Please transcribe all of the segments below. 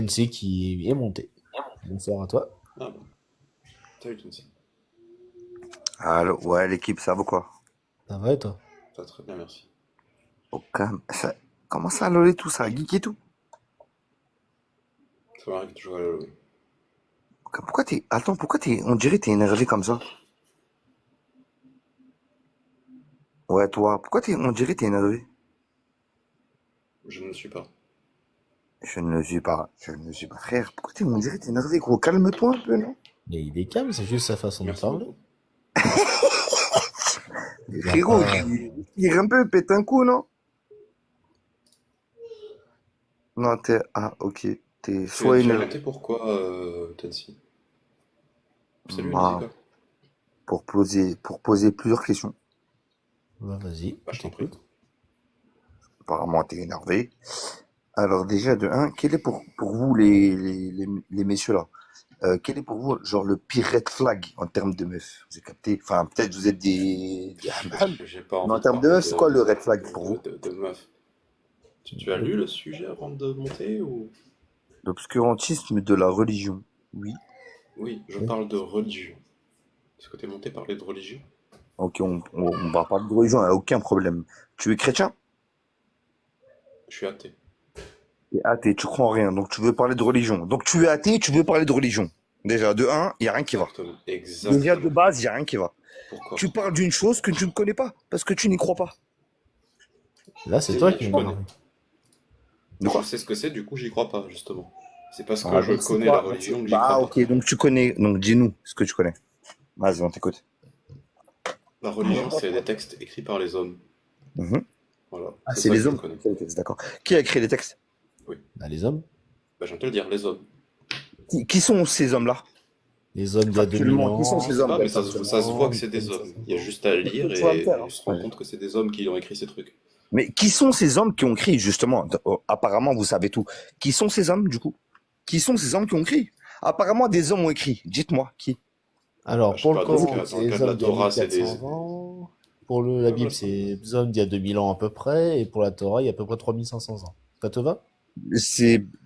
MC qui est monté. Bonsoir à toi. Ah bon, salut Tunsi. Alors, ouais, l'équipe, ça va quoi? Ça va et toi? Ça va très bien, merci. Aucun. Comment ça, lolé, tout ça? Geek et tout? Ça m'arrive toujours à l'Halloween. Pourquoi t'es. Attends, pourquoi t'es. On dirait que t'es énervé comme ça. Ouais, toi, pourquoi t'es. On dirait que t'es énervé. Je ne le suis pas. Je ne le suis pas. Je ne le suis pas, frère. Pourquoi t'es. On dirait que t'es énervé, gros. Calme-toi un peu, non? Mais il est calme, c'est juste sa façon de Merci parler. beaucoup. Il a Frérot, pas... il un peu, pète un coup, non? Non, t'es. Ah, ok. T'es soit Tu as énervé. monté pourquoi, Tunsi? Salut Bah, Nizika. pour poser plusieurs questions. Bah, vas-y, Bah, on je t'en prie. t'écoute. Apparemment, t'es énervé. Alors, déjà, de un, quel est pour vous, les messieurs là? Quel est pour vous, genre, le pire red flag en termes de meuf? Vous avez capté? Enfin, peut-être vous êtes des ham-ham, J'ai pas mais en envie de termes de parler meuf, c'est quoi le red flag pour vous? de meuf. Tu as lu le sujet avant de monter ou? L'obscurantisme de la religion. Oui. Oui, je Oui. parle de religion. Est-ce que t'es monté parler de religion? Ok, on va parler de religion, y a aucun problème. Tu es chrétien? Je suis athée. T'es athée, tu crois en rien, donc tu veux parler de religion. Donc tu es athée, tu veux parler de religion. Déjà, de un, il n'y a rien qui va. Exactement. Déjà, de Exactement. base, il n'y a rien qui va. Pourquoi? Tu parles d'une chose que tu ne connais pas, parce que tu n'y crois pas. Là, c'est toi Si, qui je connais. m'énerve. De Je quoi? sais ce que c'est, du coup, j'y crois pas, justement. C'est parce que Ah, je donc c'est connais la quoi? religion que j'y Bah, crois pas. ok, donc tu connais. Donc dis-nous ce que tu connais. Vas-y, on t'écoute. La religion, c'est des textes écrits par les hommes. Mhm. Voilà, Ah, c'est c'est ça que les je hommes qui ont connais. écrit les textes, d'accord. Qui a écrit les textes? Oui. Bah, les hommes. Bah, je viens de te le dire, les hommes. Qui sont ces hommes-là? Les hommes d'il y a 2000 Factuellement, qui sont Je ces ans, sais hommes pas, mais ça se voit factuellement, que c'est des hommes. Il y a 1500 ans. juste à C'est ce que lire tu vas me faire, et hein. se rendre Ouais. compte que c'est des hommes qui ont écrit ces trucs. Mais qui sont ces hommes qui ont écrit, justement? Apparemment, vous savez tout. Qui sont ces hommes, du coup? Qui sont ces hommes qui ont écrit? Apparemment, des hommes ont écrit. Dites-moi, qui? Bah, Alors, je sais pour le pas, Coran, dans c'est le cas les de la hommes d'il y a Torah, c'est des. 1400 ans. Pour la Ouais, Bible, voilà. c'est les hommes d'il y a 2000 ans à peu près. Et pour la Torah, il y a à peu près 3500 ans. Ça te va?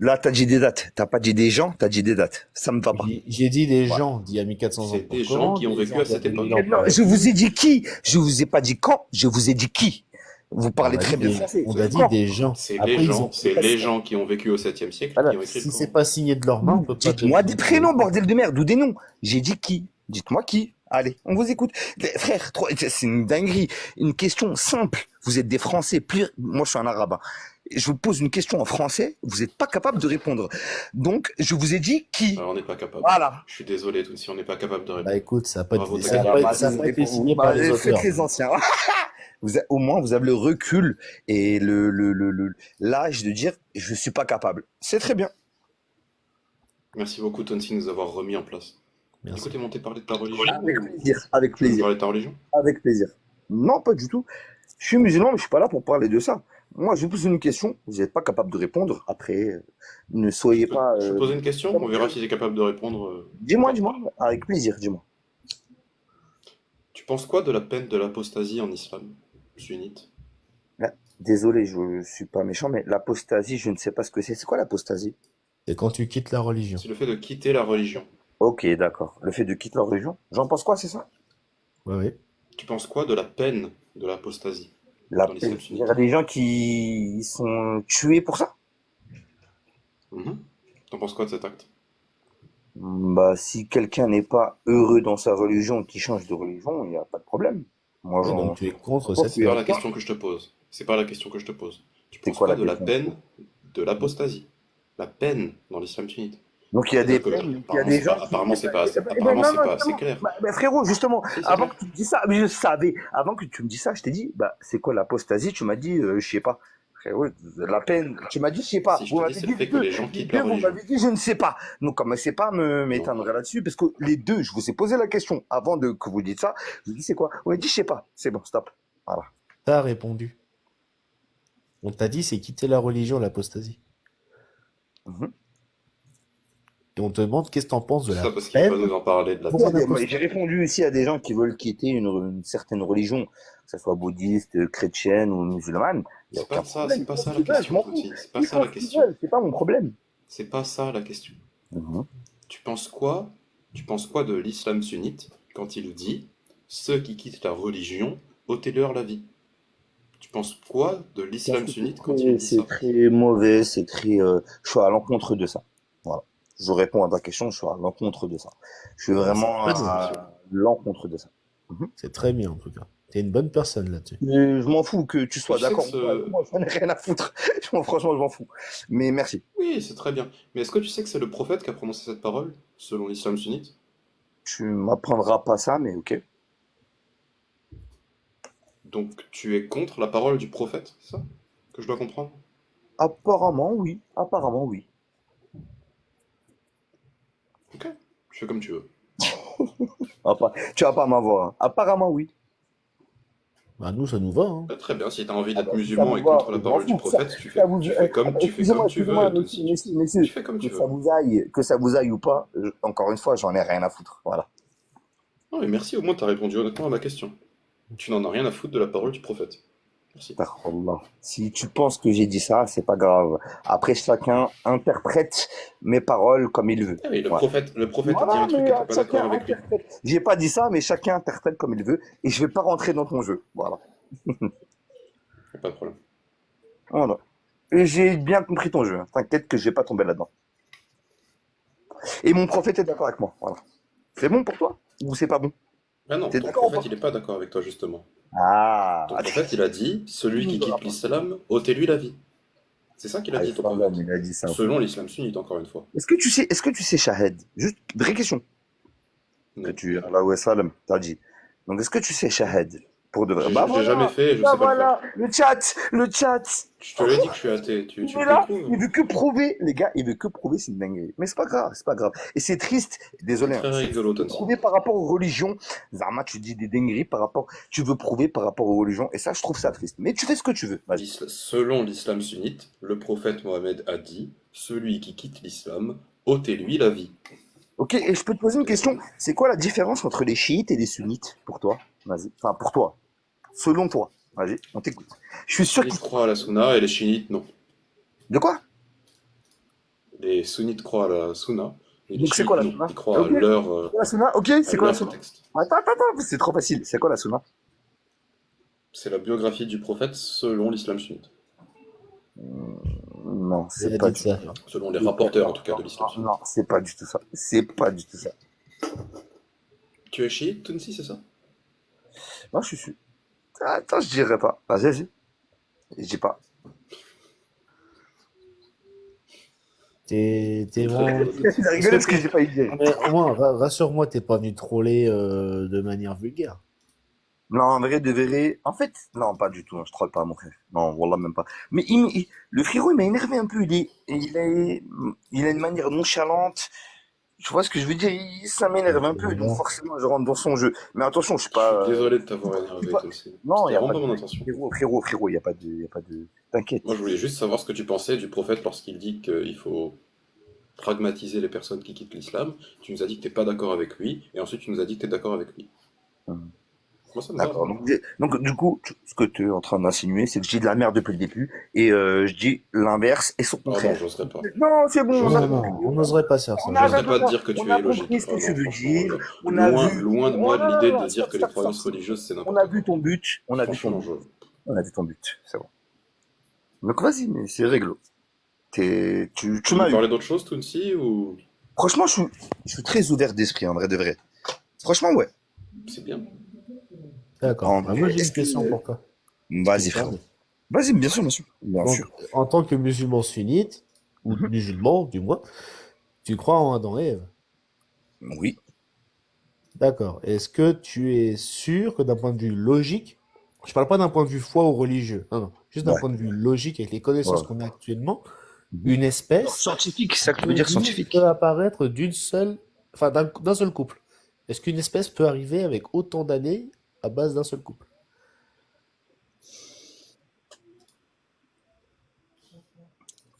Là, t'as dit des dates. T'as pas dit des gens, t'as dit des dates. Ça me va pas. J'ai dit des Voilà. gens d'il y a 1400 ans C'est pour le des gens Coran, qui ont des vécu gens à d'il y a cette 2000 époque. ans Non, pour la je vous Bible. ai dit qui? Je vous ai pas dit quand, je vous ai dit qui. Vous Bah, parlez très bien français. on a dit Quand? des gens. C'est les Après, ils gens, ont. c'est les gens qui ont vécu au 7e siècle qui Voilà. ont écrit le Si c'est Coran. pas signé de leur main, on peut pas Dites-moi des deviner qui a prénoms, écrit. bordel de merde, ou des noms. J'ai dit qui? Dites-moi qui. Allez, on vous écoute. Frère, c'est une dinguerie. Une question simple. Vous êtes des Français. Moi, je suis un arabe, hein. Je vous pose une question en français. Vous n'êtes pas capable de répondre. Donc, je vous ai dit qui. Alors, on n'est pas capable. Voilà. Je suis désolé, tout si on n'est pas capable de Bah répondre. écoute, ça a pas Bravo, été, t'as ça a gagné un pas, point. ça a pas été signé par Bah, les faites auteurs. les anciens. Au moins, vous avez le recul et l'âge de dire je suis pas capable. C'est très bien. Merci beaucoup, Tonsi, de nous avoir remis en place. Du coup, Merci. t'es monté parler de ta religion Avec ou plaisir. Avec tu veux nous plaisir. parler de ta religion? Avec plaisir. Non, pas du tout. Je suis musulman, mais je suis pas là pour parler de ça. Moi, je vous pose une question. Vous n'êtes pas capable de répondre. Après, ne soyez pas. Je peux poser une question? On verra si t'es capable de répondre ou Dis-moi, pas. dis-moi. Avec plaisir, dis-moi. Tu penses quoi de la peine de l'apostasie en islam sunnite? Là, désolé, je suis pas méchant, mais l'apostasie, je ne sais pas ce que c'est. C'est quoi l'apostasie? C'est quand tu quittes la religion. C'est le fait de quitter la religion. Ok, d'accord. Le fait de quitter la religion. J'en pense quoi, c'est ça? Ouais, ouais. Tu penses quoi de la peine de l'apostasie La dans paix. l'islam Il y a sunnite? des gens qui sont tués pour ça? Mhm. T'en penses quoi de cet acte? Bah, si quelqu'un n'est pas heureux dans sa religion, qui change de religion, il n'y a pas de problème. Moi, Ouais, donc tu es contre pense cette qu'il C'est y pas a peine. la pas. question que je te pose. C'est pas la question que je te pose. Tu C'est penses quoi quoi la de la question? peine de l'apostasie? La peine dans l'islam sunnite. Donc il y a des C'est-à-dire que peines, donc il y a des gens qui. apparemment Non, c'est non, pas assez justement. clair. Bah, frérot, justement, Si, c'est avant clair. que tu me dises ça, mais je savais, avant que tu me dises ça, je t'ai dit, bah, c'est quoi l'apostasie? Tu m'as dit, je sais pas. Frérot, la peine, tu m'as dit, je sais pas. Si je Vous te dis, m'avez c'est dit le les fait que deux. les gens Les quittent la deux, vous religion. m'avez dit, je ne sais pas. Donc, commencez pas à Non. m'éteindre là-dessus, parce que les deux, je vous ai posé la question avant que vous dites ça. Je vous dis, c'est quoi? Vous m'avez dit, je sais pas. C'est bon, stop. Voilà. T'as répondu. On t'a dit c'est quitter la religion, l'apostasie. Mhm. Et on te demande qu'est-ce que t'en penses de Tout la ça parce qu'il va peine nous en parler de la pour un peine. Moi, j'ai apostat. répondu aussi à des gens qui veulent quitter une certaine religion, que ce soit bouddhiste, chrétienne ou musulmane. Il n'y a aucun problème. C'est Ils pas font ça ce la qu'ils veulent, je question, m'en fous. Toti. C'est pas Ils ça font la ce qu'ils question. veulent, c'est pas mon problème. C'est pas ça la question. Mhm. Tu penses quoi? Tu penses quoi de l'islam sunnite quand il dit ceux qui quittent la religion, ôtez-leur la vie? Tu penses quoi de Parce l'islam que sunnite quand il dit c'est ça? très mauvais, c'est très. Je suis à l'encontre de ça. Voilà. Je réponds à ta question, je suis à l'encontre de ça. Je suis Bah, c'est vraiment très bien. à l'encontre de ça. Mhm. C'est très bien, en tout cas. T'es une bonne personne là-dessus. Je m'en fous que tu Mais sois tu sais que d'accord ou pas avec moi, j'en ai rien à foutre. Franchement, je m'en fous. Mais merci. Oui, c'est très bien. Mais est-ce que tu sais que c'est le prophète qui a prononcé cette parole, selon l'islam sunnite? Tu m'apprendras pas ça, mais ok. Donc tu es contre la parole du prophète, c'est ça? Que je dois comprendre? Apparemment, oui. Apparemment, oui. Ok, tu fais comme tu veux. Tu vas pas m'avoir, hein. Apparemment, oui. Bah, nous, ça nous va, hein. Bah, très bien, si t'as envie Ah d'être bah, si ça musulman vous et va, contre la je m'en parole du fous. prophète, Ça vous, tu fais comme tu veux, messieurs, Tonsi. messieurs, Tu fais comme tu que veux. ça vous aille ou pas, encore une fois, j'en ai rien à foutre. Voilà. Non mais merci, au moins t'as répondu honnêtement à ma question. Tu n'en as rien à foutre de la parole du prophète. Merci. Astaghfirullah. Si tu penses que j'ai dit ça, c'est pas grave. Après, chacun interprète mes paroles comme il veut. Ah oui, Voilà. Le prophète a dit Voilà, un truc mais et t'es pas d'accord chacun avec lui. interprète. J'ai pas dit ça, mais chacun interprète comme il veut, et je vais pas rentrer dans ton jeu. Voilà. Y a pas de problème. Voilà. Et j'ai bien compris ton jeu, hein. T'inquiète que je vais pas tomber là-dedans. Et mon prophète est d'accord avec moi. Voilà. C'est bon pour toi? Ou c'est pas bon? Ah non, T'es ton d'accord ou pas? prophète il est pas d'accord avec toi justement. Ah, Ton prophète il a dit, celui tu qui nous auras quitte pas. l'islam, ôtez-lui la vie. C'est ça qu'il a Ah, dit ton Inch'Allah, prophète. mais il a dit ça. Selon l'islam sunnite encore une fois. Est-ce que tu sais Shahed? Juste, vraie question. Que Non. tu, Allah wa salam, t'as dit. Donc, est-ce que tu sais Shahed? Pour de vrai. Bah J'ai jamais voilà! fait et je Bah sais pas le faire. voilà! Le chat! Je te l'ai dit que je suis athée, Il tu est le là, découvres. il veut que prouver, les gars, il veut que prouver c'est une dinguerie. Mais c'est pas grave, c'est pas grave. Et c'est triste, C'est désolé, hein, très c'est rigolo, triste de Tonsi. prouver par rapport aux religions. Zama, tu dis des dingueries par rapport, tu veux prouver par rapport aux religions. Et ça, je trouve ça triste. Mais tu fais ce que tu veux. Vas-y. Selon l'islam sunnite, le prophète Mohammed a dit, celui qui quitte l'islam, ôtez-lui la vie. Ok, et je peux te poser une question. C'est quoi la différence entre les chiites et les sunnites pour toi? Vas-y. Enfin, pour toi. Selon toi. Vas-y, on t'écoute. Je suis Les sûr sunnites qu'il... croient à la sunna et les chiites non. De quoi? Les sunnites croient à la sunna et les Donc c'est quoi chiites la non. sunna? Ils croient Ok. C'est quoi la sunna? Ok, à c'est quoi la leur sunna? texte. Attends, c'est trop facile. C'est quoi la sunna? C'est la biographie du prophète selon l'islam sunnite. Non, Il c'est a pas dit du ça. tout ça. Selon les rapporteurs en tout cas de l'islam Non, sunnite. non, c'est pas du tout ça. C'est pas du tout ça. Tu es chiite, Tunsi, c'est ça? Non, je suis sûr. Attends, je dirais pas. Vas-y. Je dis pas. T'es vraiment... Il a rigolé parce que j'ai pas eu de dire. Mais au moins, rassure-moi, t'es pas venu troller de manière vulgaire. Non, en vrai, de vrai. En fait, non, pas du tout. Je troll pas, mon frère. Non, wallah, même pas. Mais le frérot, il m'a énervé un peu. Il a une manière nonchalante. Tu vois ce que je veux dire? Ça m'énerve un peu. Donc, Bon. forcément, je rentre dans son jeu. Mais attention, je suis Je suis pas. désolé de t'avoir Je suis énervé, pas- Tunsi. Non, il C'était y a vraiment pas pas de. mon intention. Frérot, il y a pas de. T'inquiète. Moi, je voulais juste savoir ce que tu pensais du prophète lorsqu'il dit qu'il faut pragmatiser les personnes qui quittent l'islam. Tu nous as dit que t'es pas d'accord avec lui, et ensuite tu nous as dit que t'es d'accord avec lui. Hum. Moi, ça me va. D'accord. Donc, du coup, ce que tu es en train d'insinuer, c'est que je dis de la merde depuis le début et je dis l'inverse et son Ah non, contraire. j'oserais pas. Non, c'est bon, on J'oserais a Non, pas. non, on n'oserait pas faire ça. On a- J'oserais pas te dire que on tu a es illogique. compris ce que Ah tu non, veux franchement, dire. On a vu. loin de moi Oh, non, l'idée non, de dire que les stop, croyances stop. religieuses, c'est On n'importe a quoi. vu ton but. On a vu ton Franchement, but. On a vu ton but. C'est bon. Donc vas-y, mais c'est réglo. Tu Tu m'as veux eu. parler d'autre chose, Tunsi, ou Franchement, je suis très ouvert d'esprit, en vrai de vrai. Franchement, ouais. c'est bien? D'accord. En Bah, vrai, moi, j'ai est-ce une question que... pour toi. Vas-y, Tu me frère. permets. Vas-y, bien sûr, bien sûr. Bien Donc, sûr. en tant que musulman sunnite, ou Mhm. musulman, du moins, tu crois en Adam et Ève. Oui. D'accord. Est-ce que tu es sûr que d'un point de vue logique, je parle pas d'un point de vue foi ou religieux, non, non, juste d'un Ouais. point de vue logique avec les connaissances Ouais. qu'on a actuellement, Mhm. une espèce Scientifique, c'est ça que tu veux dire, scientifique. peut apparaître d'une seule, enfin d'un seul couple. Est-ce qu'une espèce peut arriver avec autant d'années à base d'un seul couple?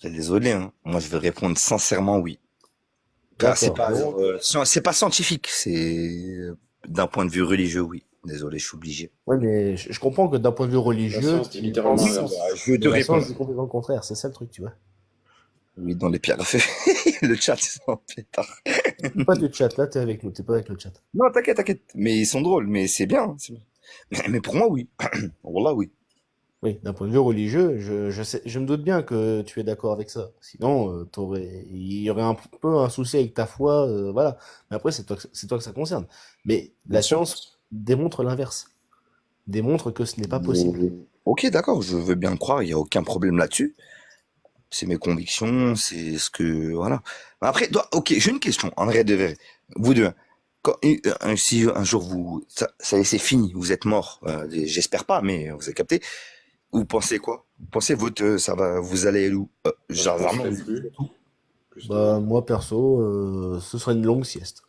Désolé, hein. Moi, je vais répondre sincèrement oui. Car c'est D'accord. pas, Donc, c'est pas scientifique, c'est d'un point de vue religieux, oui. Désolé, je suis obligé. ouais, mais je comprends que d'un point de vue La religieux, science dit tu littéralement penses, l'inverse. Je vais te mais la science répondre. dit complètement le contraire. C'est ça le truc, tu vois. Oui, dans les pierres à feu. Le chat, ils sont en pétard. Pas de chat, là, t'es avec nous, t'es pas avec le chat. Non, t'inquiète, t'inquiète. Mais ils sont drôles, mais c'est bien. C'est bien. Mais pour moi, oui. Wallah, oui. Oui, d'un point de vue religieux, je me doute bien que tu es d'accord avec ça. Sinon, il y aurait un peu un souci avec ta foi, voilà. Mais après, c'est toi que ça concerne. Mais Bien la sûr. science démontre l'inverse. Démontre que ce n'est pas possible. Ok, d'accord, je veux bien le croire, il n'y a aucun problème là-dessus. C'est mes convictions, c'est ce que... Voilà. Après, ok, j'ai une question, en vrai de vrai. Vous deux, si un jour ça y est, c'est fini, vous êtes mort, j'espère pas, mais vous avez capté, vous pensez quoi? Vous pensez ça va, vous allez où? Bah, je Genre, vraiment, penserai plus, Bah, justement. moi, perso, ce serait une longue sieste.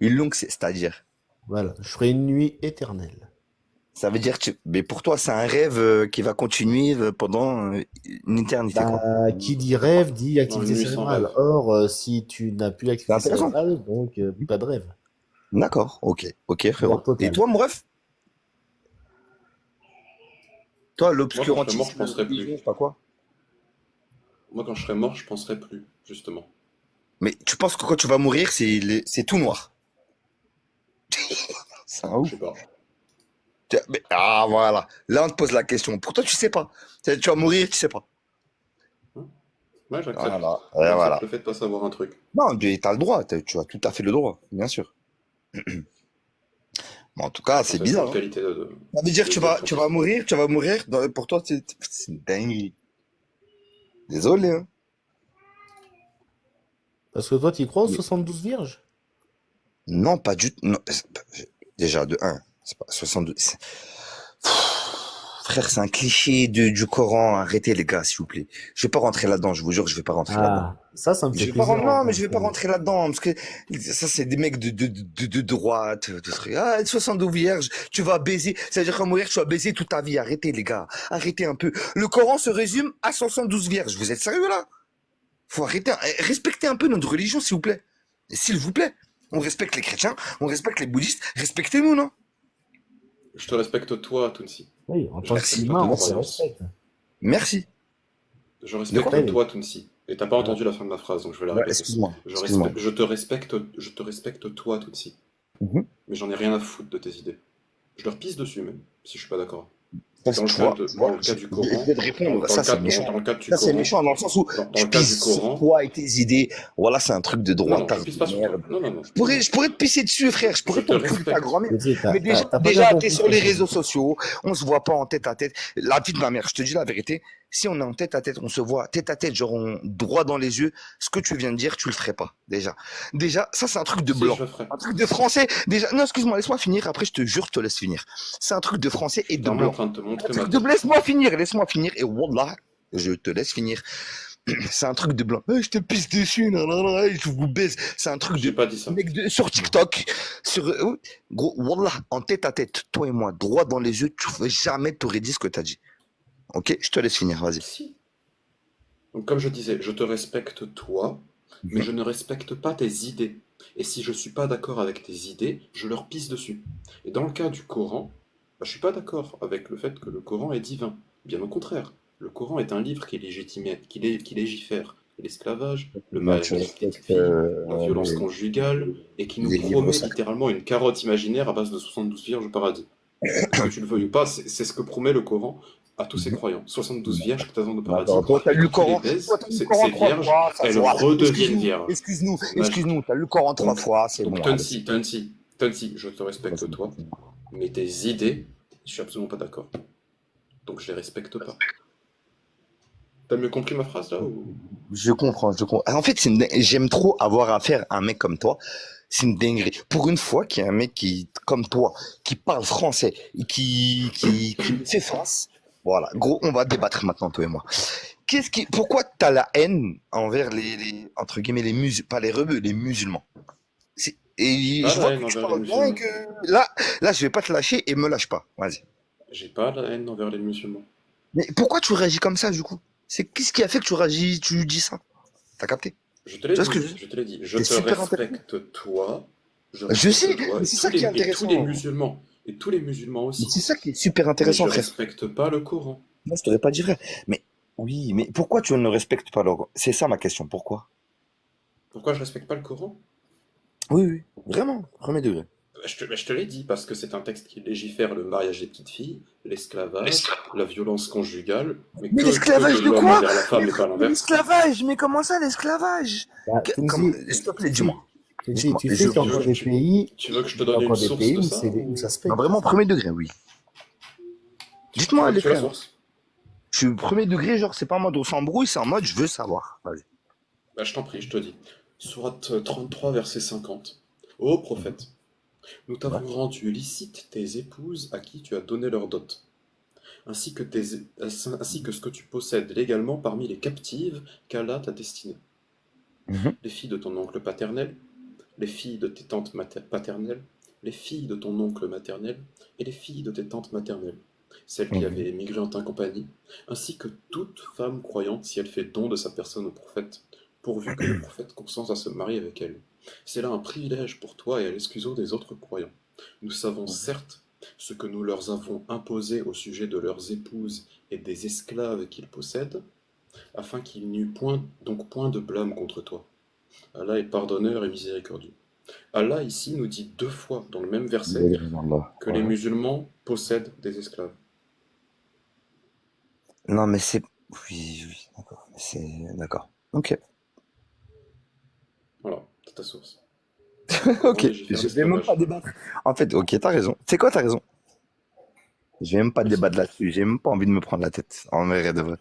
une longue, c'est-à-dire, Voilà, je ferai une nuit éternelle. ça veut dire que, mais pour toi, c'est un rêve qui va continuer pendant une éternité, quoi. Bah, qui dit rêve dit Non, une activité nuit sans cérébrale. rêve. Or, si tu n'as plus C'est d'activité intéressant. cérébrale, donc pas de rêve. D'accord, ok, Mort frérot. Et totale. toi, mon ref? Toi, Moi, quand je serai mort, je l'obscurantisme, la penserai religion, plus. je sais pas quoi. Moi, quand je serai mort, je penserai plus, justement. Mais tu penses que quand tu vas mourir, c'est tout noir. C'est un Je ouf. sais pas. Ah, voilà. Là, on te pose la question. Pour toi, tu sais pas. Tu vas mourir, tu sais pas. Hein. Ouais, j'accepte. Voilà. Et J'accepte voilà. le fait de pas savoir un truc. Non, t'as le droit. Tu as tout à fait le droit, bien sûr. Mais en tout cas, Enfin, c'est ça dépend bizarre, de hein. qualité Ça veut dire que de vie, je tu pense vas aussi. mourir, tu vas mourir. Pour toi, c'est une dinguerie. Désolé, hein. Parce que toi, tu y crois aux Mais 72 vierges? non, pas du tout. Non, déjà, de un, c'est pas 72. Frère, c'est un cliché du Coran. Arrêtez, les gars, s'il vous plaît. Je vais pas rentrer là-dedans, je vous jure, je vais pas rentrer là-dedans. Ah, ça me Je fait vais pas plaisir à rentrer, non, mais entendre, je vais pas frérot. rentrer là-dedans, parce que ça, c'est des mecs de droite, de trucs. Ah, 72 vierges, tu vas baiser. C'est-à-dire qu'à mourir, tu vas baiser toute ta vie. Arrêtez, les gars. Arrêtez un peu. Le Coran se résume à 72 vierges. Vous êtes sérieux, là? Faut arrêter. Respectez un peu notre religion, s'il vous plaît. S'il vous plaît. On respecte les chrétiens, on respecte les bouddhistes. Respectez-nous, non? Je te respecte toi, Tounsi. Oui, en Je tant Merci, respecte pas qu'humain, tes on se merci, croyances. respecte. merci. Je De quoi? respecte Après, toi, Tounsi. Et t'as pas voilà. entendu la fin de la phrase, donc je vais la Ouais, répéter. excuse-moi, excuse-moi. Je te respecte toi, Tounsi. Mhm. Mais j'en ai rien à foutre de tes idées. Je leur pisse dessus même, si je suis pas d'accord. Ça, tu vois, Dans le cas du je Coran, vais te répondre. Ça, c'est méchant. dans le cas du Ça, c'est Coran, méchant dans le sens où dans tu le cas du pisses sur Coran, toi et tes idées. Voilà, c'est un truc de non, non, je droitard pisse de pas sur toi. merde. Non, non, non, non, non. Je pourrais te pisser dessus, frère. Je Je pourrais te t'enculer ta respecte. grand-mère. Je te dis, Mais t'as pas bien t'es compris ce sur que les je te réseaux dis. sociaux. On se voit pas en tête à tête. La vie de ma mère, je te dis la vérité. Si on est en tête à tête, on se voit tête à tête, genre droit dans les yeux. Ce que tu viens de dire, tu le ferais pas. Déjà, ça, c'est un truc de Si, je blanc. le ferai. Un truc de français. Déjà, non, excuse-moi, laisse-moi finir. Après, je te jure, je te laisse finir. C'est un truc de français Je et suis de littéralement en blanc. train de te Un montrer ma truc de tête. laisse-moi finir. Et wallah, je te laisse finir. C'est un truc de blanc. Je te pisse dessus, non, non, non, je vous baise. C'est un truc J'ai de pas dit ça. mec sur TikTok. Gros, wallah, en tête à tête, toi et moi, droit dans les yeux, jamais t'aurais dit ce que t'as dit. Ok, je te laisse finir, vas-y. Si. Donc, comme je disais, je te respecte toi, mais je ne respecte pas tes idées. Et si je suis pas d'accord avec tes idées, je leur pisse dessus. Et dans le cas du Coran, bah, je suis pas d'accord avec le fait que le Coran est divin. Bien au contraire, le Coran est un livre qui qui légifère l'esclavage, le Non, mariage tu de la petite respectes fille, la violence conjugale, et qui nous les livres promet sacrés. littéralement une carotte imaginaire à base de 72 vierges au paradis. Que tu le veuilles ou pas, c'est ce que promet le Coran à tous ses croyants. 72 vierges que t'attendent au paradis, D'accord. Toi, t'as et lu le quand tu les Coran. baises, Toi, t'as lu le ces Coran trois vierges, fois, ça se elles voit. redeviennent vierges. C'est magique. Excuse-nous. T'as lu le Coran trois Donc, fois, c'est bon. donc Allez. Tunsi, je te respecte toi, mais tes idées, je suis absolument pas d'accord. Donc je les respecte pas. T'as mieux compris ma phrase là ou... Je comprends. En fait, j'aime trop avoir affaire à un mec comme toi. C'est une dinguerie. Pour une fois qu'il y a un mec comme toi, qui parle français et qui me fait face. Voilà. Gros, on va débattre maintenant, toi et moi. Pourquoi t'as la haine envers entre guillemets, pas les rebeux, les musulmans? Et Pas je la vois que haine tu envers les parles bien et musulmans. que là, je vais pas te lâcher et me lâche pas. Vas-y. J'ai pas la haine envers les musulmans. Mais pourquoi tu réagis comme ça, du coup? Qu'est-ce qui a fait que tu réagis, tu dis ça? T'as capté? Je te Tu l'ai vois ce que dit, je veux dire? je te l'ai dit. Je C'est te super intéressant. respecte toi, je Je sais, respecte toi, mais c'est ça qui est et tous les intéressant. musulmans, et tous les musulmans Mais aussi. c'est ça qui est super Mais intéressant, je frère. respecte pas le Coran. Moi, je t'aurais pas dit vrai. Mais Oui, mais pourquoi tu ne respectes pas leur... C'est ça ma question, pourquoi? Pourquoi je respecte pas le Coran? Oui, oui, vraiment, premier degré. Je te l'ai dit, parce que c'est un texte qui légifère le mariage des petites filles, l'esclavage, la violence conjugale, mais Mais que de l'esclavage de l'homme quoi? envers la femme et pas Mais l'inverse. l'esclavage, mais comment ça l'esclavage? Bah, Comment... S'il te plaît, dis-moi. Dites-moi. Tu sais qu'il y a Tu veux, encore des tu, pays, tu veux que je te il y a donne une encore des source pays de où ça où ça ou... se fait. Non, vraiment, premier degré, oui. Tu Dites-moi veux, les tu veux la frères. source? Je suis premier degré, genre, c'est pas en mode on s'embrouille, c'est en mode je veux savoir. Vas-y. Bah, je t'en prie, je te dis. Sourate 33, verset 50. Ô prophète, nous Ouais. t'avons rendu licite tes épouses à qui tu as donné leur dot, ainsi que ce que tu possèdes légalement parmi les captives qu'Allah t'a destinées. Mhm. Les filles de ton oncle paternel, les filles de tes tantes paternelles, les filles de ton oncle maternel et les filles de tes tantes maternelles, celles qui Mhm. avaient émigré en ta compagnie, ainsi que toute femme croyante si elle fait don de sa personne au prophète, pourvu que le prophète consente à se marier avec elle. C'est là un privilège pour toi et à l'exclusion des autres croyants. Nous savons certes ce que nous leur avons imposé au sujet de leurs épouses et des esclaves qu'ils possèdent, afin qu'il n'y eût donc point de blâme contre toi. Allah est pardonneur et miséricordieux. Allah ici nous dit deux fois dans le même verset que les Ouais. musulmans possèdent des esclaves. Non, mais c'est. Oui, oui, d'accord. C'est. D'accord. Ok. Voilà, c'est ta source. Le Coran Ok. légifère Je vais même pas l'esclavage. débattre. En fait, ok, t'as raison. C'est quoi, t'as raison? Je vais même pas Merci. débattre là-dessus. J'ai même pas envie de me prendre la tête. En vrai, de vrai.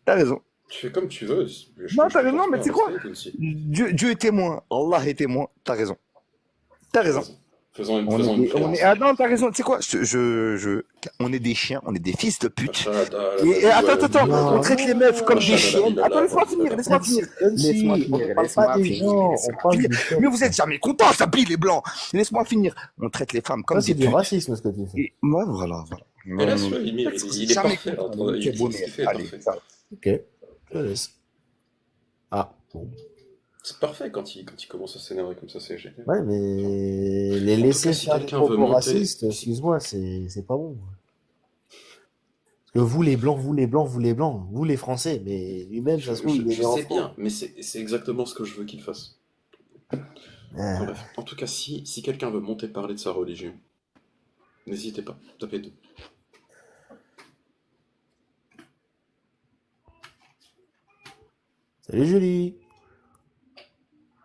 T'as raison. Tu fais comme tu veux, Non, je t'as te raison, force mais pas tu à sais quoi? rester, Kunsi. Dieu est témoin. Allah est témoin. T'as raison. T'as T'as raison. raison. Faisons On est une des, on prière est, ensemble. ah non, t'as raison. Tu sais quoi? On est des chiens, on est des fils de pute. Ashhadu an la Et attends, ilaha attends, attends. On illallah. Non, traite les meufs non, comme des Ashhadu an la chiennes. Attends, ilaha laisse-moi finir, illallah. laisse-moi finir. Laisse-moi on ne finir, parle pas laisse-moi des finir, gens, on laisse-moi parle finir. du Mais peuple. vous êtes jamais contents, ça pille les blancs. Laisse-moi finir. On traite les femmes Ça, comme c'est des du putes. racisme, ce que tu fais. Et moi, voilà, voilà. Et Non, non, laisse-le, vous êtes il est jamais parfait. contents. Les mecs, Ce qu'il fait est allez, parfait. ça. Ok, je laisse. Ah, bon. C'est parfait quand il commence à s'énerver comme ça, c'est génial. Ouais, mais les En tout cas, laisser si faire des quelqu'un veut propos monter, racistes, excuse-moi, c'est pas bon. Parce que vous les blancs, vous les blancs, vous les blancs, vous les français, mais lui-même, ça se trouve, il est je né en sais France. bien, mais c'est exactement ce que je veux qu'il fasse. Enfin, Ah, bref, en tout cas, si quelqu'un veut monter parler de sa religion, n'hésitez pas, tapez deux. salut Julie.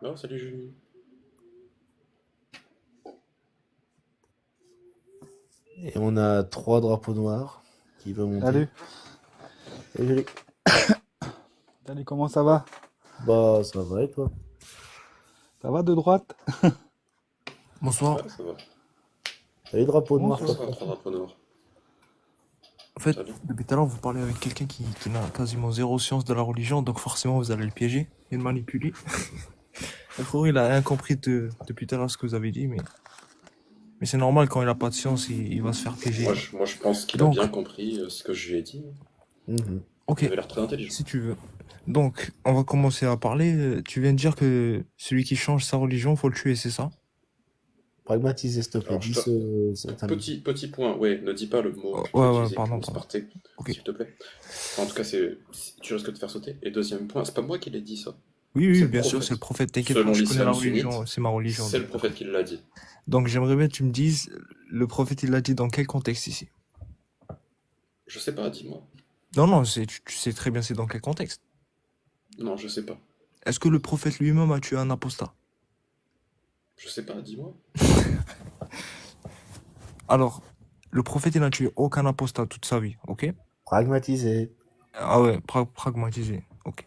Oh, salut Julie. Et on a 3 drapeaux noirs qui veulent monter. Salut, Salut Julie. salut, comment ça va? Bah, ça va et toi? Ça va de droite? Bonsoir. Ouais, ça va. Salut drapeau noir, Bonsoir. toi. Bonsoir, trois drapeaux noirs. En fait, Salut. depuis tout à l'heure, vous parlez avec quelqu'un qui n'a quasiment zéro science de la religion, donc forcément, vous allez le piéger et le manipuler. Le frérot, il a rien compris depuis tout à l'heure ce que vous avez dit, mais c'est normal, quand il a pas de science, il va se faire piéger. Moi, je pense qu'il a Donc, bien compris ce que je lui ai dit. Mhm. ok, Il avait l'air très intelligent. si tu veux. Donc, on va commencer à parler. Tu viens de dire que celui qui change sa religion, faut le tuer, c'est ça? Pragmatiser, s'il te plaît. Alors, Dis cet ami. petit point, ouais, ne dis pas le mot Oh, que tu as ouais, utilisé, qui pardon, commence pardon. par T, Ok. s'il te plaît. Enfin, en tout cas, tu risques de te faire sauter. Et deuxième point, c'est pas moi qui l'ai dit ça. Oui, C'est oui, le bien sûr, prophète. c'est le prophète. T'inquiète pas, Selon je connais la l'islam sunnite, religion, c'est ma religion. c'est le prophète qui l'a dit. Donc, j'aimerais bien que tu me dises, le prophète, il l'a dit dans quel contexte ici? Je sais pas, dis-moi. Non, non, tu sais très bien c'est dans quel contexte. Non, je sais pas. Est-ce que le prophète lui-même a tué un apostat? Je sais pas, dis-moi. Alors, le prophète, il n'a tué aucun apostat toute sa vie, ok? Pragmatiser. Ah ouais, pragmatisé, ok.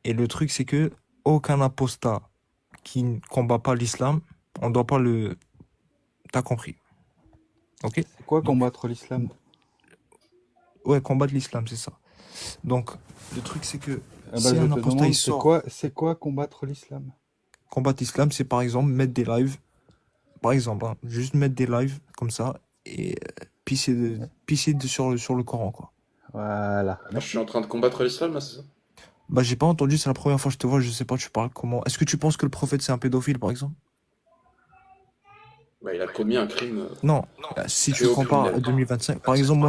Et le truc, c'est que aucun apostat qui ne combat pas l'islam, on doit pas le... T'as compris, ok? C'est quoi Donc, combattre l'islam? ouais, combattre l'islam, c'est ça. Donc, le truc, c'est que Eh ben, si je un te apostat, demande, il sort, c'est quoi combattre l'islam? combattre l'islam, c'est par exemple mettre des lives, par exemple, hein, juste mettre des lives comme ça et pisser sur le Coran, quoi. Voilà. Moi, je suis en train de combattre l'islam, là, c'est ça? Bah, j'ai pas entendu, c'est la première fois que je te vois, je sais pas, tu parles comment. Est-ce que tu penses que le prophète c'est un pédophile, par exemple? Bah, il a commis un crime Non. Si tu au compares à criminel. 2025, par exemple,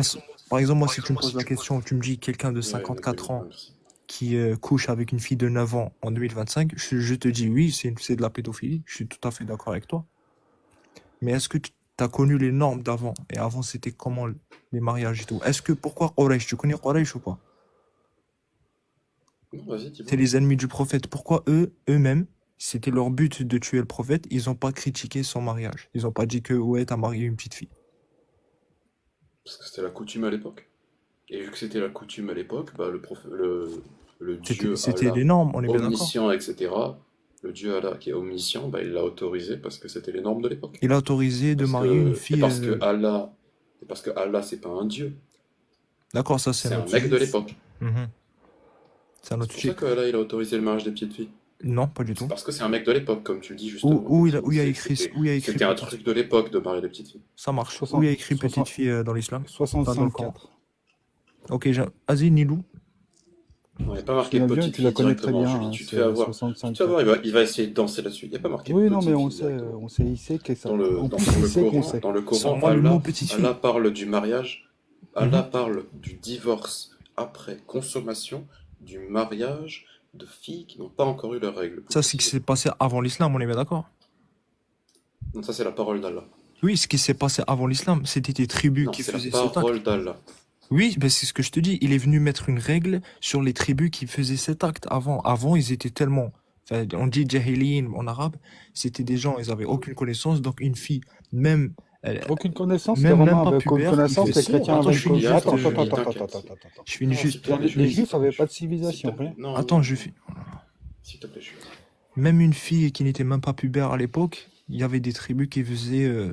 Par exemple, moi, si tu me poses la question, tu me dis quelqu'un de Ouais, 54 ans merci. qui couche avec une fille de 9 ans en 2025, je te dis oui, c'est de la pédophilie. Je suis tout à fait d'accord avec toi. Mais est-ce que tu as connu les normes d'avant? Et avant, c'était comment les mariages et tout? Pourquoi Quraysh? Tu connais Quraysh ou pas? Non, vas-y, C'est dis-moi. les ennemis du prophète. Pourquoi eux-mêmes, c'était leur but de tuer le prophète, ils n'ont pas critiqué son mariage. Ils n'ont pas dit que ouais, t'as marié une petite fille. Parce que c'était la coutume à l'époque. Et vu que c'était la coutume à l'époque, bah, le dieu C'était les Allah, normes, on est bien d'accord. omniscient, etc., le dieu Allah qui est omniscient, bah, il l'a autorisé parce que c'était les normes de l'époque. Il a autorisé de Parce marier une que, et fille. parce que Allah, et parce que Allah, c'est pas un dieu, D'accord, ça c'est c'est un notre mec de sujet. l'époque. Mhm. C'est un C'est autre pour ça sujet. que Allah, il a autorisé le mariage des petites filles. Non, pas du C'est tout. parce que c'est un mec de l'époque, comme tu le dis Où, justement. où il a, Comme où il y a tu écrit, disais, où il y a écrit c'était un petite truc fille. de l'époque de marier des petites filles. Ça marche. Où il y 60, a écrit petite 60, fille dans l'islam? Enfin, dans le Coran. 65-4. Ok, vas-y, Nilou. Non, il n'y a pas Je marqué connais bien, petite tu la fille connais très directement, bien, Julie. hein, Tu te fais c'est avoir. Tu te fais 65-4. avoir, il va essayer de danser là-dessus. Il n'y a pas marqué Oui, non, mais petite fille directement. il sait que ça. Dans le, En dans, plus, dans il le sait qu'on Coran, sait. dans le Sans Coran, moi, le mot Allah, petite fille. Allah parle du mariage, Mhm. Allah parle du divorce après consommation du mariage de filles qui n'ont pas encore eu leurs règles, plus Ça, c'est ce qui s'est précisément. passé avant l'islam, on est bien d'accord? Donc ça, c'est la parole d'Allah. Oui, ce qui s'est passé avant l'islam, c'était des tribus Non, qui c'est la faisaient cet acte. parole d'Allah. Oui, ben c'est ce que je te dis. Il est venu mettre une règle sur les tribus qui faisaient cet acte avant. Avant, ils étaient tellement. Enfin, on dit jahilin en arabe, c'était des gens, ils avaient aucune connaissance. Donc, une fille, même, Aucune connaissance, les même Romains pas avaient aucune pubère, connaissance, Mais les si, chrétiens attends, avaient une Julie, connaissance. attends, Attends, attends, Julie, attends, attends, t'inquiète. attends, attends. je finis Non, s'il juste. te plaît, Les Julie, s'il Juifs te plaît, n'avaient pas de Julie. S'il te civilisation, plaît. rien. Non, Attends, non, je non. finis. S'il te plaît, Julie. Même une fille qui n'était même pas pubère à l'époque, il y avait des tribus qui faisaient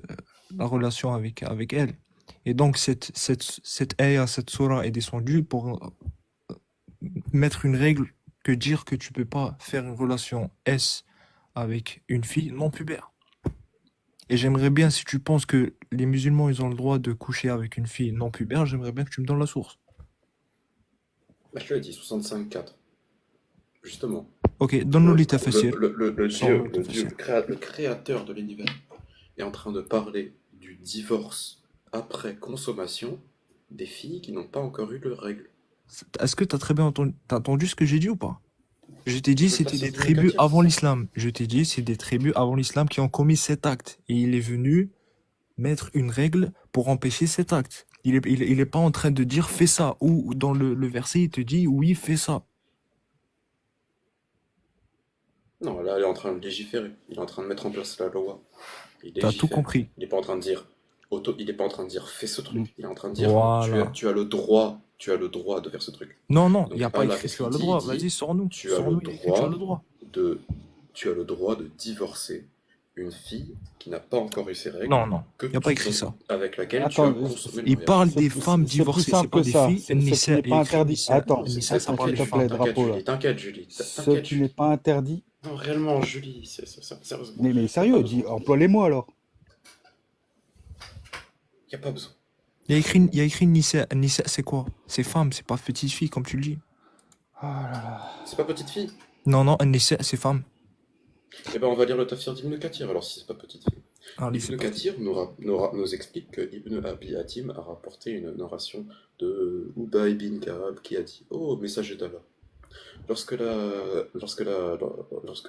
la relation avec elle. Et donc, cette ayah, cette surah est descendue pour mettre une règle que dire que tu peux pas faire une relation S avec une fille non pubère. Et j'aimerais bien, si tu penses que les musulmans, ils ont le droit de coucher avec une fille non pubère, j'aimerais bien que tu me donnes la source. Bah, je te l'ai dit, 65-4. Justement. Ok, donne-nous les Le tafsirs. Sors-nous les Dieu, tafsirs. le créateur de l'univers, est en train de parler du divorce après consommation des filles qui n'ont pas encore eu leurs règles. Est-ce que t'as très bien entendu, t'as entendu ce que j'ai dit ou pas? Je t'ai dit Tu veux c'était placer des une tribus Katia, avant c'est ça? l'islam. Je t'ai dit c'est des tribus avant l'islam qui ont commis cet acte. Et il est venu mettre une règle pour empêcher cet acte. Il est pas en train de dire fais ça. Ou dans le verset, il te dit oui, fais ça. Non, là, il est en train de légiférer. Il est en train de mettre en place la loi. Il T'as tout légifère. compris. Il n'est pas en train de dire il est pas en train de dire fais ce truc. Il est en train de dire Voilà. tu as le droit de faire ce truc. Non, non, il Donc n'y a pas Allah, écrit qu'est-ce tu as qu'il le dit? droit. Il dit Vas-y, sors-nous. tu as le Sors-nous, il y a écrit tu as le droit droit. tu as le droit de divorcer une fille qui n'a pas encore eu ses règles, Non, non, que il n'y a pas tu écrit ça. avec laquelle Attends, tu as consommé le Il mariage. parle C'est des c'est femmes plus divorcées, c'est simple pas que des ça. filles. Ce qui Nissa, n'est il y pas a écrit interdit. Nissa. Attends, Nissa, ça parle s'il des te femmes. plaît, drapeau là. Julie, t'inquiète, Julie. Ce T'inquiète, qui n'est Julie. pas interdit. Non, réellement, Julie, sérieusement. Mais Y a pas sérieux, besoin. emploie les mots alors. Y a pas besoin. Il y a écrit Nissa. Nissa, c'est quoi? C'est femme, c'est pas petite fille, comme tu le dis. Ah là là. C'est pas petite fille. Non, non, Nissa, c'est femme. Eh ben, on va lire le tafsir d'Ibn Kathir, alors si c'est pas petite fille. Allez, c'est Ibn parti. Kathir nous explique que Ibn Abi Hatim a rapporté une narration de Ubay bin Ka'ab qui a dit « Oh, messager d'Allah, lorsque le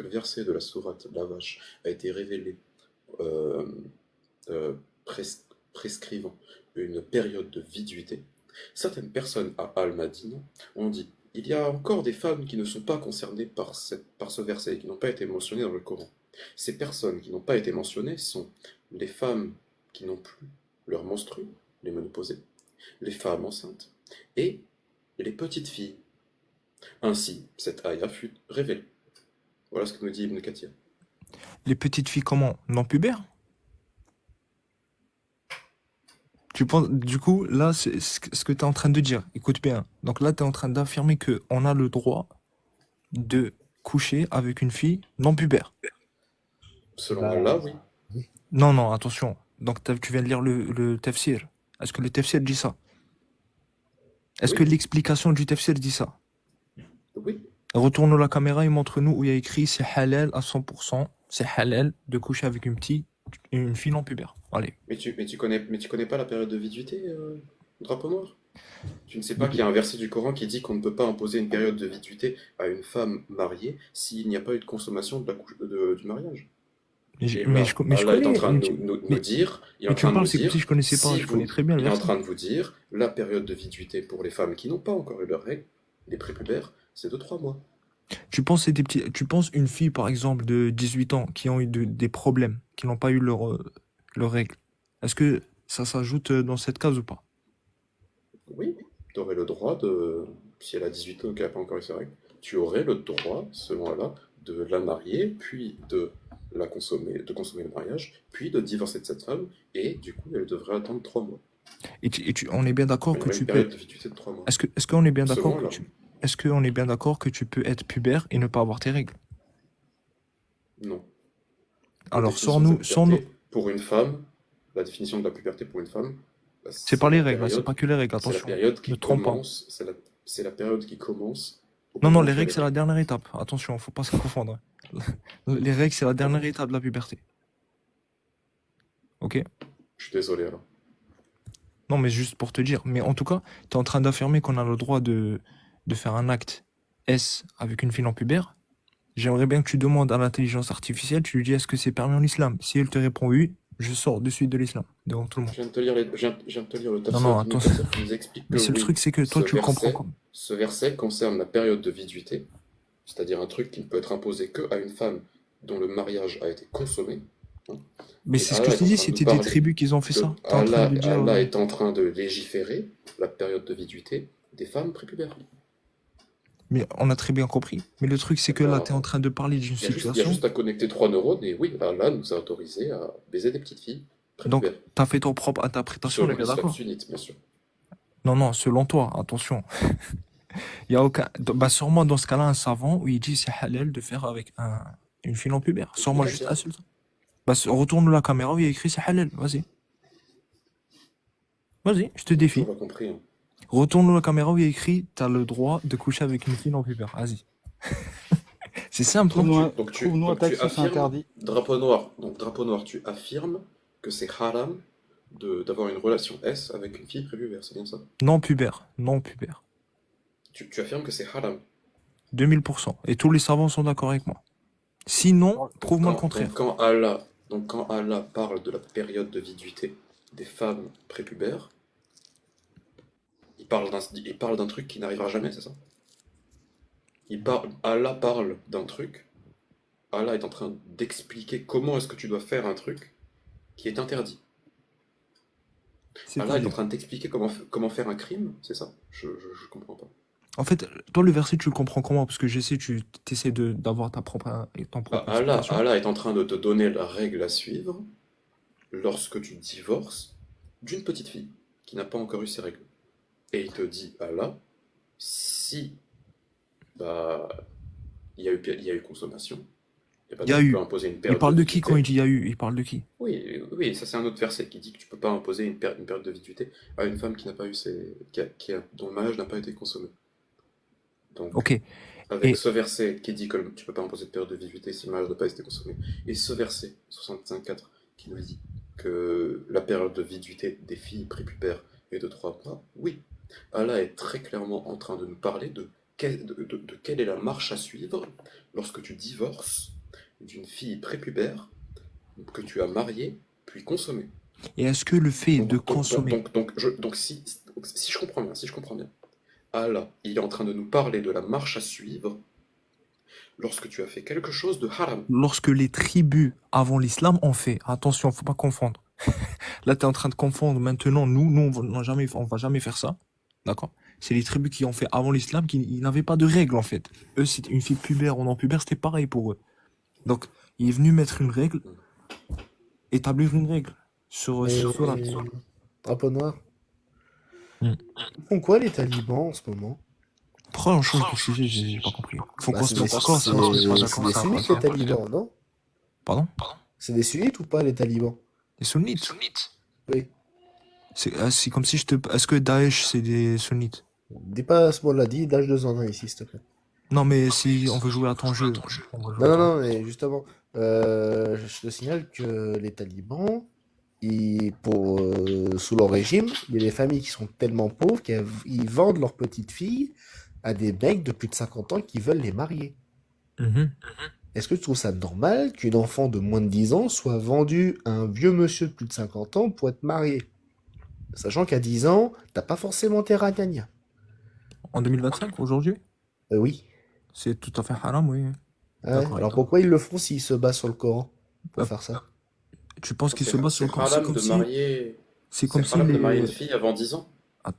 verset de la sourate La Vache a été révélé euh, euh, prescrivant une période de viduité, certaines personnes à Al-Madina ont dit « Il y a encore des femmes qui ne sont pas concernées par ce verset et qui n'ont pas été mentionnées dans le Coran. Ces personnes qui n'ont pas été mentionnées sont les femmes qui n'ont plus leur menstru, les ménopausées, les femmes enceintes et les petites filles. Ainsi, cette ayah fut révélée. » Voilà ce que nous dit Ibn Kathir. Les petites filles, comment? Non pubères? Tu penses, du coup, là, c'est ce que tu es en train de dire. Écoute bien. Donc là, tu es en train d'affirmer qu'on a le droit de coucher avec une fille non pubère. Selon Bah, Allah, oui. Non, non, attention. Donc tu viens de lire le tafsir. Est-ce que le tafsir dit ça? Est-ce Oui. que l'explication du tafsir dit ça? Oui. Retourne la caméra et montre-nous où il y a écrit c'est halal à 100%. C'est halal de coucher avec une fille non pubère. Allez. Mais tu connais pas la période de viduité, drapeau noir? Tu ne sais pas qu'il y a un verset du Coran qui dit qu'on ne peut pas imposer une période de viduité à une femme mariée s'il n'y a pas eu de consommation du mariage. Et là, Mais je Allah est en connais. train de nous dire, il est en Mais tu train me de parles, nous c'est comme si dire, je connaissais pas. si Je connais vous, très bien le il est en verset. train de vous dire, la période de viduité pour les femmes qui n'ont pas encore eu leur règle, les prépubères, c'est de 3 mois. Tu penses une fille, par exemple, de 18 ans qui ont eu des problèmes, qui n'ont pas eu leur règle. Est-ce que ça s'ajoute dans cette case ou pas? Oui, tu aurais le droit de, si elle a 18 ans et qu'elle n'a pas encore eu ses règles, tu aurais le droit, selon Allah, de la marier, puis de consommer le mariage, puis de divorcer de cette femme, et du coup, elle devrait attendre 3 mois. On est bien d'accord Il y que aurait une tu période peux. de viduité de 3 mois. Est-ce qu'on est bien d'accord Selon que Allah. est-ce qu'on est bien d'accord que tu peux être pubère et ne pas avoir tes règles? Non. La Alors, définition de la sans nous. puberté pour une femme, la définition de la puberté pour une femme, bah, C'est pas les règles, hein, c'est pas que les règles, c'est la attention. période Ne qui te trompe pas. commence, c'est la période qui commence au Non, moment où les tu as règles, les c'est la règles. dernière étape. Attention, faut pas se confondre. Les règles, c'est la dernière étape de la puberté. Ok? Je suis désolé alors. Non, mais juste pour te dire. Mais en tout cas, tu es en train d'affirmer qu'on a le droit de faire un acte S avec une fille en pubère. J'aimerais bien que tu demandes à l'intelligence artificielle, tu lui dis est-ce que c'est permis en islam? Si elle te répond oui, je sors de suite de l'islam, devant tout le monde. Je viens de te lire, je viens de te lire le Non, tafsir non, d'Ibn attends. Kathir qui nous explique Mais que c'est le oui, truc, c'est que toi, tu le comprends comme. ce verset concerne la période de viduité, c'est-à-dire un truc qui ne peut être imposé que à une femme dont le mariage a été consommé. hein. Mais Et c'est ce que Allah je te est en dis, train de c'était nous des parler tribus qui ont fait de ça. T'es en train Allah, de dire. Allah est en train de légiférer la période de viduité des femmes prépubères. Mais on a très bien compris. Mais le truc, c'est que là, Alors, tu es en train de parler d'une il y a situation. juste à connecter 3 neurones et oui, Allah nous a autorisé à baiser des petites filles Donc, prépubères. tu as fait ton propre interprétation, on Selon est bien l'islam d'accord. sunnite, bien sûr. Non, non, selon toi, attention. Il y a aucun. Bah, sûrement dans ce cas-là, un savant où il dit c'est halal de faire avec une fille en pubère. Sors-moi juste un seul. Bah, retourne la caméra où il y a écrit c'est halal. Vas-y. Vas-y, je te défie. On l'a compris. hein. Retourne la caméra où il y a écrit t'as le droit de coucher avec une fille en pubère. Vas-y. C'est simple, non? Trouve-nous un donc tu texte, c'est affirmes, interdit. drapeau noir. Donc drapeau noir, tu affirmes que c'est haram d'avoir une relation S avec une fille prépubère, c'est bien ça? Non pubère. Non pubère. Tu affirmes que c'est haram. 2000%. Et tous les savants sont d'accord avec moi. Sinon, Donc, prouve-moi le contraire. Donc quand Allah parle de la période de viduité des femmes prépubères, il parle d'un truc qui n'arrivera jamais, c'est ça? Allah parle d'un truc, Allah est en train d'expliquer comment est-ce que tu dois faire un truc qui est interdit. Allah est en train de t'expliquer comment faire un crime, c'est ça? Je comprends pas. En fait, toi, le verset, tu le comprends comment? Parce que je sais, tu essaies d'avoir ton propre explication. Allah est en train de te donner la règle à suivre lorsque tu divorces d'une petite fille qui n'a pas encore eu ses règles. Et il te dit, Allah, si bah, il y a eu consommation, Il y a eu. tu peux imposer une Il période parle de qui viduité. quand il dit il y a eu? Il parle de qui? Oui, ça c'est un autre verset qui dit que tu peux pas imposer une période de viduité à une femme qui n'a pas eu dont le mariage n'a pas été consommé. Donc, Ok. avec Et- ce verset qui dit que tu peux pas imposer de période de viduité si le mariage n'a pas été consommé, et ce verset 65.4 qui nous dit que la période de viduité des filles prépubères est de 3 mois, oui, Allah est très clairement en train de nous parler de quelle est la marche à suivre lorsque tu divorces d'une fille prépubère que tu as mariée puis consommée. Et est-ce que le fait de consommer. Donc si je comprends bien, Allah, il est en train de nous parler de la marche à suivre lorsque tu as fait quelque chose de haram. Lorsque les tribus avant l'islam ont fait, attention, faut pas confondre. Là, tu es en train de confondre maintenant, nous on va jamais faire ça. D'accord? C'est les tribus qui ont fait avant l'islam qui n'avaient pas de règles en fait. Eux, c'était une fille pubère ou non pubère, c'était pareil pour eux. Donc, il est venu mettre une règle, établir une règle sur cela. Drapeau noir. Hmm. Ils font quoi les talibans en ce moment? Pourquoi on change de sujet? J'ai pas compris. Faut qu'on se C'est mette d'accord, c'est- sinon on se met pas c'est d'accord, des ça va sunnites pas les faire. talibans, non? Pardon? C'est des sunnites ou pas les talibans? Les sunnites. Oui. C'est comme si je te. Est-ce que Daesh c'est des sunnites? Dis pas ce mot-là, dis d'âge 2 ans ici, s'il te plaît. Non, mais si on veut jouer à ton jeu. On va jouer à Non, ton non, non, mais justement, je te signale que les talibans, sous leur régime, il y a des familles qui sont tellement pauvres qu'ils vendent leurs petites filles à des mecs de plus de 50 ans qui veulent les marier. Mhm. Est-ce que tu trouves ça normal qu'une enfant de moins de 10 ans soit vendue à un vieux monsieur de plus de 50 ans pour être marié? Sachant qu'à 10 ans, t'as pas forcément tes ragnagnas. En 2025, aujourd'hui, Oui. c'est tout à fait haram, oui. Ouais. D'accord avec Alors toi. pourquoi ils le font s'ils se basent sur le Coran pour Bah, faire ça? tu penses qu'ils C'est se basent sur c'est le corps? haram de marier. C'est C'est comme si haram de marier une les. fille avant 10 ans. Ah,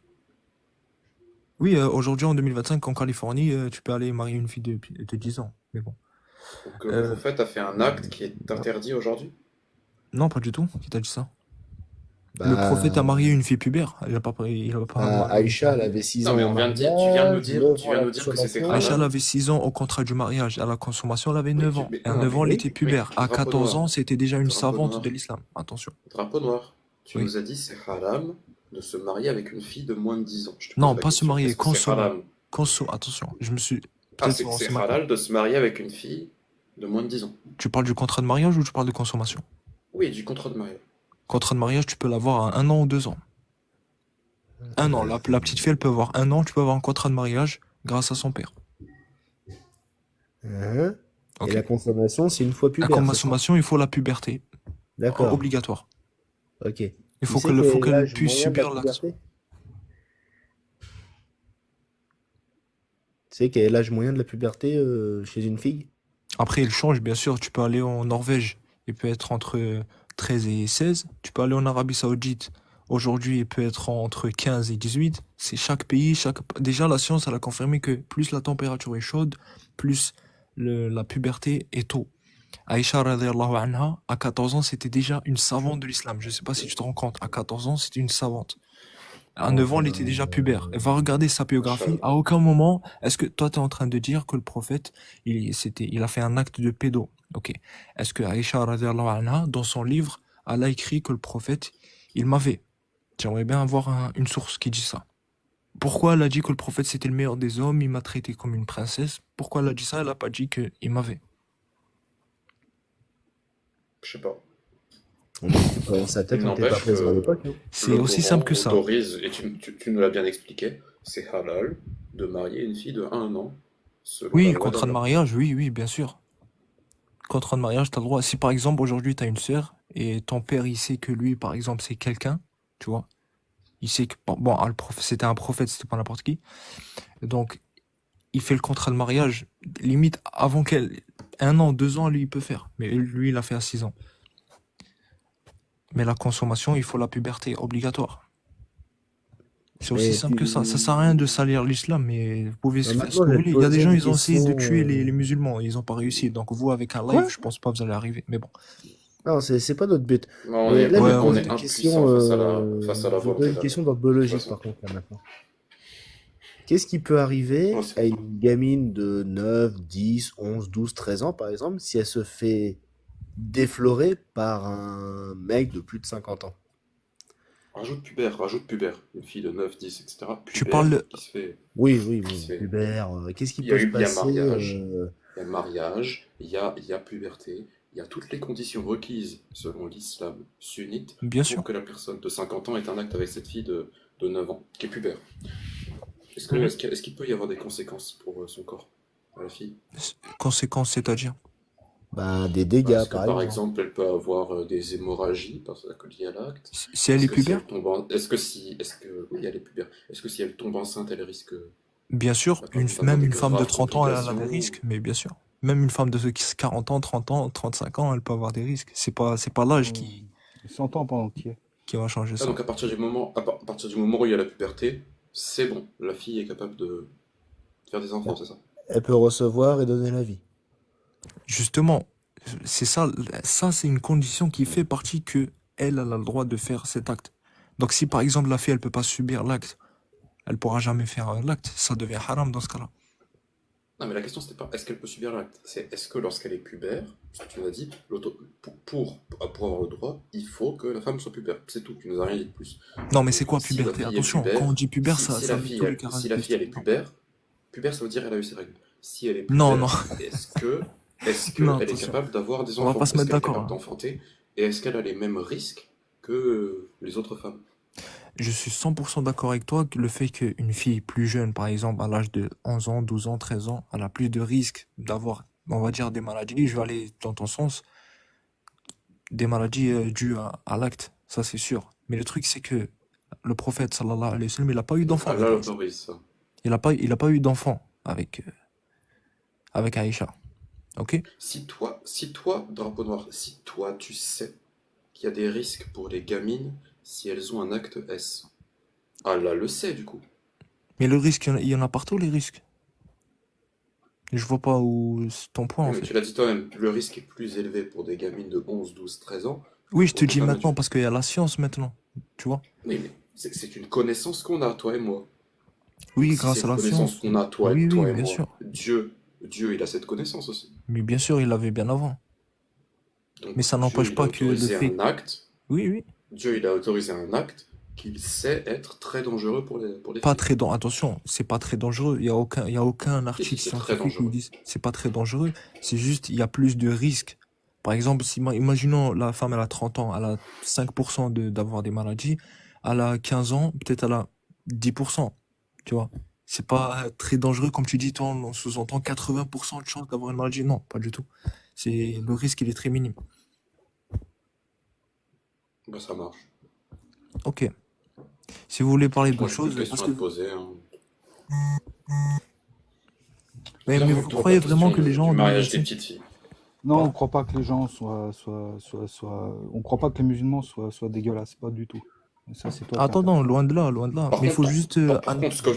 oui, aujourd'hui en 2025, en Californie, tu peux aller marier une fille de 10 ans. Mais bon. Donc le Euh, prophète a fait un acte qui est interdit aujourd'hui. non, pas du tout. Qui t'a dit ça? Le prophète a Bah, marié une fille pubère. Il a pas marié une Aïcha, elle fille. avait 6 Non, ans mais au tu viens de nous mariage, dire, 9 tu ans à viens de la nous dire que c'était consommation. Aïcha, elle halal. avait 6 ans au contrat du mariage. À la consommation, elle avait Oui, 9 ans. Et à non, 9 ans, elle était Oui. pubère. À drapeau 14 noir, ans, c'était déjà une drapeau savante de noir, l'islam. Attention. drapeau noir. Tu Oui. nous as dit c'est haram de se marier avec une fille de moins de 10 ans. Je te pose Non, la pas se question, marier, est-ce que c'est consommer. haram? Attention, je me suis. Ah, Peut-être on c'est s'est mal compris. halal de se marier avec une fille de moins de 10 ans. Tu parles du contrat de mariage ou tu parles de consommation? Oui, du contrat de mariage. Contrat de mariage, tu peux l'avoir à 1 an ou 2 ans. 1 an. La petite fille, elle peut avoir 1 an, tu peux avoir un contrat de mariage grâce à son père. Hein. Et Ok. la consommation, c'est une fois La pubère, c'est ça? consommation, il faut la puberté. D'accord. Obligatoire. Ok. Il Tu faut sais quel est qu'elle l'âge puisse moyen de la subir l'acte. puberté? Tu sais quel est l'âge moyen de la puberté chez une fille? Après, il change, bien sûr. Tu peux aller en Norvège, il peut être entre 13 et 16. Tu peux aller en Arabie Saoudite. Aujourd'hui, il peut être entre 15 et 18. C'est chaque pays, Déjà, la science, elle a confirmé que plus la température est chaude, plus la puberté est tôt. Aïcha, radiallahu anha, à 14 ans, c'était déjà une savante de l'islam. Je sais pas si tu te rends compte. À 14 ans, c'était une savante. À 9 ans, il était déjà pubère. Et va regarder sa biographie. Machallah. À aucun moment, est-ce que toi, tu es en train de dire que le prophète, il a fait un acte de pédo? Ok. Est-ce que Aïcha, radiallahu anha, dans son livre, elle a écrit que le prophète, il m'avait? J'aimerais bien avoir une source qui dit ça. Pourquoi elle a dit que le prophète, c'était le meilleur des hommes, il m'a traité comme une princesse? Pourquoi elle a dit ça? Elle a pas dit qu'il m'avait. Je sais pas. On dit pas dans sa tête, Il on n'était pas n'empêche présent à que l'époque. Hein. C'est le aussi simple que Coran ça. autorise, et tu nous l'as bien expliqué, c'est halal de marier une fille de 1 an selon la Oui, loi contrat de d'Allah. mariage, oui, bien sûr. Contrat de mariage, t'as le droit. Si par exemple, aujourd'hui, t'as une sœur, et ton père, il sait que lui, par exemple, c'est quelqu'un, tu vois. Il sait que, bon, c'était un prophète, c'était pas n'importe qui. Donc, il fait le contrat de mariage, limite, avant 1 an, 2 ans, lui, il peut faire. Mais lui, il a fait à 6 ans. Mais la consommation, il faut la puberté, obligatoire. C'est aussi Mais simple que ça. Ça sert à rien de salir l'islam, mais vous pouvez Bah, faire ce maintenant, que je vous vais te voulez. Il y a des poser gens, une ils ont essayé de question. tuer les musulmans, ils n'ont pas réussi. Donc vous, avec un live, Quoi? je pense pas que vous allez arriver. Mais bon. Non, c'est pas notre but. On Mais est, là, je Ouais, vais te on poser est une impuissant question. face à la Je vais te poser volonté une d'Allah. question d'ordre De toute biologique, façon. par contre, là, maintenant. Qu'est-ce qui peut arriver Ouais, à une gamine de 9, 10, 11, 12, 13 ans, par exemple, si elle se fait déflorer par un mec de plus de 50 ans? rajoute pubère. Une fille de 9, 10, etc. Tu Pubère parles. qui se fait. Oui, Qui se fait. Hubert, qu'est-ce qui Il y a peut se eu, il y a passer mariage, il y a mariage, il y a puberté, il y a toutes les conditions requises selon l'islam sunnite Bien pour sûr. que la personne de 50 ans ait un acte avec cette fille de 9 ans, qui est pubère. Mhm. Est-ce qu'il peut y avoir des conséquences pour son corps, à la fille? Conséquence, c'est-à-dire. Bah, des dégâts, Est-ce que par par exemple. exemple elle peut avoir des hémorragies parce qu'elle liées à l'acte? Si elle est Est-ce que si pubère, elle tombe en... Est-ce que oui, elle est pubère. Est-ce que si elle tombe enceinte, elle risque bien sûr, d'avoir même des une femme de graves 30 ans, elle a des complications? risques, mais bien sûr. Même une femme de 40 ans, 30 ans, 35 ans, elle peut avoir des risques. C'est pas l'âge qui 100 ans pendant qu'il y est. va changer Ah, ça. donc à partir du moment, à partir du moment où il y a la puberté, c'est bon, la fille est capable de faire des enfants, c'est ça? Elle peut recevoir et donner la vie. Justement, c'est ça, c'est une condition qui fait partie que elle a le droit de faire cet acte. Donc si par exemple la fille, elle peut pas subir l'acte, elle pourra jamais faire l'acte, ça devient haram dans ce cas-là. Non, mais la question c'était pas est-ce qu'elle peut subir l'acte, c'est est-ce que lorsqu'elle est pubère, ce que tu m'as dit, pour avoir le droit, il faut que la femme soit pubère. C'est tout, tu nous as rien dit de plus. Non, mais c'est quoi Si la puberté? fille est Attention, pubère, quand on dit pubère, si ça la met fille, tous les si la fille elle est caractéristiques. pubère, ça veut dire elle a eu ses règles. Si elle est Non, pubère, non, est-ce que non, elle est attention. capable d'avoir des On va enfants? pas se Est-ce mettre qu'elle est d'accord capable là. d'enfanter? Et est-ce qu'elle a les mêmes risques que les autres femmes. Je suis 100% d'accord avec toi que le fait qu'une fille plus jeune, par exemple, à l'âge de 11 ans, 12 ans, 13 ans, elle a plus de risques d'avoir, on va dire, des maladies. Je vais aller dans ton sens, des maladies dues à l'acte, ça c'est sûr. Mais le truc, c'est que le prophète, sallallahu alayhi wa sallam, il n'a pas eu d'enfant avec Allah Aïcha. autorise ça. Il a pas eu d'enfant avec Aïcha. Ok? Si toi, drapeau noir, si toi tu sais qu'il y a des risques pour les gamines si elles ont un acte S, Allah le sait du coup. Mais le risque, il y en a partout, les risques. Je vois pas où c'est ton point, Oui, en mais fait. tu l'as dit toi-même, le risque est plus élevé pour des gamines de 11, 12, 13 ans Oui, je pour te des dis femmes maintenant adultes. parce qu'il y a la science maintenant. Tu vois? Oui, mais c'est une connaissance qu'on a, toi et moi. Oui, Donc si c'est grâce à une la connaissance science. qu'on a, Oui, oui, toi et bien moi, sûr. Dieu, il a cette connaissance aussi. Mais bien sûr, il l'avait bien avant. Mais Donc ça Dieu, n'empêche il a pas que le autorisé fait. un acte, Oui, oui. Dieu, il a autorisé un acte qu'il sait être très dangereux pour les Pas filles. très dangereux. Attention, c'est pas très dangereux. Il y a aucun Si, si, article c'est très scientifique qui dangereux. dit c'est pas très dangereux. C'est juste, il y a plus de risques. Par exemple, si, imaginons la femme, elle a 30 ans, elle a 5% d'avoir des maladies. Elle a 15 ans, peut-être elle a 10%. Tu vois? C'est pas très dangereux, comme tu dis, toi, on sous-entend 80% de chance d'avoir une maladie. Non, pas du tout. Le risque, il est très minime. Bah, ça marche. Ok. Si vous voulez parler Écoute, moi, d'autre j'ai plus de chose, questions parce à que, te poser. Hein. mais Viens, vous toi, croyez ta vraiment question que les du gens dans le mariage des verset. petites filles. Non, on Pardon? croit pas que les gens on croit pas que les musulmans soient dégueulasses, pas du tout. Ça, c'est toi qui Attends, non, interprètes. loin de là, loin de là. Par Mais il faut contre, juste. par contre, ce que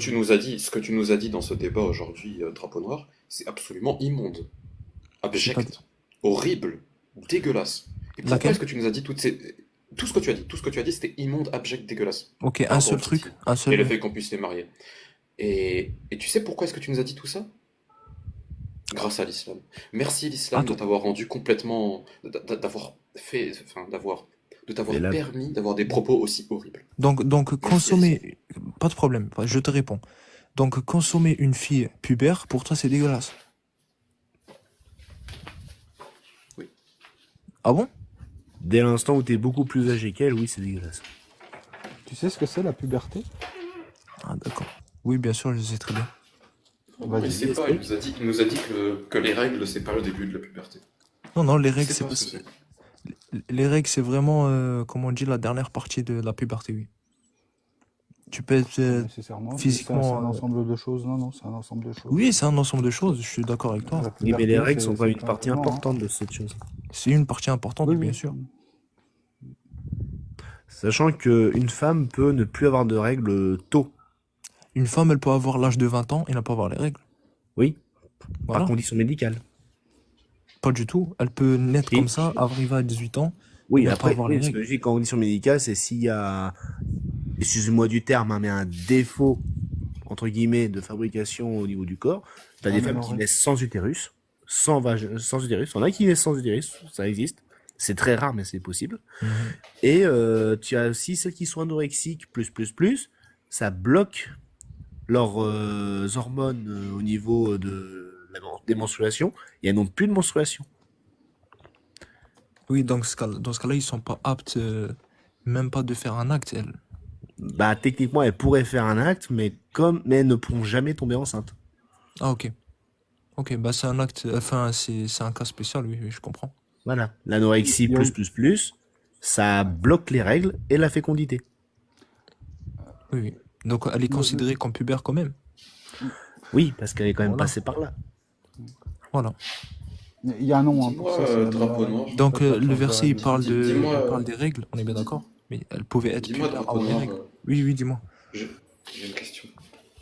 tu nous as dit dans ce débat aujourd'hui, drapeau noir, c'est absolument immonde, C'est-à-dire. abject, horrible, dégueulasse. Et pourquoi Laquelle? est-ce que tu nous as dit tout ce que tu as dit, tout ce que tu as dit, c'était immonde, abject, dégueulasse Ok, par un rapport aux seul petites truc. filles Un et le seul. fait qu'on puisse les marier. Et tu sais pourquoi est-ce que tu nous as dit tout ça? Grâce à l'islam. Merci l'islam de Attends. t'avoir rendu complètement, d'avoir fait, enfin, de Mais t'avoir là, permis d'avoir des propos aussi horribles. Donc, Merci à l'islam. consommer. Pas de problème, je te réponds. Donc, consommer une fille pubère, pour toi, c'est dégueulasse. Oui. Ah bon? dès l'instant où t'es beaucoup plus âgé qu'elle, oui, c'est dégueulasse. Tu sais ce que c'est la puberté? Ah, d'accord. Oui, bien sûr, je sais très bien. Il Vas-y. sait pas, il nous a dit que les règles, c'est pas le début de la puberté. Non, non, les Il règles, sait c'est pas pas. ce que c'est. Les règles, c'est vraiment, comme on dit, la dernière partie de la puberté, oui. Tu peux être Pas nécessairement. C'est un physiquement. ensemble de choses. Non, non, c'est un ensemble de choses. Oui, c'est un ensemble de choses, je suis d'accord avec toi. La Oui, mais les puberté, règles sont quand même une c'est un partie événement, hein. importante de cette chose. C'est une partie importante, Oui, bien oui. sûr. Sachant qu'une femme peut ne plus avoir de règles tôt. Une femme, elle peut avoir l'âge de 20 ans et ne pas avoir les règles. Oui, Voilà. par condition médicale. Pas du tout. Elle peut naître Si. comme ça, arriver à 18 ans, Oui, et ne pas après, avoir oui, les ce règles. que je dis condition médicale, c'est s'il y a, excusez-moi du terme, hein, mais un défaut, entre guillemets, de fabrication au niveau du corps. T'as des femmes qui Amélioré. naissent sans utérus, sans utérus. On a qui naissent sans utérus, ça existe. C'est très rare, mais c'est possible. Mhm. Et tu as aussi celles qui sont anorexiques, ça bloque leurs hormones au niveau des menstruations, et elles n'ont plus de menstruation. Oui, dans ce cas-là, ils sont pas aptes, même pas de faire un acte, elles. Bah, techniquement, elles pourraient faire un acte, mais elles ne pourront jamais tomber enceinte. Ah, ok. Ok, bah c'est un acte, enfin, c'est un cas spécial, oui, oui, je comprends. Voilà. L'anorexie, Il y a- ça bloque les règles et la fécondité. Oui, oui. Donc, elle est considérée comme pubère quand même. Oui, parce qu'elle est quand même Voilà. passée par là. Voilà. Il y a un nom hein, pour Dis-moi, ça. c'est drapeau l'aménorrhée. noir. Donc, Pas de le chance, verset, il parle Dis-moi, il parle des règles, on est bien d'accord? Mais elle pouvait être dis-moi, pubère drapeau avant les noir, règles. Oui, oui, dis-moi. j'ai une question.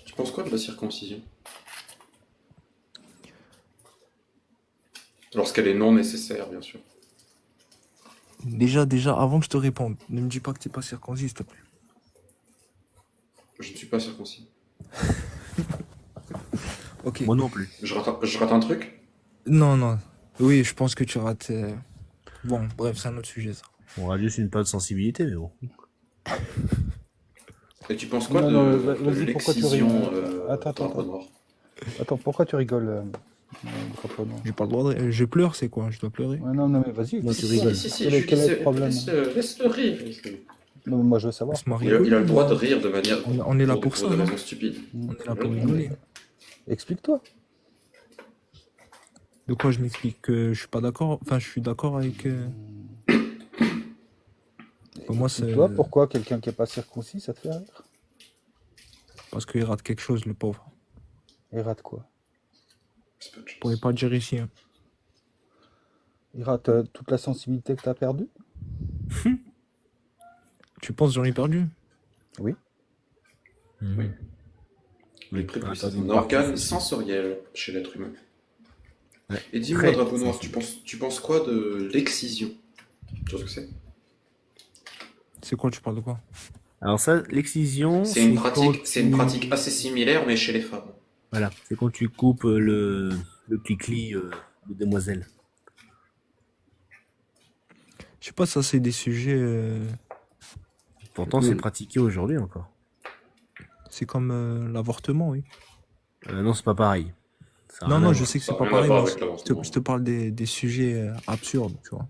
Tu penses quoi de la circoncision? Lorsqu'elle est non nécessaire, bien sûr. Déjà, avant que je te réponde, ne me dis pas que t'es pas circoncis, s'il te plaît. Je ne suis pas circoncis. Ok. Moi non plus. Je rate un truc? Non, non. Oui, je pense que tu rates. Bon, bref, c'est un autre sujet, ça. On aura juste une pas de sensibilité, mais bon. Et tu penses quoi Non, de vas-y, pourquoi tu l'excision, rigoles? Attends. drapeau noir? Attends, pourquoi tu rigoles, crois pas, non. J'ai pas le droit de... Je pleure, c'est quoi? Je dois pleurer? Ouais, non, non, mais vas-y. Non, Si, tu si, rigoles. si, si, Quel est Julie, le problème? laisse-le rire. Non, mais moi, je veux savoir. Laisse-moi Il a rigoler. le droit de rire de manière. On est là pour ça, des non? raisons stupides. On est là pour rigoler. Explique-toi. De quoi je m'explique? Que je suis pas d'accord? Enfin, je suis d'accord avec... Pour moi, c'est... Explique-toi pourquoi quelqu'un qui est pas circoncis, ça te fait rire? Parce qu'il rate quelque chose, le pauvre. Il rate quoi? C'est peu de Je chance. pourrais pas dire ici. Hein. Il rate toute la sensibilité que tu as perdue? Tu penses que j'en ai perdu? Oui. Oui. Les prépuces, c'est un organe sensoriel chez l'être humain. Ouais. Et dis-moi, Très Drapeau Noir, sensible. tu penses quoi de l'excision? Tu vois ce que c'est? C'est quoi? Tu parles de quoi? Alors ça, l'excision, C'est une quand pratique assez similaire, mais chez les femmes. Voilà, c'est quand tu coupes le clic-clic de demoiselle. Je sais pas, ça c'est des sujets... Pourtant, c'est pratiqué aujourd'hui encore. C'est comme l'avortement, oui. Non, c'est pas pareil. Ça a Non, rien non, à je voir. sais que Ça c'est a pas rien à pareil, voir mais avec l'avortement. je te parle des sujets absurdes, tu vois.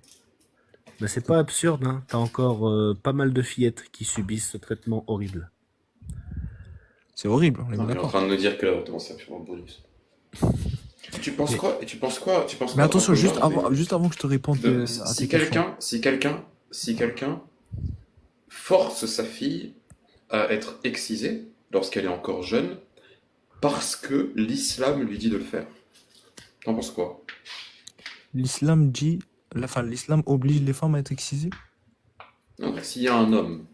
Mais c'est pas absurde, hein. T'as encore pas mal de fillettes qui subissent ce traitement horrible. C'est horrible, on est Non, bien mais en d'accord. train de me dire que l'avortement, c'est absolument bonus. Tu penses quoi? Et tu penses quoi? Mais attention, Drapeau Noir, juste avant que je te réponde à si tes questions. quelqu'un force sa fille à être excisée lorsqu'elle est encore jeune parce que l'islam lui dit de le faire. T'en penses quoi? L'islam dit... Enfin, l'islam oblige les femmes à être excisées? Non, mais s'il y a un homme,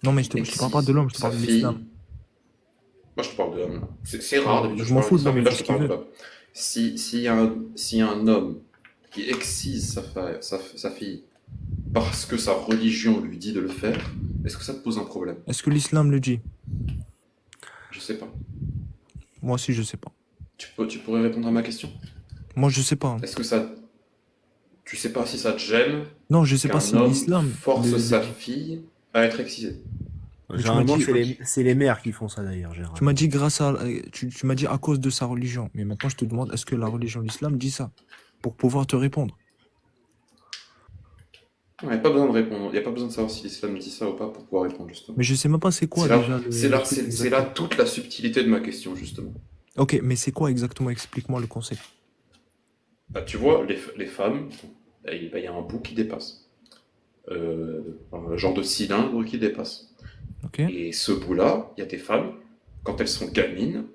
Non, mais je te parle pas de l'homme, je te sa parle de fille- l'islam. Moi, je te parle de l'homme. C'est rare, d'habitude, Je m'en parle fous de de ça, l'homme, mais là, il je fait te ce qu'il parle de l'homme. S'il y a un homme qui excise sa fille parce que sa religion lui dit de le faire, est-ce que ça te pose un problème? Est-ce que l'islam le dit? Je sais pas. Moi aussi, je sais pas. Tu pourrais répondre à ma question? Moi, je sais pas. Hein. Est-ce que ça... Tu sais pas si ça te gêne Non, je sais pas qu'un si homme l'islam... force sa fille à être excisée? Mais tu Généralement, m'as dit- c'est les mères qui font ça d'ailleurs, généralement. Tu m'as dit grâce à... Tu m'as dit à cause de sa religion. Mais maintenant, je te demande, est-ce que la religion de l'islam dit ça? Pour pouvoir te répondre. Il n'y a pas besoin de répondre. Il n'y a pas besoin de savoir si l'islam dit ça ou pas pour pouvoir répondre, justement. Mais je sais même pas c'est quoi C'est là, déjà le... c'est là, le truc c'est là exactement. toute la subtilité de ma question, justement. Ok, mais c'est quoi exactement? Explique-moi le concept. Bah, tu vois, les femmes, il y a un bout qui dépasse. Un genre de cylindre qui dépasse. Ok. Et ce bout-là, il y a des femmes, quand elles sont gamines,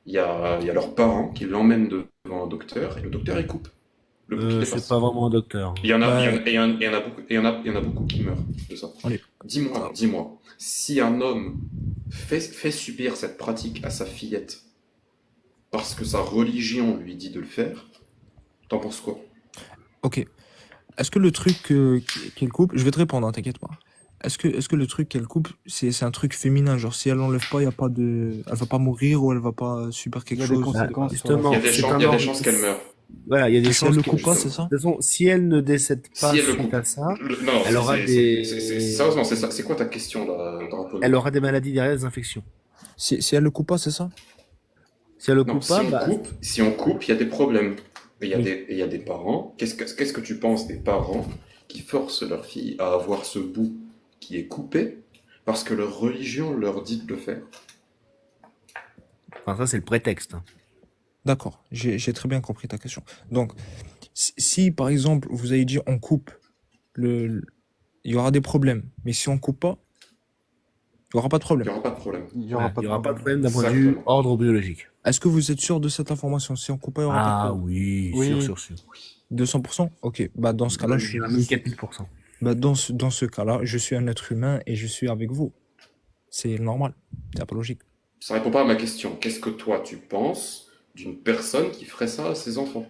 il y a leurs parents qui l'emmènent devant un docteur, et le docteur, il coupe le bout qui dépasse. C'est pas vraiment un docteur. Il y en a, Ouais. il y en a beaucoup qui meurent de ça. Allez. Dis-moi, si un homme fait subir cette pratique à sa fillette parce que sa religion lui dit de le faire, t'en penses quoi? Ok. Est-ce que le truc qu'elle coupe... Je vais te répondre, hein, t'inquiète pas. Est-ce que le truc qu'elle coupe, c'est un truc féminin? Genre, si elle enlève pas, y a pas de... Elle va pas mourir ou elle va pas subir Il y quelque a des chose? conséquences. justement, Il y a des c'est chances, un il y a des ordre- chances qu'elle meure. Voilà, il y a des Et si elle chances le que- coupe pas, c'est ça? De toute façon, si elle ne décède pas Si elle le suite coupe. à ça, Non, Elle aura des- sérieusement, c'est ça. C'est quoi ta question là, Drapeau? elle aura des maladies derrière, des infections. Si elle le coupe pas, c'est ça? Si elle le Non, coupe si pas, on bah, coupe, si on coupe, il y a des problèmes. Et il y a Oui. il y a des parents. Qu'est-ce que tu penses des parents qui forcent leur fille à avoir ce bout qui est coupé parce que leur religion leur dit de le faire? enfin, ça c'est le prétexte. Hein. D'accord, j'ai très bien compris ta question. Donc, si par exemple, vous avez dit on coupe, il y aura des problèmes. Mais si on coupe pas, il n'y aura pas de Il problème. n'y aura pas de problème. Il n'y Voilà, aura pas il de n'y aura pas de problème. problème d'un point de vue Exactement. ordre biologique. Est-ce que vous êtes sûr de cette information? Si on coupe pas, il n'y aura pas de Ah problème. oui, Oui. sûr. 200%? Ok, bah dans ce cas-là, Je suis à 1000%. bah, dans ce cas-là, je suis un être humain et je suis avec vous. C'est normal, c'est pas logique. Ça répond pas à ma question. Qu'est-ce que toi tu penses d'une personne qui ferait ça à ses enfants?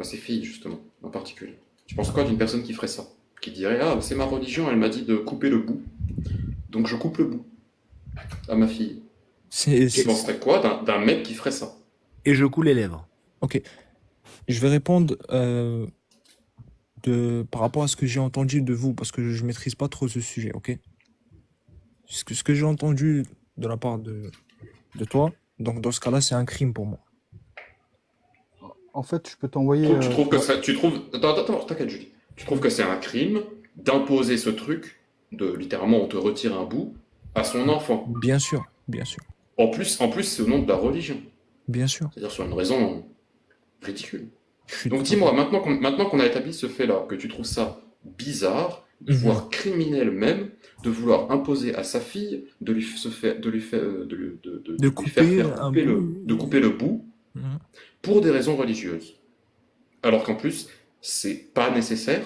À ses filles, justement, en particulier. Tu penses quoi d'une personne qui ferait ça? Qui dirait, ah, c'est ma religion, elle m'a dit de couper le bout. Donc je coupe le bout à ma fille. Tu C'est- penserais quoi d'un mec qui ferait ça? Et je coule les lèvres. Ok, je vais répondre par rapport à ce que j'ai entendu de vous, parce que je maîtrise pas trop ce sujet, ok? Ce que j'ai entendu de la part de toi, donc dans ce cas-là, c'est un crime pour moi. En fait, je peux t'envoyer. Tu trouves que ça, tu trouves, attends, t'inquiète, Julie. Tu trouves que c'est un crime d'imposer ce truc, de littéralement on te retire un bout, à son enfant. Bien sûr, bien sûr, En plus, c'est au nom de la religion. bien sûr. C'est-à-dire sur une raison ridicule. Je suis Donc tout à dis-moi, fait- maintenant qu'on a établi ce fait-là, que tu trouves ça bizarre, Mhm. voire criminel même, de vouloir imposer à sa fille de lui se faire, de lui faire, de lui, de De lui faire couper faire un couper bout. de couper le bout Mhm. pour des raisons religieuses. Alors qu'en plus, c'est pas nécessaire.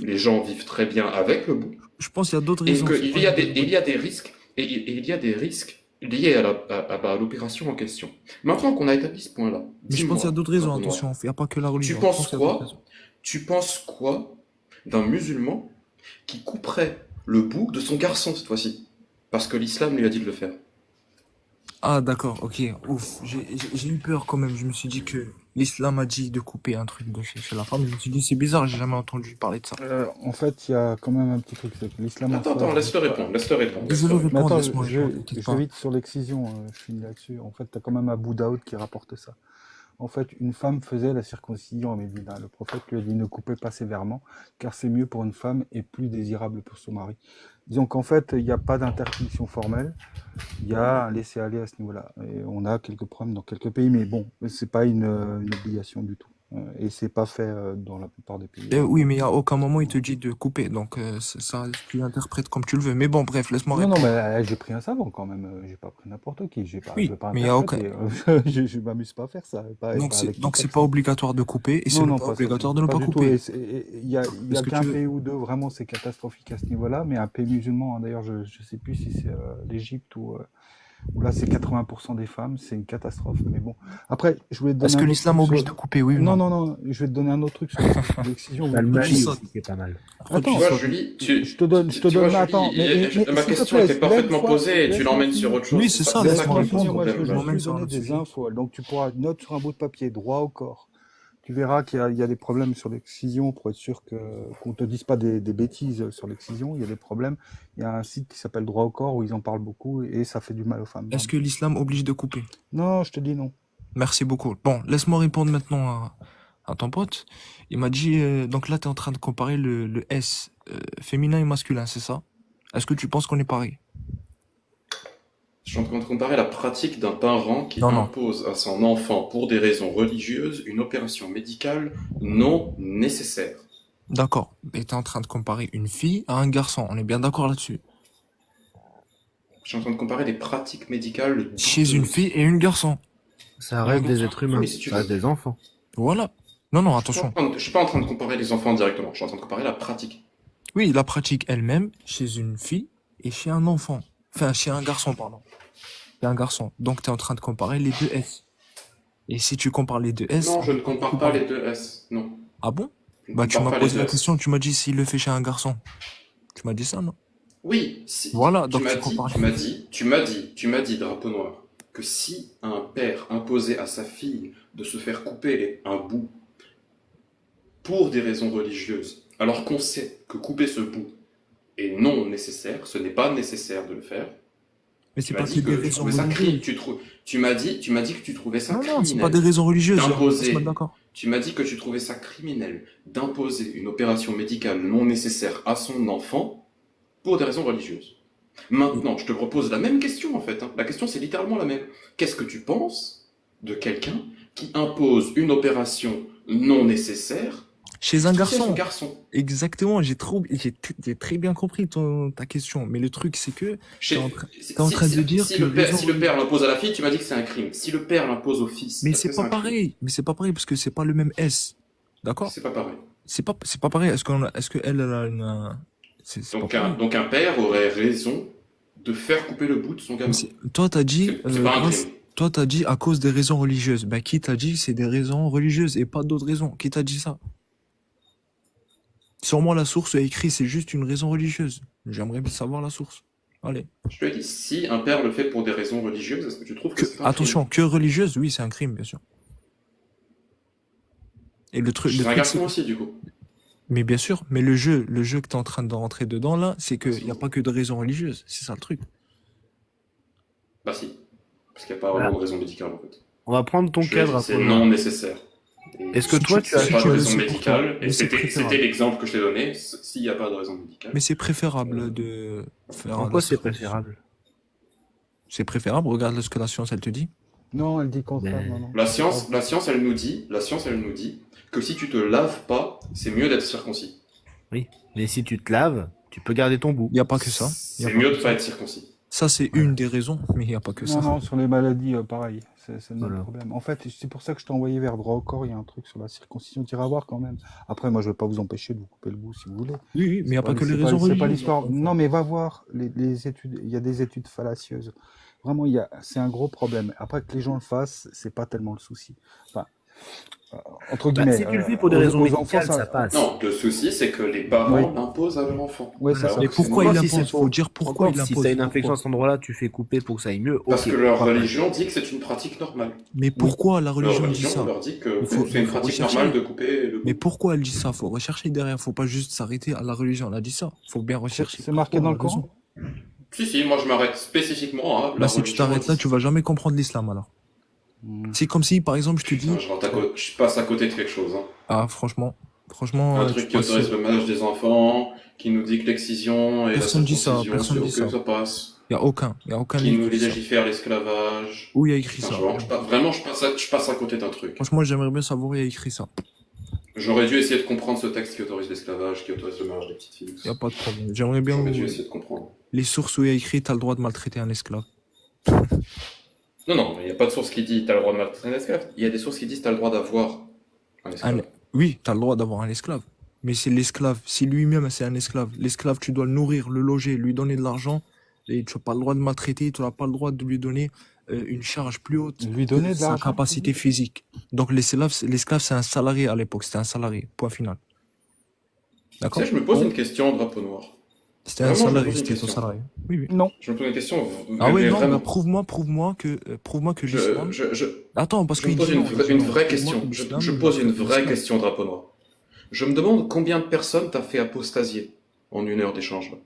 Les gens vivent très bien avec le bout. Je pense qu'il y a d'autres Et raisons. c'est qu'il pas y a juste- il y a des risques, il y a des risques liés à l'opération en question. Maintenant qu'on a établi ce point-là, Mais je pense qu'il y a dis-moi, d'autres raisons, Dragon Noir, attention, il n'y a pas que la religion. tu Je pense penses qu'il y a d'autres quoi? raisons. Tu penses quoi d'un musulman qui couperait le bout de son garçon cette fois-ci? Parce que l'islam lui a dit de le faire. Ah, d'accord, ok, ouf. J'ai eu peur quand même. Je me suis dit que l'islam a dit de couper un truc de chez la femme. Je me suis dit, c'est bizarre, j'ai jamais entendu parler de ça. En fait, il y a quand même un petit truc, c'est que l'islam en Attends, soi, laisse-le répondre, laisse-le répondre. Je veux Mais répondre, attends, laisse-moi je, répondre, t'inquiète je pas. vais vite sur l'excision, je finis là-dessus. En fait, tu as quand même Abu Daoud qui rapporte ça. En fait, une femme faisait la circoncision à Médina. Le prophète lui a dit ne coupez pas sévèrement, car c'est mieux pour une femme et plus désirable pour son mari. Disons qu'en fait, il n'y a pas d'interdiction formelle, il y a un laisser-aller à ce niveau-là. Et on a quelques problèmes dans quelques pays, mais bon, c'est pas une obligation du tout. Et c'est pas fait dans la plupart des pays. Oui, mais à aucun moment il te dit de couper, donc ça, tu l'interprètes comme tu le veux. Mais bon, bref, laisse-moi Non, non, répondre. mais j'ai pris un savant quand même. J'ai pas pris n'importe qui. Je Oui, vais pas mais il y a aucun. interpréter. Je m'amuse pas à faire ça. Pas Donc avec qui c'est comme pas ça. obligatoire de couper et c'est Non, même non, pas pas ça, obligatoire de ne pas pas du tout. couper. Et il y a Est-ce que qu'un tu veux... pays ou deux, vraiment, c'est catastrophique à ce niveau-là, mais un pays musulman, hein, d'ailleurs, je sais plus si c'est l'Égypte ou là, c'est 80% des femmes, c'est une catastrophe. Mais bon, après, je voulais te Est-ce donner que un autre l'islam truc oblige sur... de couper, oui ou Non, non? non, non, je vais te donner un autre truc sur l'excision. T'as le Après, tu Mali sautes. aussi qui est pas mal. Après, tu Attends, Tu vois, sautes. Julie, je te donne, tu vois, mais attends, Julie, mais ma s'il te question plaît, était parfaitement laisse-moi posée et tu laisse-moi l'emmènes sur finir. autre chose. Oui, c'est ça, C'est ça laisse-moi qui me pose Laisse-moi finir, moi je répondre. veux Je problème. juste m'emmène lui sur donner un des sujet. infos. Donc tu pourras note sur un bout de papier, droit au corps. Tu verras qu'il y a des problèmes sur l'excision pour être sûr qu'on te dise pas des bêtises sur l'excision. Il y a des problèmes. Il y a un site qui s'appelle Droit au corps où ils en parlent beaucoup et ça fait du mal aux femmes, Est-ce vraiment. que l'islam oblige de couper? Non, je te dis non. Merci beaucoup. Bon, laisse-moi répondre maintenant à ton pote. Il m'a dit, donc là, tu es en train de comparer le S féminin et masculin, c'est ça? Est-ce que tu penses qu'on est pareil? Je suis en train de comparer la pratique d'un parent qui Non, non. impose à son enfant, pour des raisons religieuses, une opération médicale non nécessaire. D'accord. Et tu es en train de comparer une fille à un garçon. On est bien d'accord là-dessus. Je suis en train de comparer des pratiques médicales Chez une douteuses. fille et une garçon. Ça reste des êtres humains, Oui, si tu ça reste veux. des enfants. Voilà. Non, non, Je suis pas en attention. train de- je suis pas en train de comparer les enfants directement, je suis en train de comparer la pratique. Oui, la pratique elle-même chez une fille et chez un enfant. Enfin, chez un garçon, pardon. Chez un garçon. Donc, tu es en train de comparer les deux S. Et si tu compares les deux S, Non, je ne on peut compare pas comparer. les deux S. Non, Ah bon? je ne Bah, tu compare m'as pas les posé deux la S. question, tu m'as dit s'il le fait chez un garçon. Tu m'as dit ça, non? Oui, si, Voilà, tu donc m'as tu dit, compares. tu m'as dit, drapeau noir, que si un père imposait à sa fille de se faire couper un bout pour des raisons religieuses, alors qu'on sait que couper ce bout est non nécessaire, ce n'est pas nécessaire de le faire, Mais tu c'est m'as pas que dit des que tu raisons trouvais ça religieuses. tu m'as dit que tu trouvais ça Non, non, c'est pas des criminel raisons religieuses. On va se mettre d'imposer, d'accord. tu m'as dit que tu trouvais ça criminel d'imposer une opération médicale non nécessaire à son enfant pour des raisons religieuses. Maintenant, je te propose la même question en fait, hein. La question c'est littéralement la même. Qu'est-ce que tu penses de quelqu'un qui impose une opération non nécessaire Chez un chez son garçon. garçon? Exactement, j'ai très bien compris ta question. Mais le truc, c'est que t'es en train de dire Si que le père, raison si le père religieuse. l'impose à la fille, tu m'as dit que c'est un crime. Si le père l'impose au fils, Mais est-ce que c'est c'est pas un crime? pareil. Mais c'est pas pareil parce que c'est pas le même S. D'accord? C'est pas pareil. C'est pas pareil. Est-ce que elle a une, c'est pas pareil. Donc un père aurait raison de faire couper le bout de son Mais gamin. toi, t'as dit, C'est pas un crime. toi, t'as dit à cause des raisons religieuses. Bah, qui t'a dit c'est des raisons religieuses et pas d'autres raisons? Qui t'a dit ça? Sur moi, la source est écrit, c'est juste une raison religieuse. J'aimerais bien savoir la source. Allez. Je te dis, si un père le fait pour des raisons religieuses, est-ce que tu trouves que c'est pas un Attention, crime? que religieuse, oui, c'est un crime, bien sûr. Et le Chez un truc, garçon c'est... aussi, du coup. Mais bien sûr, mais le jeu que t'es en train de rentrer dedans, là, c'est Bah qu'il n'y a si. pas que de raisons religieuses. C'est ça le truc. Bah si. Parce qu'il n'y a pas Voilà. vraiment de raison médicale, en fait. On va prendre ton Je te cas, dis, c'est drapeau non noir. nécessaire. Et Est-ce que Si toi, tu, tu as s'il n'y si a pas tu de le raison sais pour toi, médicale, et mais c'est c'était préférable. l'exemple que je t'ai donné, s'il n'y a pas de raison médicale, Mais c'est préférable de faire En la quoi c'est circoncision. préférable? C'est préférable, regarde ce que la science, elle te dit. Non, elle dit contraire, Mais- non, non. la c'est pas science, vrai. la science, elle nous dit que si tu te laves pas, c'est mieux d'être circoncis. Oui. Mais si tu te laves, tu peux garder ton bout. Il n'y a pas que ça. Y a C'est pas mieux que de ça. pas être circoncis. Ça, c'est Voilà. une des raisons, mais il n'y a pas que Non, ça. non, sur les maladies, pareil, c'est le même Voilà. problème. En fait, c'est pour ça que je t'ai envoyé vers droit au corps, il y a un truc sur la circoncision, tu iras voir quand même. Après, moi, je vais pas vous empêcher de vous couper le bout si vous voulez. Oui, oui, mais il n'y a pas que les C'est raisons c'est pas religieuses. l'histoire. encore une Non, fois. mais va voir les études, il y a des études fallacieuses. Vraiment, c'est un gros problème. Après que les gens le fassent, c'est pas tellement le souci. Enfin, entre Bah, guillemets, si tu le fais pour des raisons aux enfants, médicales, ça passe. Non, le souci, c'est que les parents Oui. l'imposent à leur enfant. Ouais, c'est Alors ça. Mais que c'est pourquoi non. il Pourquoi si c'est impose? faux? Faut dire pourquoi il Si impose. t'as une infection à Pourquoi? cet endroit-là, tu fais couper pour que ça aille mieux. Parce Ok. que leur Parfait. religion dit que c'est une pratique normale. Mais pourquoi la Leur religion dit religion ça? leur dit que Il faut, c'est une il faut pratique rechercher. normale de couper le Mais bout. pourquoi elle dit ça? Faut rechercher derrière. Faut pas juste s'arrêter à la religion. Elle a dit ça. Faut bien rechercher. C'est marqué Pourquoi dans le la raison? Coran? Si, moi je m'arrête spécifiquement à Bah, la si tu religion. t'arrêtes là, tu vas jamais comprendre l'islam alors. C'est comme si, par exemple, je te dis, Putain, je passe à côté de quelque chose. Hein. ah, franchement, Un tu truc qui passes. autorise le mariage des enfants, qui nous dit que l'excision et Personne dit ça, circoncision, personne dit c'est ok, ça. ça passe. Y a aucun Qui livre nous qui dit dit ça. légifère l'esclavage. Où il y a écrit Enfin, ça? vraiment, je passe à côté d'un truc. Franchement, j'aimerais bien savoir où il y a écrit ça. J'aurais dû essayer de comprendre ce texte qui autorise l'esclavage, qui autorise le mariage des petites filles. Y a pas de problème. J'aimerais bien J'aurais dû où- essayer de comprendre. les sources où il y a écrit t'as le droit de maltraiter un esclave. Non, il n'y a pas de source qui dit t'as le droit de maltraiter un esclave. Il y a des sources qui disent t'as le droit d'avoir un esclave. Oui, t'as le droit d'avoir un esclave. Mais c'est l'esclave. Si lui-même c'est un esclave, l'esclave, tu dois le nourrir, le loger, lui donner de l'argent. Et tu n'as pas le droit de maltraiter, tu n'as pas le droit de lui donner une charge plus haute Lui donner que de sa l'argent. capacité physique. Donc l'esclave, c'est un salarié à l'époque. C'était un salarié. Point final. Tu D'accord? sais, je me pose une question, drapeau noir. C'était un Vraiment, je me salarié, pose une c'était ton question. salarié. Oui, oui. Non. Je me pose une question. Ah ouais, mais non, vraiment. bah, prouve-moi que l'islam. Je Attends, parce me qu'il pose dit une non, vraie prouve-moi question. que Je l'islam, pose une il vraie l'islam. question, drapeau noir. Je me demande combien de personnes t'as fait apostasier en une heure d'échange. Là.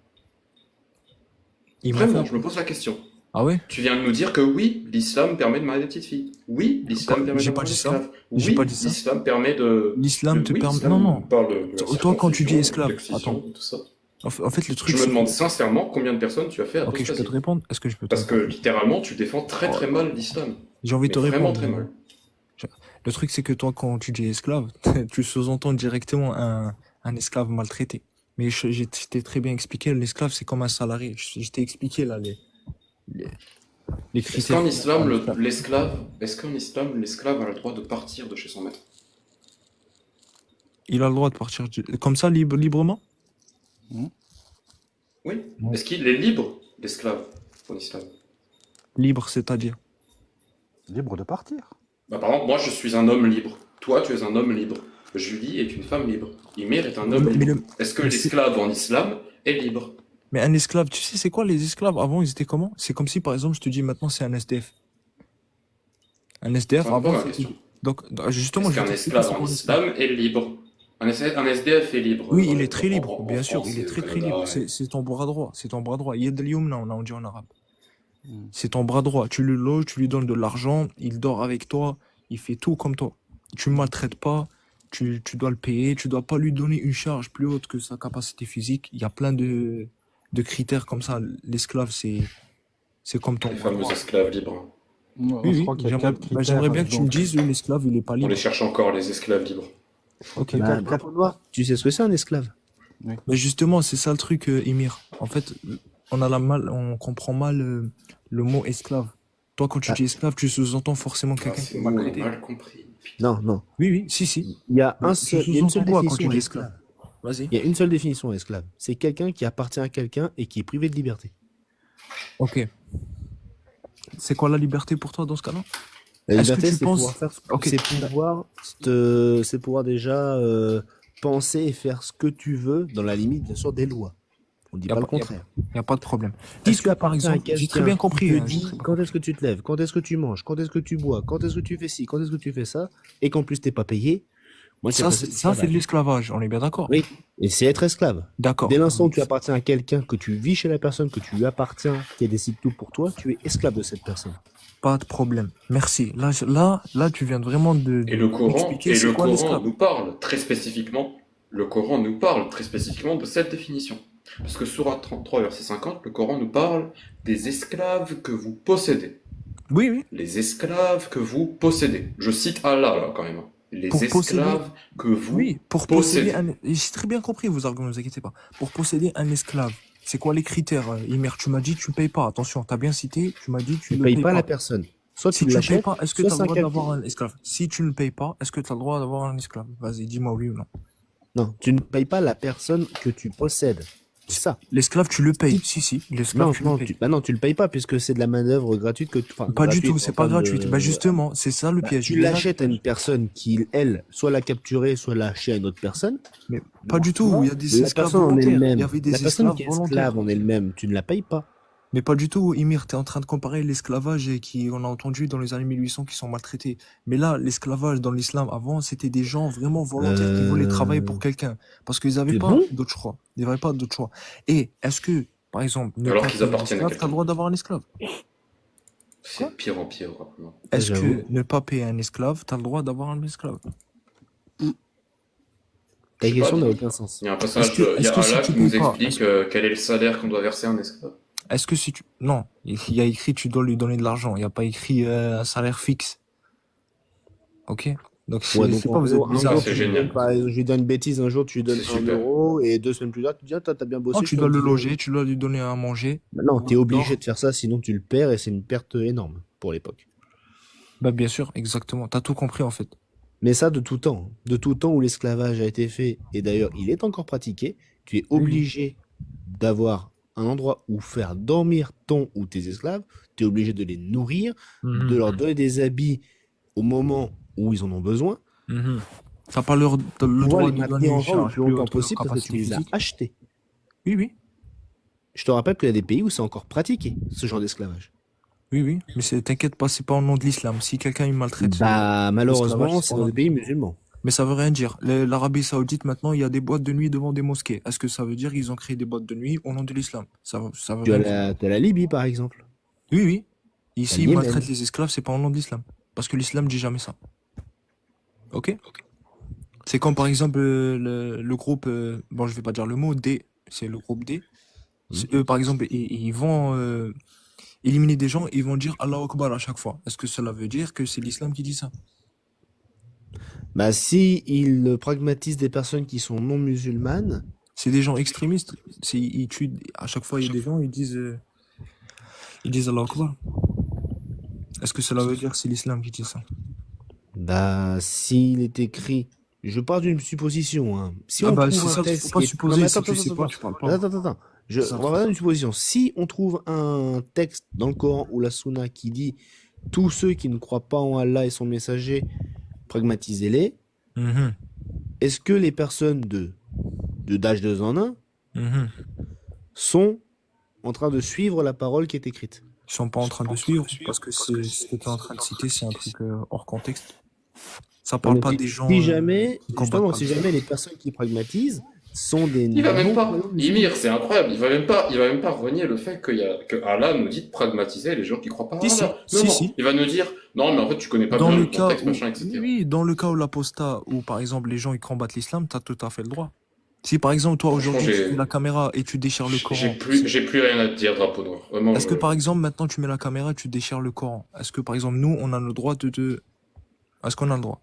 Il m'a Vraiment, fait- je me pose la question. Ah ouais? Tu viens de nous dire que oui, l'islam permet de marier des petites filles. Oui, l'islam Quoi? permet J'ai de pas marier dit des ça. esclaves. J'ai Oui, pas dit ça. l'islam permet de... L'islam te oui, permet. l'islam Non, non. parle de la Toi, quand tu dis circoncision, esclave, de l'excision, attends. tout ça. En fait, le truc, Je me c'est demande que- sincèrement combien de personnes tu as fait Ok, je peux apostasier. te répondre? Est-ce que je peux te Parce que répondre? littéralement, tu défends très très mal l'islam. J'ai envie de te Mais vraiment répondre. très mal. Le truc, c'est que toi, quand tu dis esclave, tu sous-entends directement un esclave maltraité. Mais je t'ai très bien expliqué, l'esclave, c'est comme un salarié. Je t'ai expliqué là les Est-ce critères. qu'en islam, l'esclave a le droit de partir de chez son maître? Il a le droit de partir comme ça, librement? Oui. Non. Est-ce qu'il est libre, l'esclave, en islam? Libre, c'est-à-dire. Libre de partir. Bah, par exemple, moi, je suis un homme libre. Toi, tu es un homme libre. Julie est une femme libre. Ymir est un homme Mais libre. le- Est-ce que mais c'est- l'esclave en islam est libre? Mais un esclave, tu sais, c'est quoi les esclaves? Avant, ils étaient comment? C'est comme si, par exemple, je te dis maintenant, c'est un SDF. Un SDF, Ça répond à avant, ma c'était- question. donc, justement, Est-ce je vais qu'un t'expliquer esclave c'est en quoi un esclave. islam est libre? Un SDF est libre. Oui, il est très libre, En bien sûr, France il est et au très très Canada, libre. ouais. C'est ton bras droit, c'est ton bras droit. Yad al-yumna, on dit en arabe. Mm. C'est ton bras droit. Tu le loges, tu lui donnes de l'argent, il dort avec toi, il fait tout comme toi. Tu ne maltraites pas, tu dois le payer, tu dois pas lui donner une charge plus haute que sa capacité physique. Il y a plein de critères comme ça. L'esclave, c'est comme ton Les bras fameux droit. esclaves libres. Oui, Je oui, crois qu'il y a j'aimerais 4 critères. j'aimerais bien que tu me donc- dises, l'esclave, il est pas On libre. les cherche encore, les esclaves libres. Ok. Bah, Bah, drapeau noir, tu sais ce que c'est un esclave? Mais justement, c'est ça le truc, Émir. En fait, on comprend mal le mot esclave. Toi, quand tu Ah. dis esclave, tu sous-entends forcément Ah, quelqu'un qui c'est est nous, on a maltraité. mal compris. Non, non. Oui, oui, si. Il y a Mais il y a une seule sous-entends quoi quand définition tu à dis esclave. Vas-y. Il y a une seule définition à esclave. C'est quelqu'un qui appartient à quelqu'un et qui est privé de liberté. Ok. C'est quoi la liberté pour toi dans ce cas-là? La Est-ce que liberté, tu c'est penses- pouvoir faire Ok. c'est pouvoir déjà penser et faire ce que tu veux dans la limite, bien sûr, des lois. On ne dit Y a pas le pas- y a- contraire. Il n'y a pas de problème. Si Est-ce tu que, par appartiens à exemple, j'ai très quelqu'un bien compris. qui hein, te j'ai dit très bien quand est-ce que tu te lèves, quand est-ce que tu manges, quand est-ce que tu bois, quand est-ce que tu fais ci, quand est-ce que tu fais ça, et qu'en plus t'es pas payé, moi Ça, c'est de l'esclavage, on est bien d'accord? Oui. Et c'est être esclave. D'accord. Dès l'instant où tu appartiens à quelqu'un, que tu vis chez la personne, que tu lui appartiens, qui décide tout pour toi, tu es esclave de cette personne. Pas de problème. Merci. Là, tu viens vraiment Et le Coran, d'expliquer et c'est le quoi Coran l'esclave. nous parle très spécifiquement, le Coran nous parle très spécifiquement de cette définition. Parce que Sourate 33, verset 50, le Coran nous parle des esclaves que vous possédez. Oui, oui. Les esclaves que vous possédez. Je cite Allah là quand même. Les Pour posséder, esclaves que vous oui, pour posséder possédez. j'ai très bien compris vos arguments, ne vous inquiétez pas. Pour posséder un esclave, c'est quoi les critères, Imer? Tu m'as dit tu payes pas. Attention, t'as bien cité, tu m'as dit tu Tu ne payes payes pas la pas. personne. Soit Si tu tu ne payes l'achètes, pas, est-ce que soit tu as c'est le un droit calcul. d'avoir un esclave? Si tu ne payes pas, est-ce que tu as le droit d'avoir un esclave? Vas-y, dis-moi oui ou non. Non, tu ne payes pas la personne que tu possèdes. C'est ça. L'esclave, tu le payes. Si- Si, l'esclave, Non, tu le non, payes. non, tu le payes pas puisque c'est de la manœuvre gratuite que enfin, Pas du gratuite tout, en c'est pas termes gratuit. Bah de. justement, c'est ça le Bah, piège. tu Déjà, l'achètes à une personne qui, elle, soit l'a capturée, soit l'a acheté à une autre personne. mais pas du Tu tout. vois, Il y a des la esclaves personne en volontaires. Il y elle-même, avait la des personne esclaves qui est volontaires. esclave en elle-même, tu ne la payes pas. Mais pas du tout, Emir, tu es en train de comparer l'esclavage et qui, on a entendu dans les années 1800 qui sont maltraités. Mais là, l'esclavage dans l'islam avant, c'était des gens vraiment volontaires qui voulaient travailler pour Euh... quelqu'un. Parce qu'ils n'avaient C'est pas bon? d'autre choix. Ils n'avaient pas d'autre choix. Et est-ce que, par exemple, ne Alors pas qu'ils payer un appartiennent à esclave, tu as le quelqu'un droit d'autre. d'avoir un esclave? C'est Quoi? de pire en pire, vraiment. Ça, Est-ce j'avoue. que ne pas payer un esclave, tu as le droit d'avoir un esclave? Je Ta sais pas, question n'a dis-moi. aucun sens. Il y a un Est-ce passage, que, il y est-ce a que si Allah tu qui nous payes pas, explique quel est le salaire qu'on doit verser à un esclave. est-ce que si tu, non, il y a écrit tu dois lui donner de l'argent. Il n'y a pas écrit un salaire fixe. Ok? Donc, Ouais, je donc sais en pas, vous êtes gros, un Ça, bizarre. jour, c'est tu lui donnes, génial. par exemple, je lui donne une bêtise, un jour, tu lui donnes C'est 1 super. euro, et 2 semaines plus tard, tu dis, ah, toi, t'as bien Non, bossé, je tu te dois donne le 10 euros. loger, tu dois lui donner à manger. Non, Ou t'es obligé alors, de faire ça, sinon tu le perds et c'est une perte énorme pour l'époque. bah, bien sûr, exactement. T'as tout compris, en fait. Mais ça, de tout temps où l'esclavage a été fait, et d'ailleurs, il est encore pratiqué, tu es Oui, oui. obligé d'avoir un endroit où faire dormir ton ou tes esclaves, tu es obligé de les nourrir, de leur donner des habits au moment où ils en ont besoin, Mhm. T'as pas le pouvoir droit les de donner maintenir une en vie le charge plus plus longtemps haute que leur possible parce que tu capacité les as physique. achetés. Oui, oui. Je te rappelle qu'il y a des pays où c'est encore pratiqué, ce genre d'esclavage. Oui, oui. Mais t'inquiète pas, c'est pas au nom de l'islam. Si quelqu'un il maltraite Bah, l'esclavage, malheureusement, c'est c'est pas au dans nom des de pays l'islam. musulmans. Mais ça veut rien dire. L'Arabie Saoudite, maintenant, il y a des boîtes de nuit devant des mosquées. Est-ce que ça veut dire qu'ils ont créé des boîtes de nuit au nom de l'islam? Ça veut Tu as rien dire. t'as la Libye, par exemple. Oui, oui. T'as Ici, le ils Yémen. maltraitent les esclaves, c'est pas au nom de l'islam. Parce que l'islam dit jamais ça. Ok? C'est comme par exemple le groupe, bon, je vais pas dire le mot, D, c'est le groupe D. Eux, par exemple, ils vont éliminer des gens et ils vont dire Allah Akbar à chaque fois. Est-ce que cela veut dire que c'est l'islam qui dit ça? Bah, si ils pragmatisent des personnes qui sont non musulmanes, C'est des gens extrémistes. Ils tuent, à chaque fois, il y a des gens, ils disent Allah Akbar. Est-ce que cela veut dire que c'est l'islam qui dit ça? bah, s'il est écrit, je pars d'une supposition, hein. Si Ah on bah, trouve c'est un ça, faut texte pas qui est... Non, supposer, mais si attends, tu attends, sais attends, pas, attends, tu parles pas. attends. C'est ça, On va faire une supposition. Si on trouve un texte dans le Coran ou la Sunna qui dit tous ceux qui ne croient pas en Allah et son messager, pragmatisez-les, Mhm, est-ce que les personnes d'âge 2 en 1 mhm. sont en train de suivre la parole qui est écrite? Ils sont pas en train de suivre parce que c'est ce que tu es en train de citer, c'est un truc hors contexte. Ça Non, parle mais pas des gens si jamais, qui combattent justement, pas si l'islam. jamais les personnes qui pragmatisent sont des Il va même pas. non-croyants musulmans. Ymir, c'est incroyable. Il va même pas renier le fait que Allah nous dit de pragmatiser les gens qui croient pas en Si, Allah. si, Non, si, non. si. Il va nous dire, non, mais en fait, tu connais pas Dans bien le le cas contexte, où, machin, etc. oui, dans le cas où l'apostat, ou par exemple les gens ils combattent l'islam, t'as tout à fait le droit. Si par exemple toi Franchement, aujourd'hui tu mets la caméra et tu déchires le Coran, j'ai plus rien à te dire, drapeau noir. Vraiment, est-ce que par exemple maintenant tu mets la caméra et tu déchires le Coran, est-ce que par exemple nous on a le droit est-ce qu'on a le droit?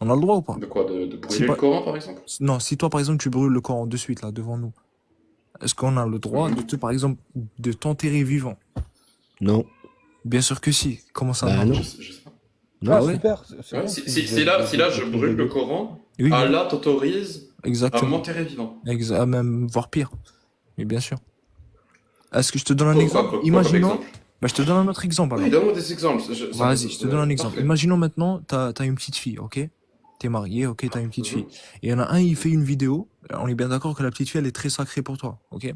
On a le droit ou pas? de quoi? De Si brûler le par- Coran, par exemple? Non, si toi par exemple tu brûles le Coran de suite là devant nous, est-ce qu'on a le droit par exemple de t'enterrer vivant? Non. Bien sûr que si. Comment ça Bah non? non. Je sais pas. Non, Ah, ouais. super. C'est Ouais, bon, si là je brûle le Coran, Oui, oui, Allah t'autorise à exactement. m'enterrer vivant. Même voire pire. Mais bien sûr. Est-ce que je te donne un Quoi exemple? comme Imaginons. exemple? Bah, je te donne un autre exemple alors. Oui, donne-moi des exemples. Vas-y, je te donne un exemple. Parfait. Imaginons maintenant, t'as une petite fille, ok? T'es marié, ok, t'as une petite fille. Et il y en a un, il fait une vidéo. On est bien d'accord que la petite fille, elle est très sacrée pour toi, ok?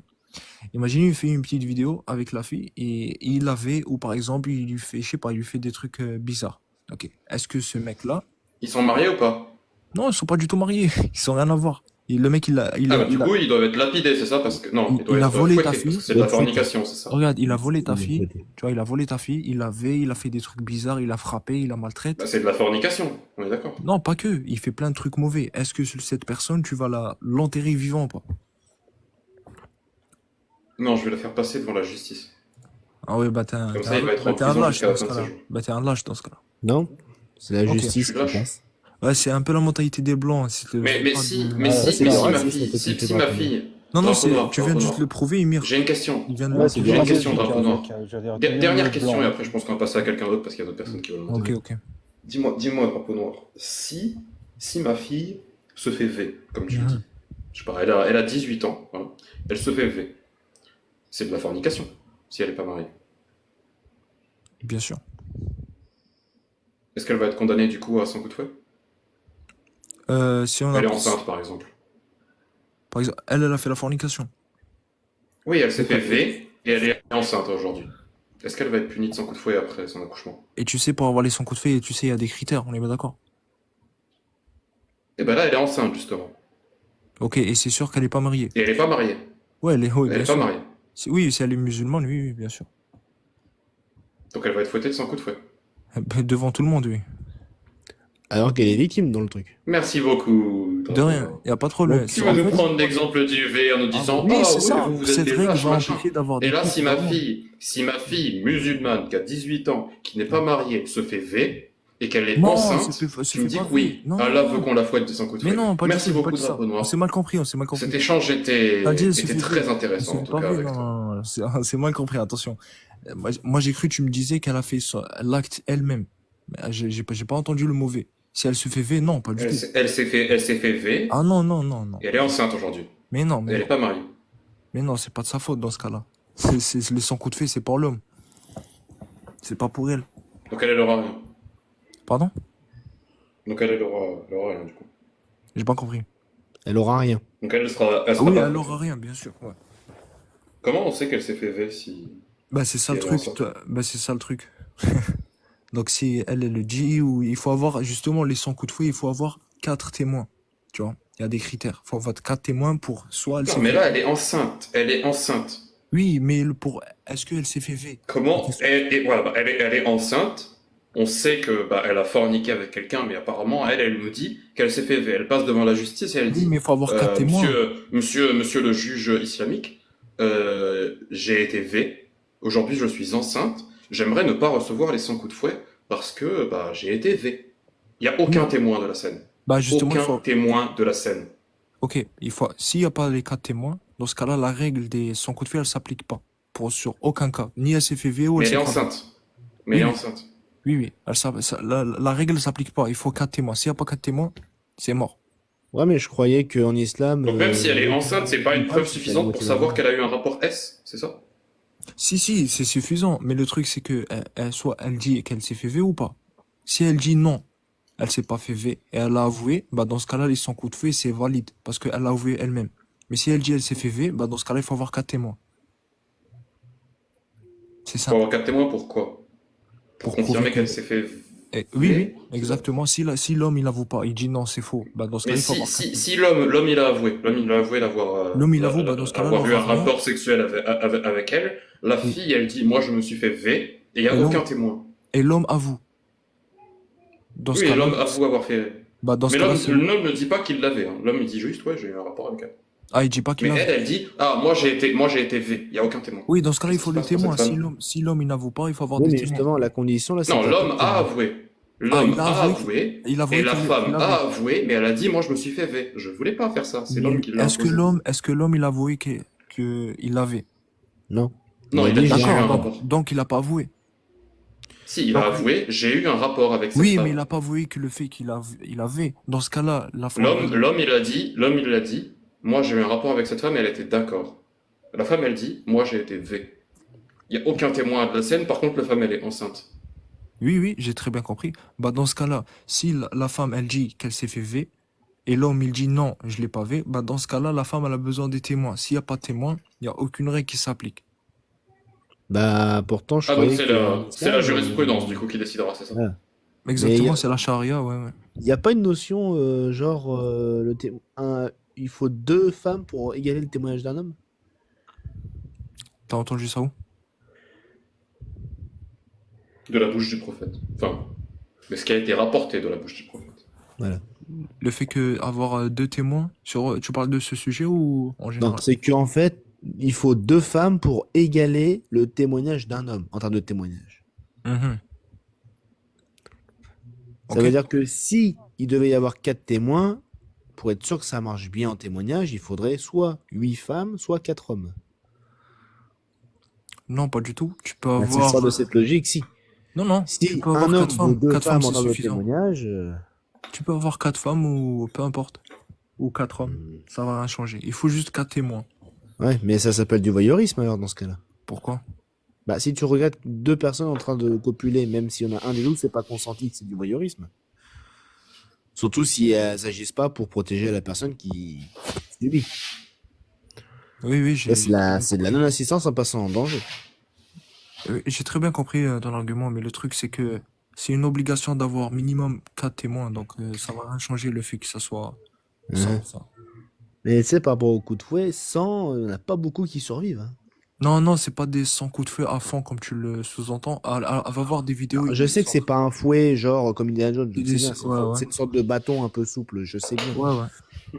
Imaginez, il fait une petite vidéo avec la fille et il l'avait, ou par exemple, il lui fait, je sais pas, il lui fait des trucs bizarres. Ok. Est-ce que ce mec-là. Ils sont mariés ou pas? Non, ils sont pas du tout mariés. Ils sont rien à voir. Le mec, Ah bah du coup, ils doivent être lapidés, c'est ça? Parce que non, ils doivent il a être volé ta fouettés, parce fille. que c'est de la fornication, c'est ça? Regarde, il a volé ta Il est fille. fouetté. Tu vois, il a volé ta fille, il a fait des trucs bizarres, il a frappé, il a maltraité. Bah, c'est de la fornication, on est d'accord. Non, pas que. Il fait plein de trucs mauvais. Est-ce que cette personne, tu vas l'enterrer vivant ou pas? Non, je vais la faire passer devant la justice. Ah ouais, bah t'es un, Comme t'es ça, il va être un, en bah, t'es un prison lâche jusqu'à dans la ce fin de ses cas-là. jours. Bah t'es un lâche dans ce cas-là. Non, c'est la Ok. Je justice suis qui lâche. passe. Ouais, c'est un peu la mentalité des blancs. Mais Pas si, de- mais ça, si, c'est mais du si ma racisme, fille, toi, si, tu fais si ma drapeau noir. fille, Non, drapeau noir, tu viens drapeau juste noir. le prouver, Emir. J'ai une question. Il vient de Ouais, le c'est J'ai du une prouver. question, racisme, drapeau noir. j'allais dire, Dernière les question, blancs. et après je pense qu'on va passer à quelqu'un d'autre parce qu'il y a d'autres personnes qui veulent Ok, intervenir. ok. Dis-moi, drapeau noir, si ma fille se fait V, comme tu le dis, je sais pas, elle a 18 ans, hein, elle se fait V, c'est de la fornication, si elle n'est pas mariée. Bien sûr. Est-ce qu'elle va être condamnée du coup à 100 coups de fouet? Si on Elle est a, enceinte par exemple. par exemple, elle a fait la fornication. Oui, elle s'est fait V et elle est enceinte aujourd'hui. Est-ce qu'elle va être punie de 100 coups de fouet après son accouchement? Et tu sais, pour avoir les 100 coups de feu, tu sais, il y a des critères, on est bien d'accord. Et ben là, elle est enceinte justement. Ok, et c'est sûr qu'elle est pas mariée. Et elle n'est pas mariée. Ouais, oui, Elle bien n'est pas sûr. mariée. Oui, si elle est musulmane, oui, oui, bien sûr. Donc elle va être fouettée de 100 coups de fouet. Devant tout le monde, oui. Alors qu'elle est victime dans le truc. Merci beaucoup. De rien, il n'y a pas de problème. Tu En vas nous fait- prendre l'exemple du V en nous disant Oui, c'est oui, ça. vous êtes Cette des règle lâches, va machin. empêcher d'avoir Et des là, couples si ma fille musulmane qui a 18 ans, qui n'est pas mariée, se fait V et qu'elle est Non, enceinte, c'est tu me dis pas que oui. vrai. Non, Allah non, veut qu'on la fouette de 100 coups de mais fouet. non, pas du Merci tout, beaucoup, pas de ça. drapeau On noir. s'est mal compris, on s'est mal compris. Cet échange était T'as dit, elle se fait très V. intéressant en C'est tout pas cas vrai, avec non, toi. non, non, c'est mal compris, attention. Moi, j'ai cru, tu me disais qu'elle a fait l'acte elle-même. Mais j'ai pas entendu le mauvais. Si elle se fait V, non, pas du tout. Elle s'est fait V Ah non, non, non, non. et elle est enceinte aujourd'hui. Mais non, Et mais elle non. n'est pas mariée. Mais non, c'est pas de sa faute dans ce cas-là. Les 100 coups de feu, c'est pour l'homme. C'est pas pour elle. Donc elle aura rien. Pardon? Donc elle aura rien du coup. J'ai pas compris. Elle aura rien. Donc elle sera Ah oui, pas elle fouettée. aura rien, bien sûr. Ouais. Comment on sait qu'elle s'est fait V si... Bah, c'est ça Si le elle est truc. enceinte. Bah, c'est ça le truc. Donc, si elle le dit, ou il faut avoir, justement, les 100 coups de fouet, il faut avoir 4 témoins. Tu vois? Il y a des critères. Il faut avoir 4 témoins pour soit elle Non, s'est mais fait. là, elle est enceinte. Elle est enceinte. Oui, mais est-ce qu'elle s'est fait V? Comment Question. voilà, bah, elle est enceinte. On sait que bah, elle a forniqué avec quelqu'un, mais apparemment, elle nous dit qu'elle s'est fait V. Elle passe devant la justice et elle Oui, dit mais il faut avoir 4 témoins. monsieur le juge islamique, j'ai été V. Aujourd'hui, je suis enceinte. J'aimerais ne pas recevoir les 100 coups de fouet parce que bah, j'ai été V. Il n'y a aucun témoin de la scène. Bah, justement, Aucun témoin de la scène. Ok, s'il n'y a pas les 4 témoins, dans ce cas-là, la règle des 100 coups de feu, elle s'applique pas. Sur aucun cas. Ni elle s'est fait V ou Mais elle elle est s'est pas V. enceinte. Mais elle est Oui. enceinte. Oui, oui. La règle ne s'applique pas. Il faut 4 témoins. S'il n'y a pas 4 témoins, c'est mort. Ouais, mais je croyais qu'en islam. Donc même si elle est enceinte, c'est pas une preuve c'est suffisante la pour moitié savoir d'un qu'elle a eu un rapport S, c'est ça? Si, c'est suffisant. Mais le truc, c'est que soit elle dit qu'elle s'est fait V ou pas. Si elle dit non, elle s'est pas fait V et elle a avoué, bah dans ce cas-là, les 100 coups de feu, c'est valide parce qu'elle a avoué elle-même. Mais si elle dit elle s'est fait V, bah dans ce cas-là, il faut avoir 4 témoins. C'est Pour simple. avoir 4 témoins, pourquoi? Pour confirmer prouver qu'elle que- s'est fait... Oui, Mais- exactement. Si l'homme, il avoue pas, il dit non, c'est faux, bah dans ce Mais cas-là, il faut si, avoir 4 si l'homme il a avoué, d'avoir L'homme, il avoue, bah, dans ce cas-là, avoir il eu un aura rien. rapport sexuel avec elle, la Oui. fille elle dit moi je me suis fait V et il n'y a Et aucun l'homme- témoin. Et l'homme avoue. Dans ce Oui, cas-là, l'homme avoue avoir fait... bah dans ce Mais cas-là, l'homme ne dit pas qu'il l'avait, hein. L'homme il dit juste ouais j'ai eu un rapport avec elle. il dit pas qu'il Mais a. elle dit ah moi j'ai été V, il n'y a aucun témoin. Oui, dans ce cas-là, il Qu'est-ce faut qui le se passe pour témoin. cette femme Si l'homme, il n'avoue pas, il faut avoir Oui, des mais témoins. justement, la condition là, c'est Non, qu'il y l'homme pas a de témoin. avoué. L'homme il a a avoué avoué. Il a avoué Et la qu'il- femme il a avoué, mais elle a dit moi je me suis fait V. Je voulais pas faire ça, c'est l'homme qui l'a Est-ce que imposé. l'homme, il a avoué qu'il l'avait? Non. Non, il a dit, dit j'ai eu un D'accord, rapport. donc il a pas avoué. Si, il a avoué, j'ai eu un rapport avec cette Oui, femme. mais il a pas avoué que le fait il avait. Dans ce cas-là, la femme. L'homme il a dit, moi j'ai eu un rapport avec cette femme et elle était d'accord. La femme elle dit, moi j'ai été V. Il n'y a aucun témoin de la scène, par contre la femme elle est enceinte. Oui, j'ai très bien compris. Bah, dans ce cas-là, si la femme, elle dit qu'elle s'est fait V, et l'homme, il dit non, je l'ai pas V, bah, dans ce cas-là, la femme, elle a besoin des témoins. S'il n'y a pas de témoins, il n'y a aucune règle qui s'applique. Bah, pourtant, je Ah donc croyais c'est la jurisprudence du coup qui décidera, c'est ça. Ouais. Exactement, y a- c'est la charia, ouais. Il n'y a pas une notion, genre, il faut 2 femmes pour égaler le témoignage d'un homme? T'as entendu ça où? De la bouche du prophète. Enfin, mais ce qui a été rapporté de la bouche du prophète. Voilà. Le fait que avoir 2 témoins sur, tu parles de ce sujet ou en Non, général? c'est qu'en fait, il faut 2 femmes pour égaler le témoignage d'un homme en termes de témoignage. Mhm. Ça Ok. veut dire que si il devait y avoir 4 témoins, pour être sûr que ça marche bien en témoignage, il faudrait soit 8 femmes, soit 4 hommes. Non, pas du tout. Tu peux Bah, si je avoir. sors de cette logique, si. Non, non. Tu Si peux un avoir homme 4 vaut femmes. 2 4 femmes, femmes en c'est termes de suffisant. témoignage, Tu peux avoir 4 femmes ou peu importe. Ou 4 hommes. Ça va rien changer. Il faut juste 4 témoins. ouais, mais ça s'appelle du voyeurisme alors dans ce cas-là. Pourquoi? Bah, si tu regardes 2 personnes en train de copuler, même si on a un des deux, c'est pas consenti, c'est du voyeurisme. Surtout si elles agissent pas pour protéger la personne qui subit. Oui, oui, Là, c'est de la non-assistance en passant en danger. j'ai très bien compris ton argument, mais le truc, c'est que c'est une obligation d'avoir minimum 4 témoins. Donc, ça va rien changer le fait que ça soit Ouais. ça. Mais tu sais, par rapport au coup de fouet, 100, il n'y en a pas beaucoup qui survivent. Hein. Non, non, c'est pas des 100 coups de feu à fond comme tu le sous-entends. Elle va voir des vidéos. Alors, je sais que c'est pas un fouet genre comme Indiana Jones, je Des- sais bien, c'est ouais, ouais. c'est une sorte de bâton un peu souple, je sais bien. Ouais, ouais.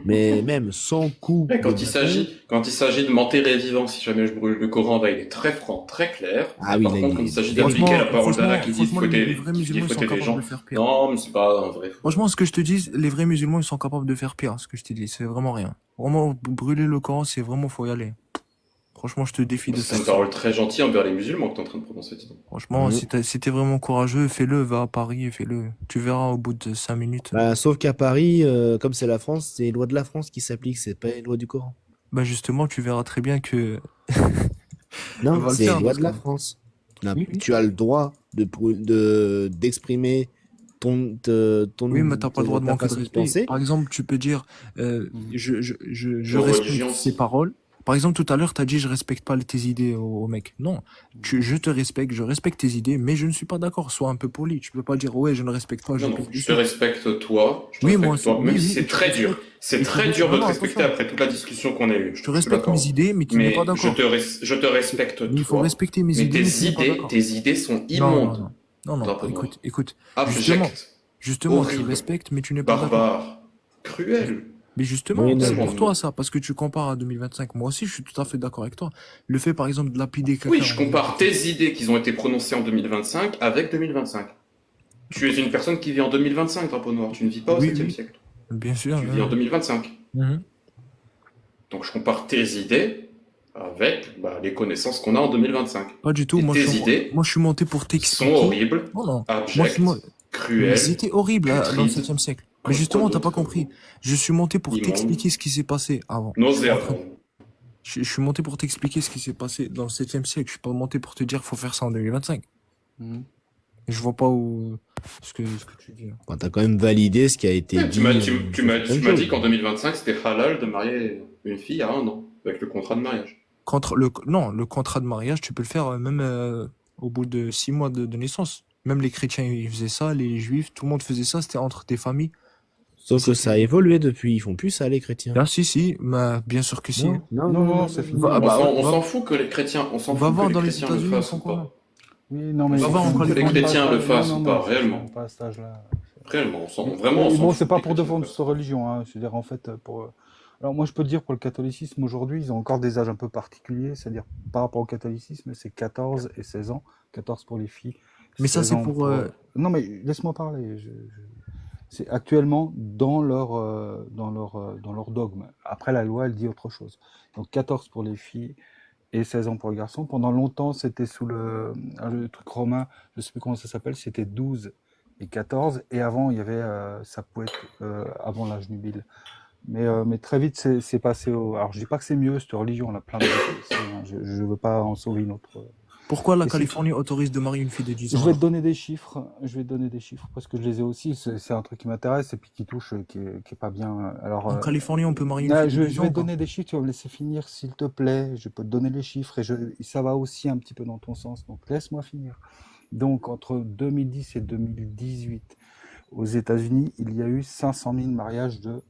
Mais même 100 coups Et de quand bâton, il s'agit de m'enterrer vivant, si jamais je brûle le Coran, bah, il est très franc, très clair. Ah oui, Par là, contre, il quand il est- s'agit Franchement, d'appliquer la parole d'Allah franchement, qui dit de franchement, fouetter, les vrais qui dit musulmans, ils sont fouetter les capables gens. de faire pire. Non, mais c'est pas un vrai fou. Franchement, ce que je te dis, les vrais musulmans, ils sont capables de faire pire. Ce que je t'ai dit, c'est vraiment rien. Vraiment, brûler le Coran, c'est vraiment, faut y aller. Franchement, je te défie de C'est faire une ça. parole très gentille envers les musulmans que t'es en train de prononcer, dis donc. Franchement, Mhm. si t'es vraiment courageux, fais-le, va à Paris et fais-le. Tu verras au bout de 5 minutes. Bah, sauf qu'à Paris, comme c'est la France, c'est les lois de la France qui s'appliquent, c'est pas les lois du Coran. Bah justement, tu verras très bien que Non, va le c'est les faire lois dans de ce la cas. France. Oui, oui. Tu as le droit d'exprimer ton, Oui, mais t'as pas le droit de ta manquer de façon de respect. penser. Par exemple, tu peux dire, je Nos respecte religions, ses si. paroles. Par exemple, tout à l'heure, t'as dit, je respecte pas tes idées au mec. Non, je te respecte, je respecte tes idées, mais je ne suis pas d'accord. Sois un peu poli. Tu peux pas dire, ouais, je ne respecte pas, je Non, non, pisse je te dessus. respecte toi, Oui, moi aussi. même Oui, si oui, c'est je te très dur. respecte. C'est Mais je te très dur de non, te non, respecter attention. après toute la discussion qu'on a eue. Je te suis respecte d'accord. mes idées, mais tu n'es Mais pas d'accord. je te respecte Mais il faut toi. respecter mes Mais idées, mais tu n'es pas d'accord. tes idées sont Non, non, immondes. non. Non, non. Drapeau Écoute, noir. écoute. Justement, Abject, tu horrible, respectes, mais tu n'es pas d'accord. barbare, cruel. Mais justement, Oui, non, c'est Tellement pour de toi mots. ça, parce que tu compares à 2025. Moi aussi, je suis tout à fait d'accord avec toi. Le fait, par exemple, de lapider quelqu'un Oui, je en compare 2025. tes idées qui ont été prononcées en 2025 avec 2025. Tu es une personne qui vit en 2025, drapeau noir. Tu ne vis pas au Oui, 7e oui, siècle. bien sûr. Tu vis en 2025. Mhm. Donc je compare tes idées avec les connaissances qu'on a en 2025. Pas du tout. Et Moi, tes idées moi, je suis monté pour sont t'expliquer. horribles, Non, non. Moi, abjectes, mais cruelles, c'était horrible dans le putrides, 7e siècle. Mais quoi justement, t'as d'autre pas compris. Je suis monté pour Immonde, t'expliquer ce qui s'est passé avant. Je suis en train- nauséabond. je suis monté pour t'expliquer ce qui s'est passé dans le 7e siècle. Je suis pas monté pour te dire faut faire ça en 2025. Mhm. Je vois pas où ce que tu dis. Bon, t'as quand même validé ce qui a été Ouais, dit. tu m'as certaines dit choses. qu'en 2025, c'était halal de marier une fille à 1 an, avec le contrat de mariage. Le contrat de mariage, tu peux le faire même au bout de 6 mois de naissance. Même les chrétiens, ils faisaient ça, les juifs, tout le monde faisait ça, c'était entre tes familles. Sauf que ça a évolué depuis, ils font plus ça les chrétiens. Ah si, mais bien sûr que si. Non, c'est fini. Ah, bah, on va- s'en fout que les chrétiens, va voir dans les le États-Unis, ils fassent font ou quoi, pas. là Oui, non, mais On s'en fout que les Californie, chrétiens pas- le fassent non, ou non, pas, non, réellement. Pas à cet âge-là. Réellement, Mais vraiment, on s'en bon, fout c'est pas que les pour chrétiens défendre le fassent. sa religion, hein. Je veux dire, en fait, alors moi, je peux te dire pour le catholicisme aujourd'hui, ils ont encore des âges un peu particuliers, c'est-à-dire par rapport au catholicisme, c'est 14 et 16 ans, 14 pour les filles. Mais ça, 16 c'est ans pour. Non, mais laisse-moi parler. C'est actuellement dans dans leur dogme. Après, la loi, elle dit autre chose. Donc 14 pour les filles et 16 ans pour les garçons. Pendant longtemps, c'était sous le truc romain, je sais plus comment ça s'appelle, c'était 12 et 14. Et avant, il y avait, ça pouvait être avant l'âge nubile. Mais très vite, c'est passé au... Alors, je dis pas que c'est mieux, cette religion, on a plein de... Je veux pas en sauver une autre. Pourquoi la Et c'est- Californie autorise de marier une fille de 10 Je ans vais te alors donner des chiffres. Je vais te donner des chiffres parce que je les ai aussi. C'est un truc qui m'intéresse et puis qui touche, qui est pas bien. Alors, En Californie, on peut marier une là, fille de 10 je ans vais ou te pas donner des chiffres. Tu vas me laisser finir, s'il te plaît. Je peux te donner les chiffres et ça va aussi un petit peu dans ton sens. Donc, laisse-moi finir. Donc, entre 2010 et 2018, aux États-Unis, il y a eu 500 000 mariages de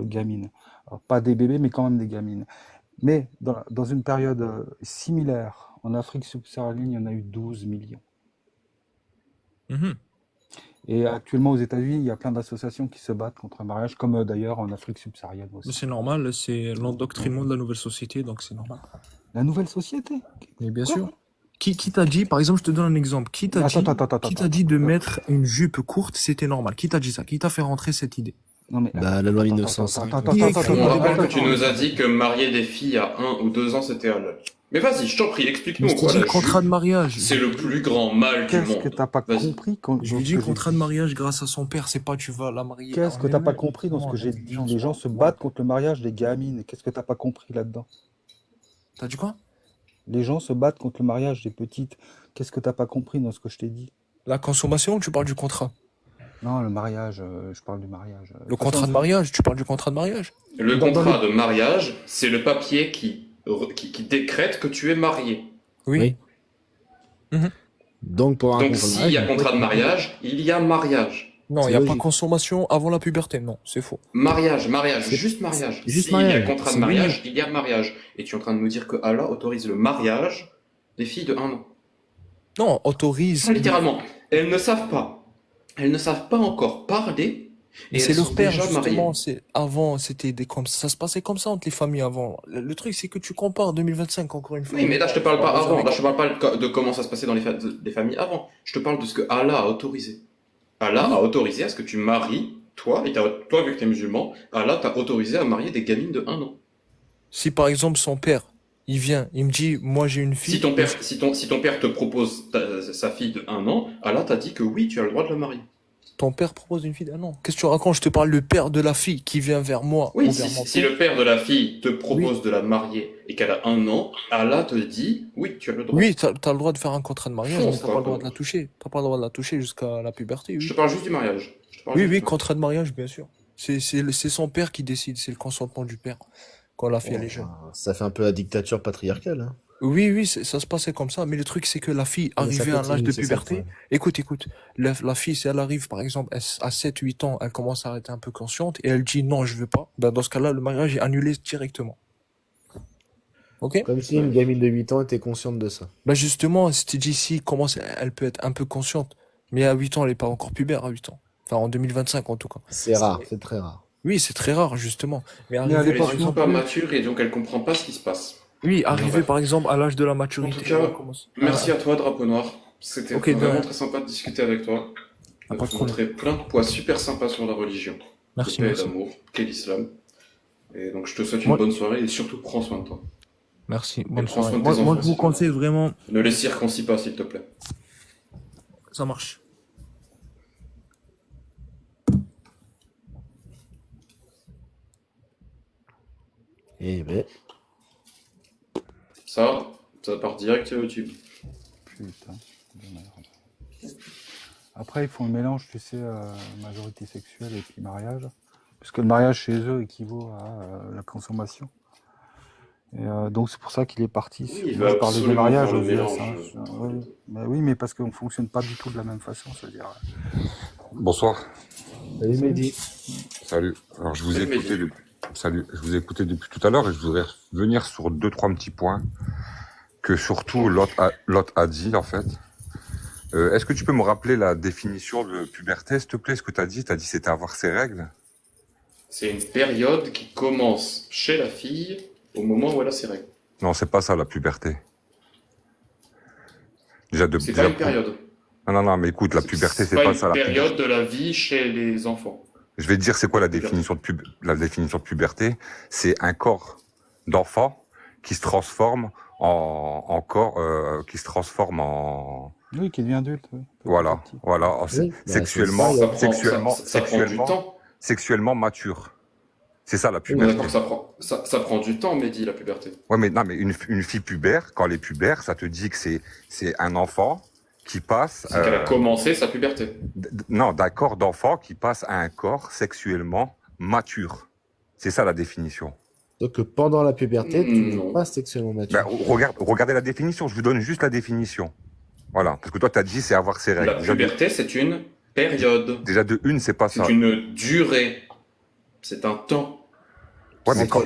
gamines. Alors, pas des bébés, mais quand même des gamines. Mais dans une période similaire, en Afrique subsaharienne, il y en a eu 12 millions. Mhm. Et actuellement, aux États-Unis, il y a plein d'associations qui se battent contre un mariage, comme d'ailleurs en Afrique subsaharienne Mais aussi. c'est normal, c'est l'endoctrinement de la nouvelle société, donc c'est normal. La nouvelle société? Mais bien Quoi? sûr. Qui t'a dit, par exemple, je te donne un exemple, qui t'a dit de mettre une jupe courte, c'était normal? Qui t'a dit ça? Qui t'a fait rentrer cette idée? Non mais Bah, la loi 1905. Qui a écrit On rappelle que attends, tu nous as dit que marier des filles à 1 ou 2 ans, c'était halal. Mais vas-y, je t'en prie, explique-nous Je en quoi te dis la contrat de jupe, mariage. c'est le plus grand mal du qu'est-ce que monde. t'as pas Vas-y. compris Je lui dis contrat de mariage grâce à son père, c'est pas tu vas la marier. Qu'est-ce Ah, que mais t'as pas oui, compris dans ce non, que j'ai dit? l'intelligence, Les gens se battent contre le mariage des gamines. Qu'est-ce que t'as pas compris là-dedans? T'as dit quoi? Les gens se battent contre le mariage des petites. Qu'est-ce que t'as pas compris dans ce que je t'ai dit? La consommation ou tu parles du contrat? Non, le mariage, je parle du mariage. De Le toute contrat façon, de mariage, tu parles du contrat de mariage? Le Dans contrat de mariage, c'est le papier qui décrète que tu es marié. Oui. Donc, pour un Donc contrat de s'il y a mariage, contrat de mariage, il y a mariage. Non, C'est il n'y a pas logique. consommation avant la puberté, non, c'est faux. Mariage, C'est- juste mariage. juste S'il y a mariage, contrat de c'est mariage, il y a mariage. Et tu es en train de nous dire que Allah autorise le mariage des filles de 1 an. Non, autorise. Non, littéralement. Elles ne savent pas. Elles ne savent pas encore parler. Et C'est elles leur sont père, déjà justement. mariées. Avant, c'était comme ça se passait comme ça entre les familles avant. Le truc, c'est que tu compares 2025, encore une fois. Oui, mais là, je te parle pas Vous avant. avez- Là, je te parle pas de comment ça se passait dans les familles avant. Je te parle de ce que Allah a autorisé. Allah a autorisé à ce que tu maries, toi, toi, vu que tu es musulman, Allah t'a autorisé à marier des gamines de 1 an. Si par exemple son père, il vient, il me dit, moi j'ai une fille. Si ton père te propose sa fille de 1 an, Allah t'a dit que oui, tu as le droit de la marier. Ton père propose une fille d'un an. Qu'est-ce que tu racontes? Je te parle le père de la fille qui vient vers moi. Oui, ou vers mon si père. le père de la fille te propose de la marier et qu'elle a 1 an, Allah te dit oui, tu as le droit. Oui, t'as le droit de faire un contrat de mariage, Fonce, mais t'as pas le droit quoi. de la toucher. T'as pas le droit de la toucher jusqu'à la puberté, Je oui. te parle juste du mariage. Je te parle Oui, juste oui, du contrat de mariage, bien sûr. C'est son père qui décide, c'est le consentement du père quand la fille elle est jeune. ça fait un peu la dictature patriarcale. Hein. Oui, oui, ça se passait comme ça, mais le truc c'est que la fille, Mais ça arrivée à l'âge continue, de c'est ça le puberté, problème. écoute, la fille, si elle arrive par exemple à 7-8 ans, elle commence à être un peu consciente et elle dit non, je veux pas, ben dans ce cas-là, le mariage est annulé directement. Ok? Comme si une gamine de 8 ans était consciente de ça. Ben justement, si tu dis si commence, elle peut être un peu consciente, mais à 8 ans, elle est pas encore pubère à 8 ans. Enfin, en 2025 en tout cas. C'est rare, c'est très rare. Oui, c'est très rare justement. Mais à arriver, Elle l'époque par est non super exemple, mature et donc elle comprend pas ce qui se passe. oui, arriver bref. par exemple à l'âge de la En maturité. tout cas, elle commence- merci à toi, Drapeau Noir. C'était Ok, de vraiment rien. très sympa de discuter avec toi. Ah, De pas de te problème. montrer plein de points super sympas sur la religion. Merci, de paix et merci. d'amour, qu'est l'islam. Et donc je te souhaite une Moi- bonne soirée et surtout prends soin de toi. Merci, bonne prends soin soirée. de tes Moi, enfants, je vous s'il te plaît. conseille vraiment, Ne les circoncis pas, s'il te plaît. ça marche. Et ben, Ça part direct sur YouTube. Putain, de merde. Après, ils font le mélange, tu sais, majorité sexuelle et puis mariage. Puisque le mariage chez eux équivaut à la consommation. Et donc c'est pour ça qu'il est parti. Oui, il Moi, va je parlais de absolument mariage faire aux le US. mélange. Oui. Bah oui, mais parce qu'on ne fonctionne pas du tout de la même façon, c'est-à-dire. Bonsoir. salut Mehdi. Salut. Alors je vous ai Salut, écouté Mehdi. depuis... Salut. Je vous ai écouté depuis tout à l'heure et je voudrais revenir sur 2-3 petits points que surtout Lot a dit en fait. Est-ce que tu peux me rappeler la définition de puberté, s'il te plaît? Ce que tu as dit c'était avoir ses règles. C'est une période qui commence chez la fille au moment où elle a ses règles. Non, c'est pas ça la puberté. Déjà C'est pas une période. Non, mais écoute, la puberté c'est pas pas une ça. période de la vie chez les enfants. Je vais te dire c'est quoi la définition de puberté. C'est un corps d'enfant qui se transforme en corps qui se transforme en Oui, qui devient adulte. Oui, voilà, petit à petit. voilà, Oui, bah, sexuellement, c'est ça, Ça prend du temps. sexuellement mature. C'est ça la On est puberté. d'accord que ça prend du temps, Mehdi, la puberté. Ouais, mais non, mais une fille pubère, quand elle est pubère, ça te dit que c'est un enfant qui passe C'est qu'elle a commencé sa puberté. non, d'un corps d'enfant qui passe à un corps sexuellement mature. C'est ça la définition. Donc pendant la puberté, tu Non. n'es pas sexuellement mature. Ben, regardez la définition, je vous donne juste la définition. Voilà, parce que toi, tu as dit c'est avoir ses règles. La puberté, c'est une période. Déjà de une, c'est pas ça. C'est une durée. C'est un temps. Ouais, mais C'est quand...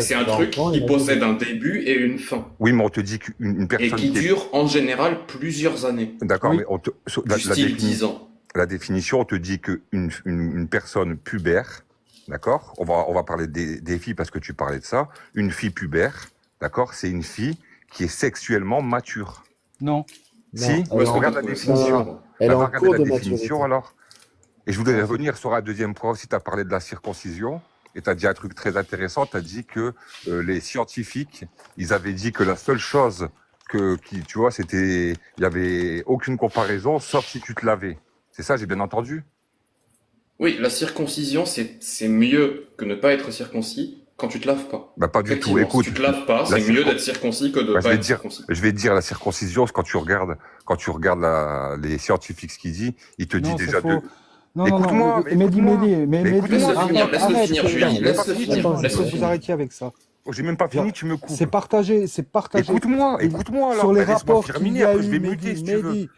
c'est un truc qui possède un début et une fin. Oui, mais on te dit qu'une Et personne qui qui est... dure en général plusieurs années. D'accord, Oui. mais on te... Du style 10 ans. La définition, on te dit qu'une personne pubère, d'accord, on va parler des filles parce que tu parlais de ça, une fille pubère, d'accord, c'est une fille qui est sexuellement mature. Non. Si, elle est en- regarde la définition. Elle est Va en regarder cours la de définition maturité. alors. Et je voudrais revenir sur un deuxième point aussi, tu as parlé de la circoncision, et tu as dit un truc très intéressant, tu as dit que les scientifiques, ils avaient dit que la seule chose tu vois, c'était, il y avait aucune comparaison, sauf si tu te lavais. C'est ça, j'ai bien entendu? Oui, la circoncision, c'est mieux que ne pas être circoncis quand tu te laves pas. Bah pas du tout. Effectivement, Écoute, si tu te laves pas, la c'est mieux circon- d'être circoncis que de bah, pas être circoncis. je vais te dire la circoncision, c'est quand tu regardes les scientifiques ce qu'ils disent, ils te disent Non, déjà c'est faux. Non, non, Écoute-moi, non, mais Mehdi, écoute-moi. Mehdi, Mais Mehdi, écoute-moi, laisse-le finir, arrête, Julie, laisse-le finir, Attends, laisse-le il faut que vous finir. arrêtiez avec ça. Oh, j'ai même pas fini, tu me coupes. C'est partagé, c'est partagé. Écoute-moi Il- alors. Sur les Bah, laisse-moi rapports qu'il terminer, y a après je vais eu, muter si Mehdi, tu veux. Mehdi,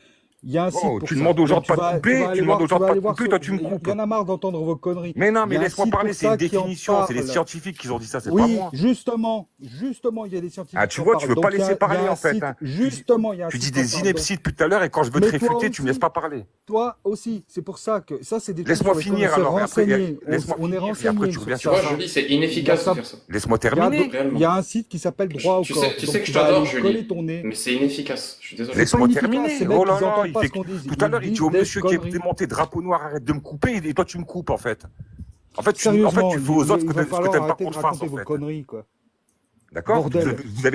il y a un site Oh, pour tu ça. demandes aux gens Mais de pas te couper, tu demandes aux gens de pas te couper, toi tu me Il coupes. y en a marre d'entendre vos conneries. Mais non, Il y mais a un laisse-moi site parler, pour c'est une ça qui en définition, c'est les parle. scientifiques qui ont dit ça, c'est pas Oui, moi. justement, il y a des scientifiques Ah, qui tu en vois, tu parlent. veux pas Donc, il y a- laisser il y a parler un en fait. site- Hein. Justement, il y a un Tu dis site qui en des parle. inepties depuis tout à l'heure et quand je veux te Mais toi réfuter, tu me aussi. laisses pas parler. Toi aussi, c'est pour ça que ça, c'est des trucs Laisse-moi sur lesquels finir on s'est alors, et après, renseigné. laisse-moi On est finir, et après, renseigné tu reviens Tu sur vois, ça. Julie, c'est inefficace de faire ça. Laisse-moi Il y a terminer. Réellement. il y a un site qui s'appelle Droit au Tu corps. sais, tu Donc, sais que tu je vas t'adore, aller Julie. coller ton nez. Mais c'est inefficace. Je suis désolé. C'est pas Laisse-moi inefficace, terminer. ces mecs, Oh là ils là, entendent pas ce qu'on dit. tout à l'heure, il dit au disent des monsieur qui est conneries. démonté drapeau noir, arrête de me couper, et toi tu me coupes en fait. En fait, tu Sérieusement, fais aux autres il ce va que falloir t'aimes pas arrêter qu'on de te fasse raconter en vos fait. conneries, quoi. D'accord? Bordel. Vous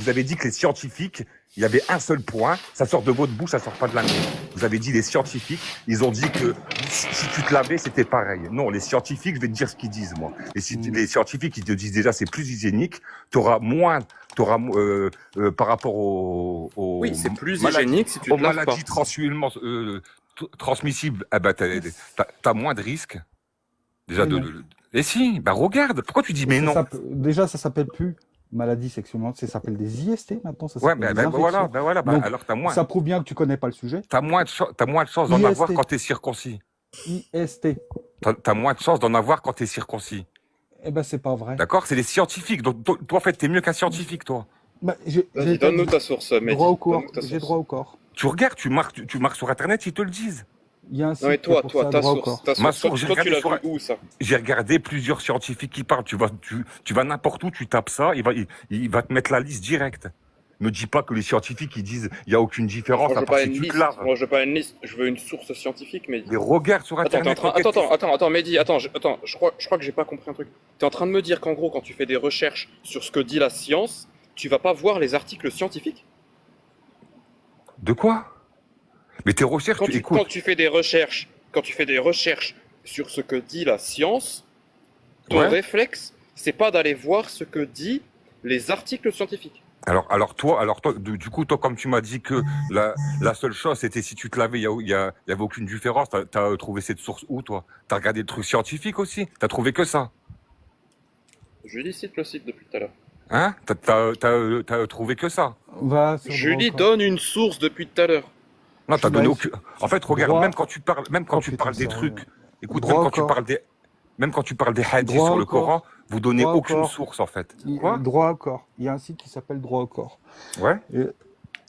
avez dit que les scientifiques, il y avait un seul point, ça sort de votre bouche, ça sort pas de la mienne. Vous avez dit les scientifiques, ils ont dit que si tu te lavais, c'était pareil. Non, les scientifiques, je vais te dire ce qu'ils disent, moi. Les scientifiques, ils te disent déjà c'est plus hygiénique, par rapport Oui, c'est plus maladies- hygiénique si tu aux te laves pas. maladies transmissibles, t'as moins de risques. Déjà Mais non. Et si, bah regarde, pourquoi tu dis mais non? Déjà, ça s'appelle plus maladie sexuellement, ça s'appelle des IST maintenant. Ça Ouais, s'appelle ben des voilà, infections. bah, Donc, alors t'as moins. Ça prouve bien que tu connais pas le sujet. T'as moins de chance d'en IST. avoir quand t'es circoncis. IST. T'as moins de chance d'en avoir quand t'es circoncis. Eh ben, c'est pas vrai. D'accord? C'est les scientifiques. Donc, toi, en fait, t'es mieux qu'un scientifique, toi. Bah, Vas-y, donne-nous ta source, Mehdi. droit au corps. Donne-nous ta J'ai source. droit au corps. Tu regardes, tu marques sur Internet, ils te le disent. Il y a un site Non, mais qui est toi, pour toi, ça, ta droit au source. corps. Ta Ma source. source, j'ai Toi, tu regardé l'as sur- vu où, ça? J'ai regardé plusieurs scientifiques qui parlent. Tu vas n'importe où, tu tapes ça, il va te mettre la liste directe. Me dis pas que les scientifiques, ils disent, il y a aucune différence Moi, je à veux part pas si une tu liste. te laves. Moi, je veux pas une liste. Je veux une source scientifique, Mehdi. Mais regarde sur Attends, Internet. attends, Mehdi, je crois que j'ai pas compris un truc. T'es en train de me dire qu'en gros, quand tu fais des recherches sur ce que dit la science, tu vas pas voir les articles scientifiques? De quoi? Mais tes recherches, Quand écoute. tu fais des recherches sur ce que dit la science, ton Ouais. réflexe, c'est pas d'aller voir ce que dit les articles scientifiques. Alors toi, du coup, toi, comme tu m'as dit que la seule chose, c'était si tu te lavais, il y avait aucune différence. T'as trouvé cette source où, toi? T'as regardé le truc scientifique aussi? T'as trouvé que ça? Julie cite le site depuis tout à l'heure. Hein? T'as trouvé que ça? Va sur Julie droit au corps. donne une source depuis tout à l'heure. Non, Je t'as suis donné là, aucun. En fait, regarde, droit- même quand tu parles, Oh, putain, des c'est trucs, vrai. écoute, Droit même au quand tu corps. parles des hadiths Droit sur au le corps. Coran, vous donnez Droit au aucune corps. source, en fait. Quoi? Droit au corps. Il y a un site qui s'appelle Droit au corps. Ouais? Et,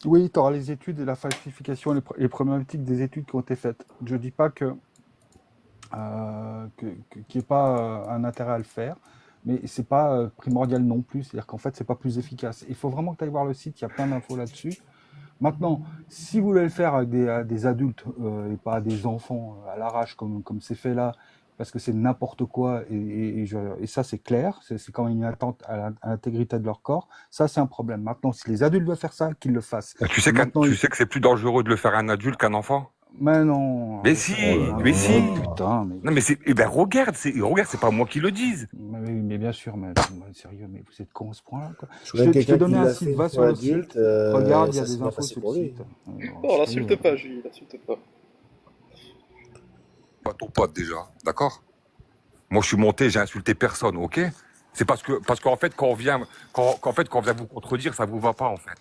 oui, tu auras les études et la falsification, les problématiques des études qui ont été faites. Je dis pas qu'il n'y ait pas un intérêt à le faire, mais c'est pas primordial non plus. C'est-à-dire qu'en fait, c'est pas plus efficace. Il faut vraiment que tu ailles voir le site, il y a plein d'infos là-dessus. Maintenant, si vous voulez le faire avec des adultes et pas des enfants à l'arrache comme c'est fait là, parce que c'est n'importe quoi et ça c'est clair, c'est quand même une atteinte à l'intégrité de leur corps, ça c'est un problème. Maintenant, si les adultes veulent faire ça, qu'ils le fassent. Tu sais Maintenant, que c'est plus dangereux de le faire à un adulte qu'un enfant? Mais non. Mais si, Oh, mais si. Putain, mais. Non, mais regarde, c'est pas moi qui le dise. Mais bien sûr, mais sérieux, mais vous êtes con à ce point-là, quoi. Je Je connais te quelqu'un donné qui un l'a site, fait va une sur fois le site. adulte. Regarde, il y a ça des s'est pas infos passé sur pour le lui. site. Oh, l'insulte pas, Julie, l'insulte pas. Pas ton pote déjà, d'accord? Moi, je suis monté, j'ai insulté personne, ok? C'est parce qu'en fait, quand on vient vous contredire, ça vous va pas, en fait.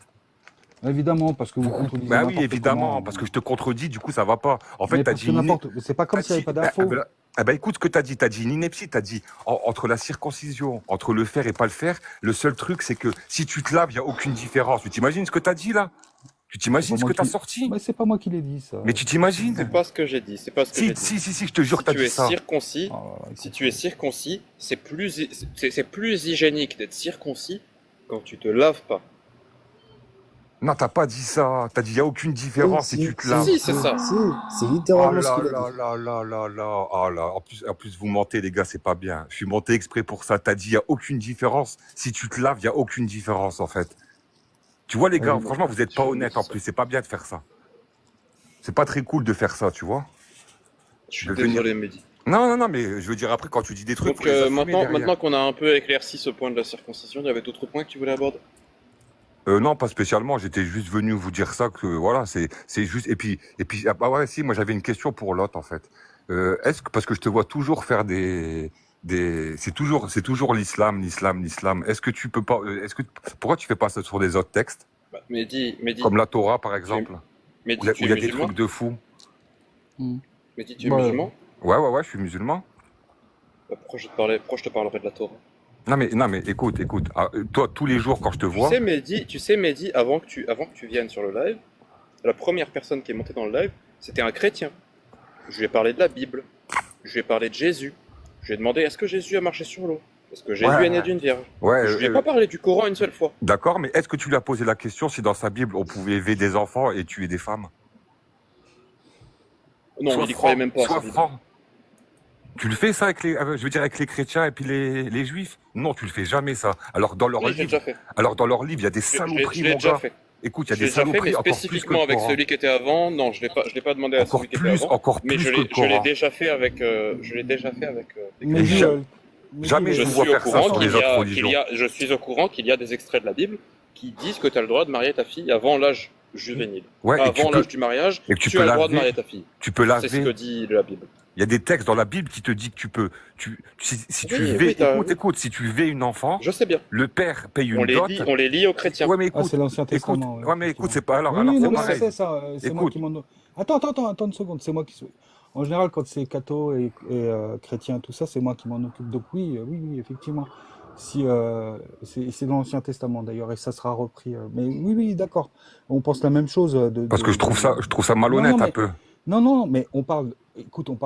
Évidemment, parce que vous contredisez Bah oui, n'importe évidemment, comment. parce que je te contredis, du coup, ça va pas. En fait, Mais t'as parce dit que n'importe. C'est pas comme s'il n'y avait pas d'infos. Ah ben écoute ce que t'as dit une ineptie, t'as dit entre la circoncision, entre le faire et pas le faire, le seul truc c'est que si tu te laves, il n'y a aucune différence. Tu t'imagines ce que t'as dit là? Tu C'est t'imagines pas ce moi que t'as qui. sorti? Mais c'est pas moi qui l'ai dit, ça. Mais tu t'imagines? C'est pas ce que j'ai dit, c'est pas ce que j'ai dit. Si, je te jure Si que t'as tu dit es ça. circoncis, Ah, là, là, si écoute. tu es circoncis, c'est plus hygiénique d'être circoncis quand tu te laves pas. Non, t'as pas dit ça. T'as dit il n'y a aucune différence si tu te laves. Si, c'est ça. C'est Oh littéralement ce là qu'il a là dit. là là là là. Oh là. En plus, vous mentez, les gars, c'est pas bien. Je suis monté exprès pour ça. T'as dit il n'y a aucune différence. Si tu te laves, il n'y a aucune différence, en fait. Tu vois, les Ah gars, oui. franchement, vous êtes pas honnêtes en plus. C'est pas bien de faire ça. C'est pas très cool de faire ça, tu vois. Je suis De venir. désolé, Mehdi. Non, mais je veux dire, après, quand tu dis des trucs, Donc faut les assumer maintenant derrière. qu'on a un peu éclairci ce point de la circoncision, il y avait d'autres points que tu voulais aborder? Non, pas spécialement. J'étais juste venu vous dire ça que voilà, c'est juste. Et puis ah bah ouais, si, moi j'avais une question pour Lot en fait. Est-ce que parce que je te vois toujours faire c'est toujours l'islam. Est-ce que tu peux pas pourquoi tu fais pas ça sur des autres textes Bah, Mehdi, comme la Torah par tu es, exemple Mehdi, où tu il es y a des musulman? trucs de fou. Hmm. Mehdi, tu es Ouais. musulman? Ouais, je suis musulman. Bah, pourquoi je te parlerai de la Torah? Non mais écoute. Ah, toi tous les jours quand je te vois. Tu sais, Mehdi, avant que tu viennes sur le live, la première personne qui est montée dans le live, c'était un chrétien. Je lui ai parlé de la Bible. Je lui ai parlé de Jésus. Je lui ai demandé est-ce que Jésus a marché sur l'eau? Est-ce que Jésus Ouais. est né d'une vierge? Ouais. Je lui ai pas parlé du Coran une seule fois. D'accord, mais est-ce que tu lui as posé la question si dans sa Bible on pouvait élever des enfants et tuer des femmes? Non, Sois il y croyait franc, même pas à sois sa Bible. franc. Tu le fais ça avec les chrétiens et puis les juifs? Non, tu le fais jamais ça. Alors dans leur Oui, je l'ai livre, déjà fait. il y a des saloperies, Je l'ai mon déjà gars. fait. Écoute, il y a Je l'ai des déjà fait, mais saloperies encore plus que spécifiquement le avec Coran. celui qui était avant. Non, je l'ai pas demandé à celui qui était avant. Encore Mais plus je que le l'ai Coran. déjà fait avec. Je l'ai déjà fait avec. Des Mais chrétiens. Ja- jamais Je je vous vois suis au faire ça courant sur les autres religions. je suis au courant qu'il y a des extraits de la Bible qui disent que tu as le droit de marier ta fille avant l'âge juvénile. Ouais, et Avant l'âge du mariage, et que tu tu peux as le droit de laver. marier ta fille. Tu peux C'est ce que laver. dit la Bible. Il y a des textes dans la Bible qui te disent que tu peux. Si tu Oui, vais, oui, oui. écoute, si tu vais une enfant, Je sais bien. le père paye On une les dot. lit, on les lit aux chrétiens. Ouais, mais Ah, écoute, c'est l'Ancien écoute, Testament. ouais, mais écoute, c'est pas alors Oui, c'est non, mais pareil. c'est ça. C'est moi Écoute. qui m'en. Attends une seconde. C'est moi qui. En général, quand c'est catho et chrétien, tout ça, c'est moi qui m'en occupe. Donc oui, effectivement. Si c'est dans l'Ancien Testament d'ailleurs, et ça sera repris. Mais oui, d'accord. On pense la même chose Parce que je trouve ça Non, malhonnête non, un mais peu. non, mais on parle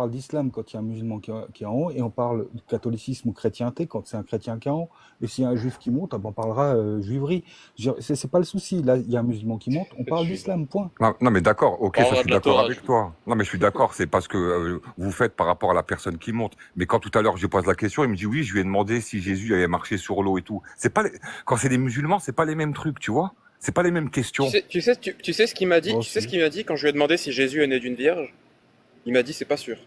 d'islam quand il y a un musulman qui est en haut, et on parle de catholicisme ou chrétienté quand c'est un chrétien qui est en haut. Et s'il y a un juif qui monte, on parlera juiverie. C'est pas le souci. Là, il y a un musulman qui monte, on parle d'islam, point. Non, mais d'accord, ok, On ça je parlera suis de la d'accord Torah, avec je- toi. Non, mais je suis d'accord, c'est parce que vous faites par rapport à la personne qui monte. Mais quand tout à l'heure je pose la question, il me dit oui, je lui ai demandé si Jésus avait marché sur l'eau et tout. C'est pas quand c'est des musulmans, c'est pas les mêmes trucs, tu vois. C'est pas les mêmes questions. Tu sais ce qu'il m'a dit? Bon, Tu sais si. ce qu'il m'a dit quand je lui ai demandé si Jésus est né d'une vierge? Il m'a dit c'est pas sûr.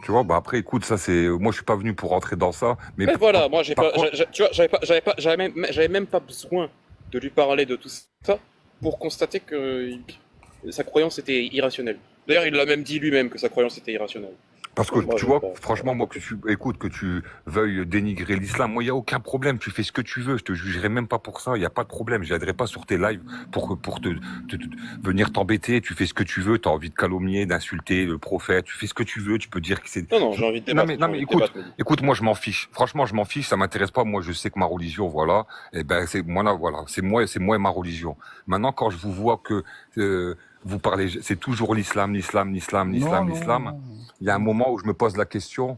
Tu vois, bah après, écoute, ça c'est, moi je suis pas venu pour rentrer dans ça. Mais Mais voilà, moi j'ai par pas, contre- tu vois, j'avais même pas besoin de lui parler de tout ça pour constater que sa croyance était irrationnelle. D'ailleurs, il l'a même dit lui-même que sa croyance était irrationnelle. Parce que Moi, tu je vois, vais pas- franchement, moi, écoute, que tu veuilles dénigrer l'islam, moi, il n'y a aucun problème. Tu fais ce que tu veux. Je te jugerai même pas pour ça. Il n'y a pas de problème. Je n'aiderai pas sur tes lives pour venir t'embêter. Tu fais ce que tu veux. Tu as envie de calomnier, d'insulter le prophète. Tu fais ce que tu veux. Tu peux dire que c'est. Non, j'ai envie de débattre. Non, mais j'ai envie de écoute, débattre, Mehdi. écoute, moi, je m'en fiche. Franchement, je m'en fiche. Ça m'intéresse pas. Moi, je sais que ma religion, voilà. Et ben, c'est moi, là, voilà. C'est moi et ma religion. Maintenant, quand je vous vois que vous parlez, c'est toujours l'islam. Non. Il y a un moment où je me pose la question.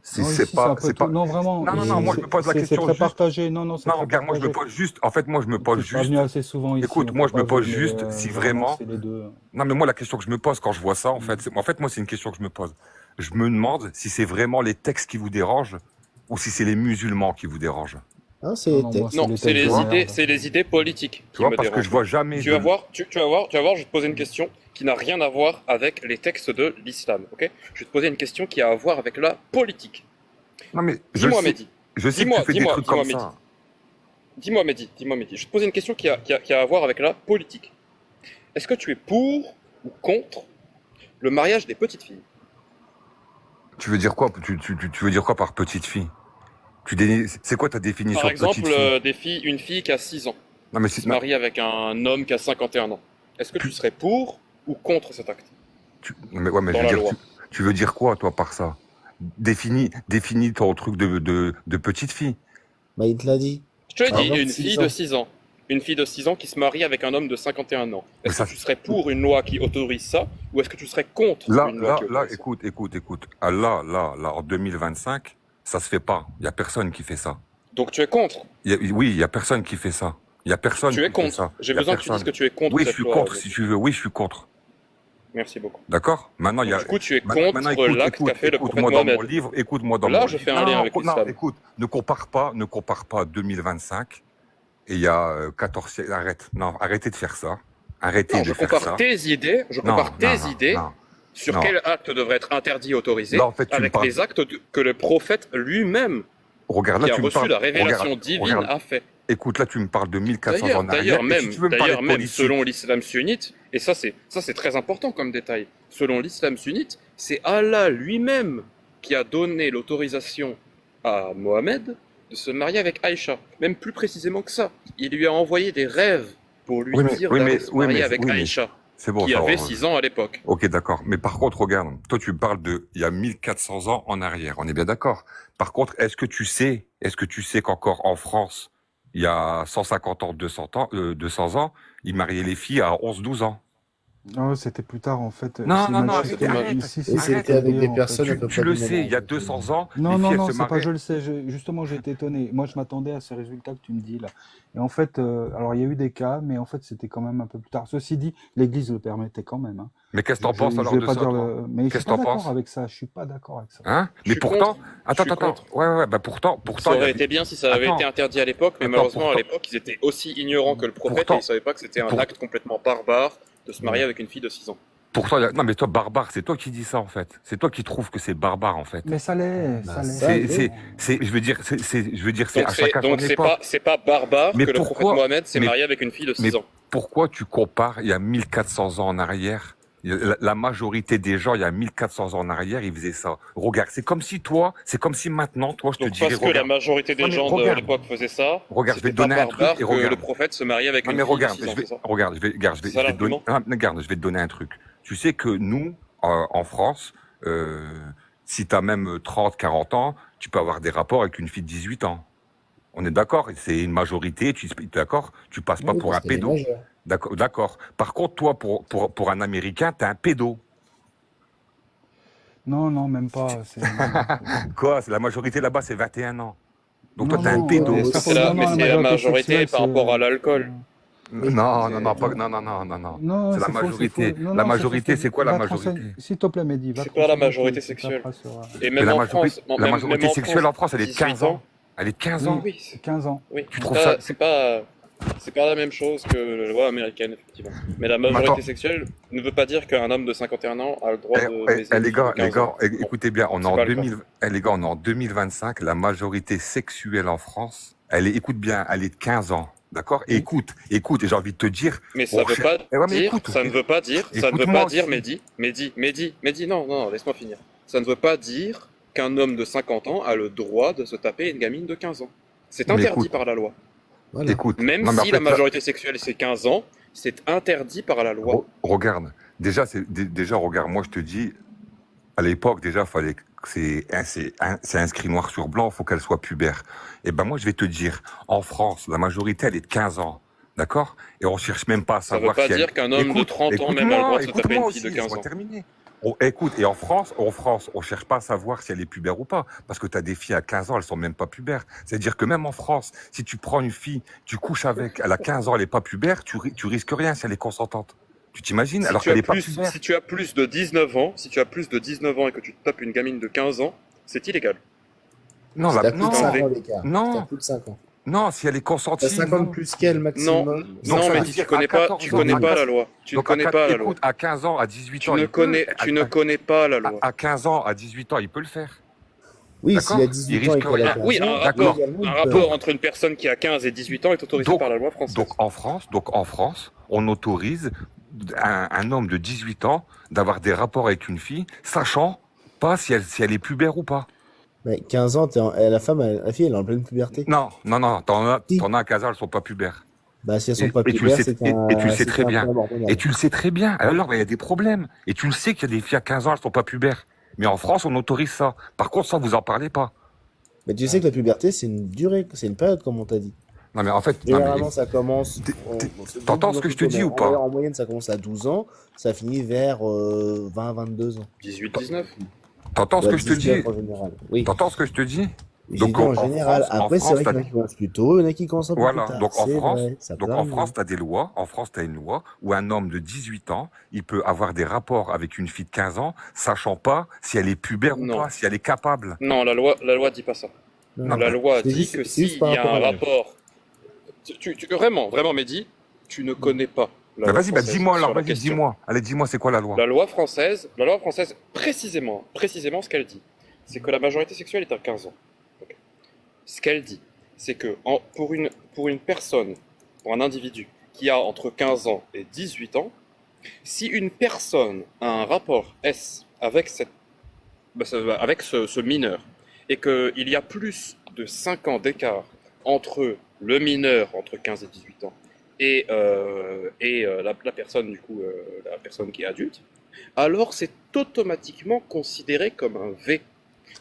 Si Non, c'est ici, pas, un peu c'est tout. pas. Non, vraiment. Non, moi je me pose la C'est question très juste. partagé. Non, c'est Non, très regarde, moi je me partagé. pose juste. En fait, moi je me pose Je suis pas juste. venu assez souvent ici. Écoute, donc moi faut je me pas pose jouer, juste mais, si vraiment, vraiment. c'est les deux. Non, mais moi la question que je me pose quand je vois ça, en fait, moi c'est une question que je me pose. Je me demande si c'est vraiment les textes qui vous dérangent ou si c'est les musulmans qui vous dérangent. Hein, c'est Non, les moi, textes. Non, c'est textes de les merde. idées, c'est les idées politiques Tu qui vois, me parce que dérangent. je vois jamais. Tu vas voir, je vais te poser une question qui n'a rien à voir avec les textes de l'islam, ok? Je vais te poser une question qui a à voir avec la politique. Non, mais Dis-moi, Mehdi. je sais que Dis-moi, tu fais des dis-moi, trucs comme dis-moi, ça. Dis-moi, Mehdi. Je vais te poser une question qui a à voir avec la politique. Est-ce que tu es pour ou contre le mariage des petites filles? Tu veux dire quoi? Tu veux dire quoi par petite fille? C'est quoi ta définition Par de petite exemple, fille? une fille qui a 6 ans Non, mais se marie avec un homme qui a 51 ans. Est-ce que tu serais pour ou contre cet acte? Mais ouais, mais je dans veux la dire, loi. tu veux dire quoi, toi, par ça? Définis ton truc de petite fille. Bah, il te l'a dit. Je te l'ai Par dit, exemple, une 6 fille ans. de 6 ans. Une fille de 6 ans qui se marie avec un homme de 51 ans. Mais Est-ce ça, que tu serais pour une loi qui autorise ça ou est-ce que tu serais contre là, une loi qui autorise ça? écoute. Ah, là, en 2025, ça se fait pas. Il y a personne qui fait ça. Donc tu es contre. Oui, il y a personne qui fait ça. Il y a personne Tu es qui fait contre. ça. J'ai Il y a besoin que tu dises personne. que tu es contre Oui, je cette suis loi. contre, si tu veux. Oui, je suis contre. Merci beaucoup. D'accord? Maintenant, il y Donc, a. du coup, tu es Maintenant, contre l'acte qu'a fait le prophète écoute-moi dans Mohamed. mon livre, écoute-moi dans Là, mon je livre. fais un lien avec Non, l'islam. écoute, ne compare pas 2025 et il y a 14 siècles. Arrêtez de faire ça. Arrêtez Non, de je faire compare ça. tes idées, Non. sur non. quel acte devrait être interdit, autorisé, Là, en fait, tu me avec parles. les actes que le prophète lui-même, Regarde, qui là, a tu me reçu parles. la révélation Regarde, divine, regarde. a fait. Écoute, là, tu me parles de 1400 ans en arrière. Et si tu veux me parler D'ailleurs de même, politique, selon l'islam sunnite, et ça c'est très important comme détail, selon l'islam sunnite, c'est Allah lui-même qui a donné l'autorisation à Mohamed de se marier avec Aïcha. Même plus précisément que ça, il lui a envoyé des rêves pour lui dire d'aller se marier avec Aïcha, c'est bon, qui ça avait va. 6 ans à l'époque. Ok, d'accord. Mais par contre, regarde, toi, tu parles il y a 1400 ans en arrière. On est bien d'accord. Par contre, est-ce que tu sais qu'encore en France, il y a 150 ans, 200 ans, ils mariaient les filles à 11, 12 ans? Non, c'était plus tard en fait. Non, C'est non, non, machiste, arrête. si, Et c'est c'était avec lié, des en personnes fait. à peu Tu près le du même sais, il y a âge. 200 ans, Non, les filles, non, elles non, se c'est pas mariaient. je le sais. Justement, j'ai été étonné. Moi, je m'attendais à ces résultats que tu me dis là. Et en fait, alors il y a eu des cas, mais en fait, c'était quand même un peu plus tard. Ceci dit, l'Église le permettait quand même. Hein. Mais qu'est-ce que t'en penses alors vais de pas ça, dire toi? mais je suis Qu'est-ce que pas t'en d'accord penses? avec ça. Je suis pas d'accord avec ça. Hein? Je Mais suis pourtant, contre. attends, Je suis contre. ouais, bah pourtant, Ça il y aurait avait, été bien si ça avait attends, été interdit à l'époque, mais attends, malheureusement à pourtant, l'époque ils étaient aussi ignorants que le prophète et pourtant, ils savaient pas que c'était un pour- acte complètement barbare de se marier avec une fille de 6 ans. pourtant, non, mais toi, barbare, c'est toi qui dis ça, en fait. C'est toi qui trouves que c'est barbare, en fait. Mais ça l'est, Bah, ça l'est. ça l'est. Je veux dire, c'est Donc à chacun son donc époque. c'est pas barbare Mais que le prophète pourquoi, Mohamed s'est mais, marié avec une fille de mais 6 ans. pourquoi tu compares il y a 1400 ans en arrière? La majorité des gens, il y a 1400 ans en arrière, ils faisaient ça. Regarde, c'est comme si maintenant, toi, je te Donc dirais, parce que la regarde, majorité des non, mais gens de regarde, l'époque faisaient ça, regarde, je vais c'était te pas donner un truc barbare et que le regarde. prophète se marie avec Non, une mais fille de regarde, 6 ans, c'est ça? je C'est ça vais te donner, l'argument? regarde, je vais te donner un truc. Tu sais que nous, en France, si t'as même 30, 40 ans, tu peux avoir des rapports avec une fille de 18 ans. On est d'accord, c'est une majorité, d'accord, tu passes pas Oui, pour un parce qu'elle est pédo. majeure. D'accord. Par contre, toi, pour un Américain, t'es un pédo. Non, non, même pas. Quoi? La majorité là-bas, c'est 21 ans. Donc toi, Non, t'es un non, pédo. mais ça c'est pose- la, non, mais non, c'est la majorité sexuelle, par rapport à l'alcool. Oui, Non, c'est- non. Non, C'est la c'est faux, majorité. c'est faux. Non, La non, majorité, c'est quoi la Va te majorité? renseigner. S'il te plaît, Mehdi, va C'est te pas la renseigner, majorité tu sexuelle. taperas sur, Et Mais même la en majorité, France, la majorité sexuelle en France, elle est de 15 ans. Elle est de 15 ans. Oui, c'est 15 ans. oui. Tu trouves ça- C'est pas la même chose que la loi américaine, effectivement. Mais la attends. majorité sexuelle ne veut pas dire qu'un homme de 51 ans a le droit de baiser une Les fille gars, de 15 ans. écoutez bien, on est C'est en pas le 2000, les gars, on est en 2025, la majorité sexuelle en France, écoute bien, elle est de 15 ans. D'accord? Et écoute, et j'ai envie de te dire. Mais ça veut pas Eh ouais, mais dire, écoute, ça ne veut pas dire, écoute-moi aussi. Mehdi, non, laisse-moi finir. Ça ne veut pas dire qu'un homme de 50 ans a le droit de se taper une gamine de 15 ans. C'est Mais interdit écoute. par la loi. Voilà. Écoute. Même Non, mais si en la fait, majorité sexuelle c'est 15 ans, c'est interdit par la loi. regarde. Déjà, regarde, moi, je te dis, à l'époque, déjà, fallait que c'est inscrit noir sur blanc, faut qu'elle soit pubère. Et ben, moi, je vais te dire, en France, la majorité, elle est de 15 ans. D'accord? Et on cherche même pas à Ça veut savoir pas si elle... dire qu'un homme de Écoute, 30 ans même a le droit de se taper écoute-moi une fille de aussi, 15 laisse-moi ans. terminer. Écoute, et en France, on cherche pas à savoir si elle est pubère ou pas. Parce que tu as des filles à 15 ans, elles sont même pas pubères. C'est-à-dire que même en France, si tu prends une fille, tu couches avec, elle a 15 ans, elle est pas pubère, tu risques rien si elle est consentante. Tu t'imagines? Alors qu'elle est pas pubère. Si tu as plus de 19 ans, et que tu te tapes une gamine de 15 ans, c'est illégal. Non, T'as la, plus non, de 5 ans l'écart. non. T'as plus de 5 ans. non, si elle est consentie. T'as 50 non. plus qu'elle maximum. Donc, Non, ça mais veut tu dire connais à pas, 14 tu ans, connais à pas 4 la loi. Tu ne Donc, connais pas la loi. écoute, à 15 ans, à 18 Tu ans, ne il peut. connais pas la loi. À 15 ans, à 18 ans, il peut le faire. Oui, D'accord. s'il a Il 18 ans et risque qu'elle a rien. 15 Oui, ans, D'accord. légalement, il Un peut. rapport entre une personne qui a 15 et 18 ans est autorisé Donc- par la loi française. Donc en France, on autorise un homme de 18 ans d'avoir des rapports avec une fille, sachant pas si elle est pubère ou pas. Mais 15 ans, la fille, elle est en pleine puberté. Non, t'en Si. as à 15 ans, elles sont pas pubères. Bah, si elles sont pas Et tu le pubères, sais, c'est et tu le sais c'est très un bien. problème hormonal. Et tu le sais très bien. Alors, bah, il y a des problèmes. Et tu le sais qu'il y a des filles à 15 ans, elles sont pas pubères. Mais en France, on autorise ça. Par contre, ça, vous en parlez pas. Mais tu sais que la puberté, c'est une durée, c'est une période, comme on t'a dit. Non, mais en fait, non, mais Généralement, ça commence. t'es- t'es- C'est t'entends beaucoup ce que je te plus tôt, dis mais ou pas? en moyenne, ça commence à 12 ans, ça finit vers 20-22 ans. 18-19. T'entends ce Ouais, que je te dis? 19 en général. Oui. T'entends ce que je te dis? J'ai Donc, dit en en général. France, en Après, c'est France, vrai qu'il y en a qui commencent plus tôt, il y en a qui commencent un peu plus voilà. tard. Donc, en C'est France, vrai, ça peut donc, en arriver. France, t'as des lois. En France, t'as une loi où un homme de 18 ans, il peut avoir des rapports avec une fille de 15 ans, sachant pas si elle est pubère ou Non. pas, si elle est capable. Non, la loi dit pas ça. Non, Non, La mais loi c'est dit juste, que c'est juste s'il par y a rapport un à l'âge. rapport. Vraiment, Mehdi, tu ne connais pas la bah, loi vas-y, bah, française dis-moi alors, sur la vas-y, question. dis-moi. Allez, dis-moi, c'est quoi la loi? La loi française, précisément ce qu'elle dit, c'est que la majorité sexuelle est à 15 ans. Ok. Ce qu'elle dit, c'est que pour une personne, pour un individu qui a entre 15 ans et 18 ans, si une personne a un rapport S avec avec ce mineur, et qu'il y a plus de 5 ans d'écart entre le mineur, entre 15 et 18 ans, et la personne, du coup, la personne qui est adulte, alors c'est automatiquement considéré comme un V.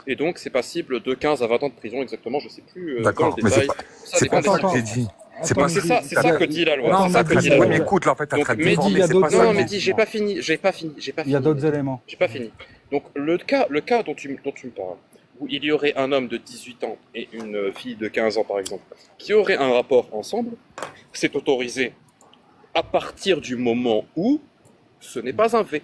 Et donc c'est passible de 15 à 20 ans de prison exactement, je sais plus dans le D'accord, mais détail. Ça c'est dépend pas des ça que j'ai situations. dit. C'est Attends, pas C'est ça. ça, c'est ça que dit la loi. Non, C'est ça t'as que traité. dit la Ouais, loi. mais écoute, là, en fait, t'as Donc traité de Mehdi, il y déformé, a c'est d'autres pas ça. non, que non, j'ai Mehdi, dit. j'ai pas fini. Il y a d'autres éléments. J'ai pas fini. Donc le cas dont tu me parles, où il y aurait un homme de 18 ans et une fille de 15 ans par exemple, qui auraient un rapport ensemble, c'est autorisé à partir du moment où ce n'est pas un V.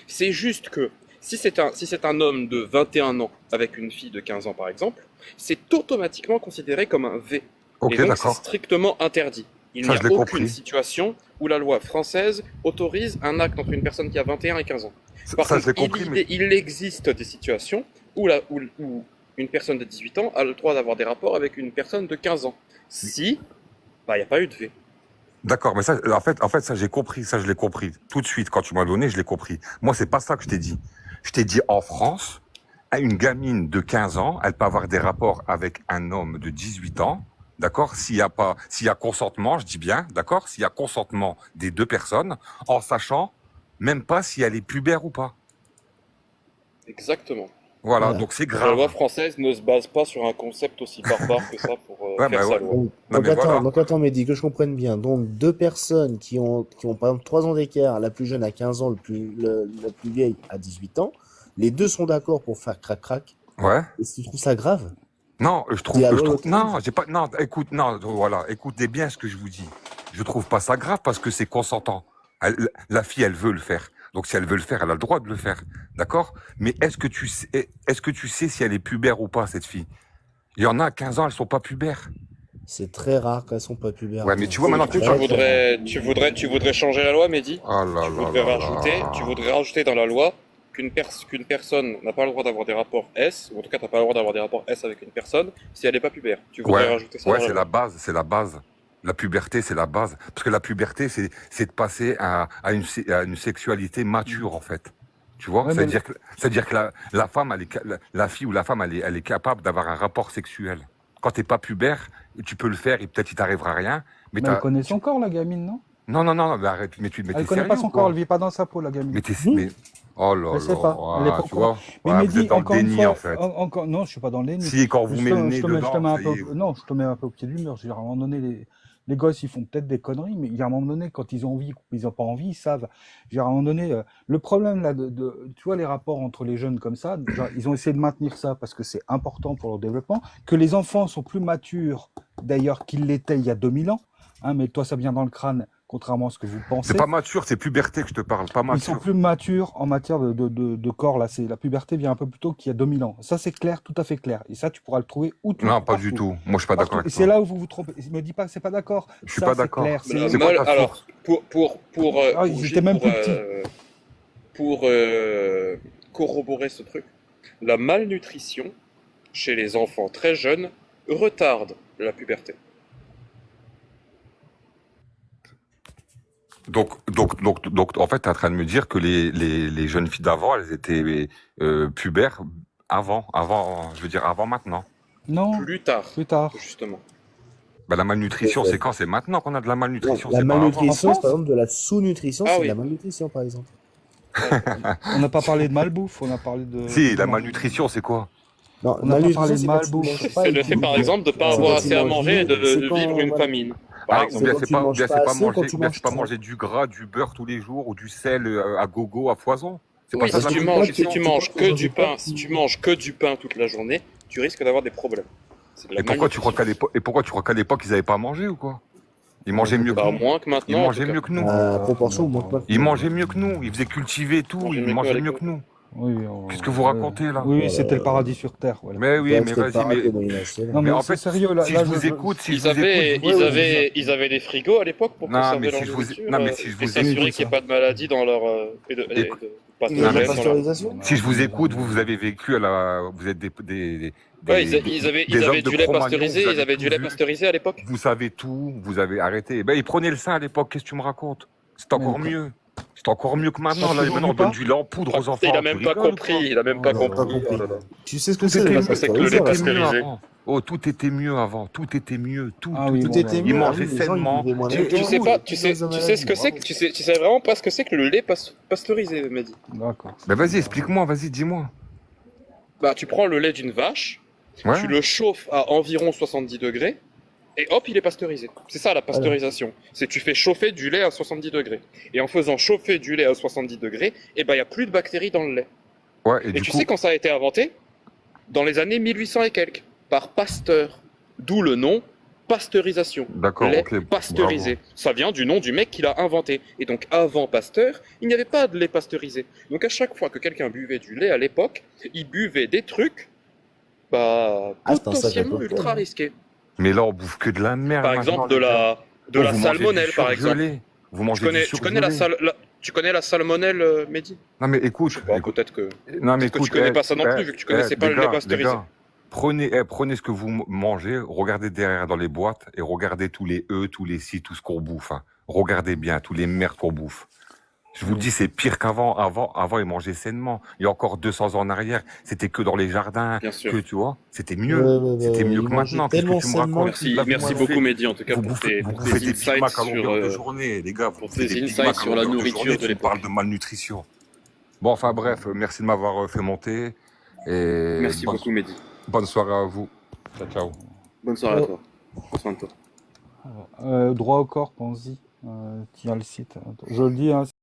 C'est juste que si c'est un homme de 21 ans avec une fille de 15 ans par exemple, c'est automatiquement considéré comme un V. Ok, Et donc c'est d'accord. strictement interdit. Il Ça, n'y je a l'ai aucune compris. situation où la loi française autorise un acte entre une personne qui a 21 et 15 ans. Par Ça, je contre, l'ai compris, mais il existe des situations où une personne de 18 ans a le droit d'avoir des rapports avec une personne de 15 ans. Si, bah, il n'y a pas eu de V. d'accord, mais ça, en fait, ça, j'ai compris, ça, je l'ai compris. Tout de suite, quand tu m'as donné, je l'ai compris. Moi, c'est pas ça que je t'ai dit. Je t'ai dit, en France, une gamine de 15 ans, elle peut avoir des rapports avec un homme de 18 ans, d'accord? S'il y a consentement, je dis bien, d'accord? S'il y a consentement des deux personnes, en sachant même pas si elle est pubère ou pas. Exactement. Voilà, Voilà. donc c'est La loi grave. française ne se base pas sur un concept aussi barbare que ça pour Ouais, faire bah sa ouais. loi. Donc, Non, mais voilà. donc attends, Mehdi, que je comprenne bien. Donc, deux personnes qui ont par exemple 3 ans d'écart, la plus jeune à 15 ans, la plus vieille à 18 ans, les deux sont d'accord pour faire crac-crac. Ouais. Et si tu trouves ça grave, Non, dis la loi l'autorise. non, j'ai pas, non, écoute, non, voilà, écoutez bien ce que je vous dis. Je trouve pas ça grave parce que c'est consentant. La fille, elle veut le faire. Donc, si elle veut le faire, elle a le droit de le faire. D'accord? Mais est-ce que tu sais si elle est pubère ou pas, cette fille? Il y en a à 15 ans, elles sont pas pubères. C'est très rare qu'elles sont pas pubères. Ouais, mais tu vois, Du maintenant, coup, tu voudrais changer la loi, Mehdi? Oh là Tu voudrais rajouter dans la loi qu'une personne n'a pas le droit d'avoir des rapports S, ou en tout cas, t'as pas le droit d'avoir des rapports S avec une personne si elle n'est pas pubère. Tu voudrais Ouais, rajouter ça ouais, dans la c'est loi. la base, c'est la base. La puberté, c'est la base. Parce que la puberté, c'est de passer à une sexualité mature, en fait. Tu vois? Ouais, mais C'est-à-dire que la femme, la fille ou la femme, elle est capable d'avoir un rapport sexuel. Quand t'es pas pubère, tu peux le faire et peut-être il t'arrivera rien. Mais elle connaît son corps, la gamine, non? non, mais arrête, mais Elle t'es connaît sérieux pas ou son quoi? corps, elle vit pas dans sa peau, la gamine. Mais, oh là Elle sait pas, elle est pas là, au tu courant. vois? Mais Ouais, vous Mehdi, êtes dans le encore une déni, fois, en fait. non, je suis pas dans le déni. Si, quand vous Je mettez le te, nez je te mets, je te mets dedans, un ça peu, y est. non, je te mets un peu au pied du mur. Je veux dire, à un moment donné, les gosses, ils font peut-être des conneries, mais il y a un moment donné, quand ils ont envie, ou ils ont pas envie, ils savent. Je veux dire, à un moment donné, le problème là, tu vois, les rapports entre les jeunes comme ça, genre, ils ont essayé de maintenir ça parce que c'est important pour leur développement, que les enfants sont plus matures, d'ailleurs, qu'ils l'étaient il y a 2000 ans. Hein, mais toi, ça vient dans le crâne, contrairement à ce que vous C'est pensez. pas mature, c'est puberté que je te parle, pas Ils sont mature. plus matures en matière de corps. Là, la puberté vient un peu plus tôt qu'il y a 2000 ans. Ça, c'est clair, tout à fait clair. Et ça, tu pourras le trouver où tu veux. Non, pas du tout. Moi, je suis pas d'accord Partout. Et avec c'est toi. là où vous vous trompez. Me dis pas que c'est pas d'accord. Je suis Ça, pas c'est d'accord. clair. C'est quoi ta Alors, source? Ils juste étaient même plus petits. pour corroborer ce truc, la malnutrition chez les enfants très jeunes retarde la puberté. Donc, en fait, tu es en train de me dire que les jeunes filles d'avant, elles étaient pubères avant, je veux dire avant maintenant. Non, Plus tard, plus tard. justement. Bah, la malnutrition, c'est quand? C'est maintenant qu'on a de la malnutrition, La c'est pas avant. malnutrition, En c'est par France exemple de la sous-nutrition, Ah c'est de oui. la malnutrition par exemple. On n'a pas parlé de malbouffe, on a parlé de... Si, la non. malnutrition, c'est quoi? Non, On n'a pas parlé de c'est quand tu malbouffe. manges pas C'est le fait, par équilibré. exemple, de ne pas C'est avoir quand tu assez à manges manger et de, c'est de quand, vivre une voilà. famine, par Ah, ou exemple. bien quand c'est tu pas, ou manges bien pas c'est pas assez ou quand manger, tu ou bien manges c'est pas trop. manger du gras, du beurre tous les jours, ou du sel à gogo, à foison. C'est pas Oui, ça si la tu dis manges, pas malnutrition. si tu dis pas manges que que dans du une pain, pâte, si tu manges que du pain toute la journée, tu risques d'avoir des problèmes. C'est de la Et pourquoi tu crois malnutrition. qu'à l'époque, ils avaient pas mangé ou quoi? Ils mangeaient mieux que Bah, nous. moins que Ils maintenant, en tout mangeaient cas. mieux que nous. proportion ou moins que Ils maintenant. mangeaient mieux que nous. Ils faisaient cultiver tout. Manger Ils mieux qu'à mangeaient mieux l'époque. que nous. Oui, Qu'est-ce que vous racontez là? oui, c'était le paradis sur Terre, voilà. Mais oui, Ouais, mais c'était le vas-y, paradis mais, au Moyen-Âge, c'est vrai. Non, mais mais en c'est fait, sérieux, là, si là, je vous écoute, si je Ils vous écoute, avaient, vous- ils Ouais, avaient, ils avaient des frigos à l'époque pour non, conserver mais leur si je vous, nourriture non, mais si je et vous s'assurer écoute, qu'il n'y ait pas de maladie dans leur et de écoute, Il y a de la non, mais pathogènes dans leur. pasteurisation. si je vous écoute, vous avez vécu à vous êtes Ouais, ils des hommes avaient de du lait Cro-Magnon, vous pasteurisé, ils avez avaient tout du lait vu, pasteurisé à l'époque. vous savez tout, vous avez arrêté. Ben, ils prenaient le sein à l'époque, qu'est-ce que tu me racontes? C'est encore Mais- mieux. C'est encore mieux que maintenant. T'as Là, toujours maintenant, on du donne pain du lait en poudre aux Il enfants. a Tu même pas rigoles ou compris, quoi? il a même Oh pas là Non, pas là. compris. Oh compris. là là. Tu sais ce que Tout c'est était la mieux, c'est que le tout lait pasteurisation était là. mieux pasteurisé. avant. Oh, tout était mieux avant. Tout était mieux. Tout, Ah tout, oui, tout. bon, Tout était Ils mieux. mangeaient Les gens, ils sainement. vivaient moins Et longtemps. Tu sais pas, tu Ils sais, avaient tu sais ce que c'est, bravo. tu sais vraiment pas ce que c'est que le lait pasteurisé, Mehdi. D'accord. Ben, vas-y, explique-moi, vas-y, dis-moi. Bah, tu prends le lait d'une vache, Ouais. tu le chauffes à environ 70 degrés, et hop, il est pasteurisé. C'est ça la pasteurisation. C'est tu fais chauffer du lait à 70 degrés. Et en faisant chauffer du lait à 70 degrés, eh ben, il n'y a plus de bactéries dans le lait. Ouais, et Et du tu coup, sais quand ça a été inventé? Dans les années 1800 et quelques, par Pasteur. D'où le nom pasteurisation. d'accord, Lait ok, pasteurisé. Ça vient du nom du mec qui l'a inventé. Et donc avant Pasteur, il n'y avait pas de lait pasteurisé. Donc à chaque fois que quelqu'un buvait du lait à l'époque, il buvait des trucs bah, Ah, c'est un sacré potentiellement cocktail, ultra hein. risqués. Mais là, on bouffe que de la merde Par maintenant, exemple, de les gars. de Oh, la vous mangez du salmonelle, par exemple. surgelé. Vous Tu mangez du connais, surgelé. tu connais la salmonelle, Mehdi? Non, mais écoute, Bon, écoute. peut-être que, Non, mais peut-être que tu écoute, connais pas ça non plus, vu que tu connaissais pas les le lait gars, pasteurisé. prenez ce que vous mangez, regardez derrière dans les boîtes et regardez tous les tous les tout ce qu'on bouffe. Hein. Regardez bien, tous les merdes qu'on bouffe. Je vous dis, c'est pire qu'avant. Avant, ils mangeaient sainement. Il y a encore 200 ans en arrière, c'était que dans les jardins, Bien sûr. que tu vois, c'était mieux. Ouais, C'était mieux ils que mangeaient maintenant. Qu'est-ce que tellement tu me sainement racontes? qu'ils Là, vous Merci bouffez- beaucoup, Mehdi, en tout cas, vous pour bouffez, tes, vous pour bouffez tes des Big insights Mac à longueur de sur, journée, les gars. Vous pour bouffez tes des Big insights Mac à sur la longueur de nourriture journée, de tu me l'époque. parles de malnutrition. Bon, enfin bref, merci de m'avoir fait monter. Et Merci beaucoup, Mehdi. bonne soirée à vous. Ciao, ciao. Bonne soirée à toi. Prends soin de toi. Droit au corps, pense-y. Tu as le site. Je le dis, hein,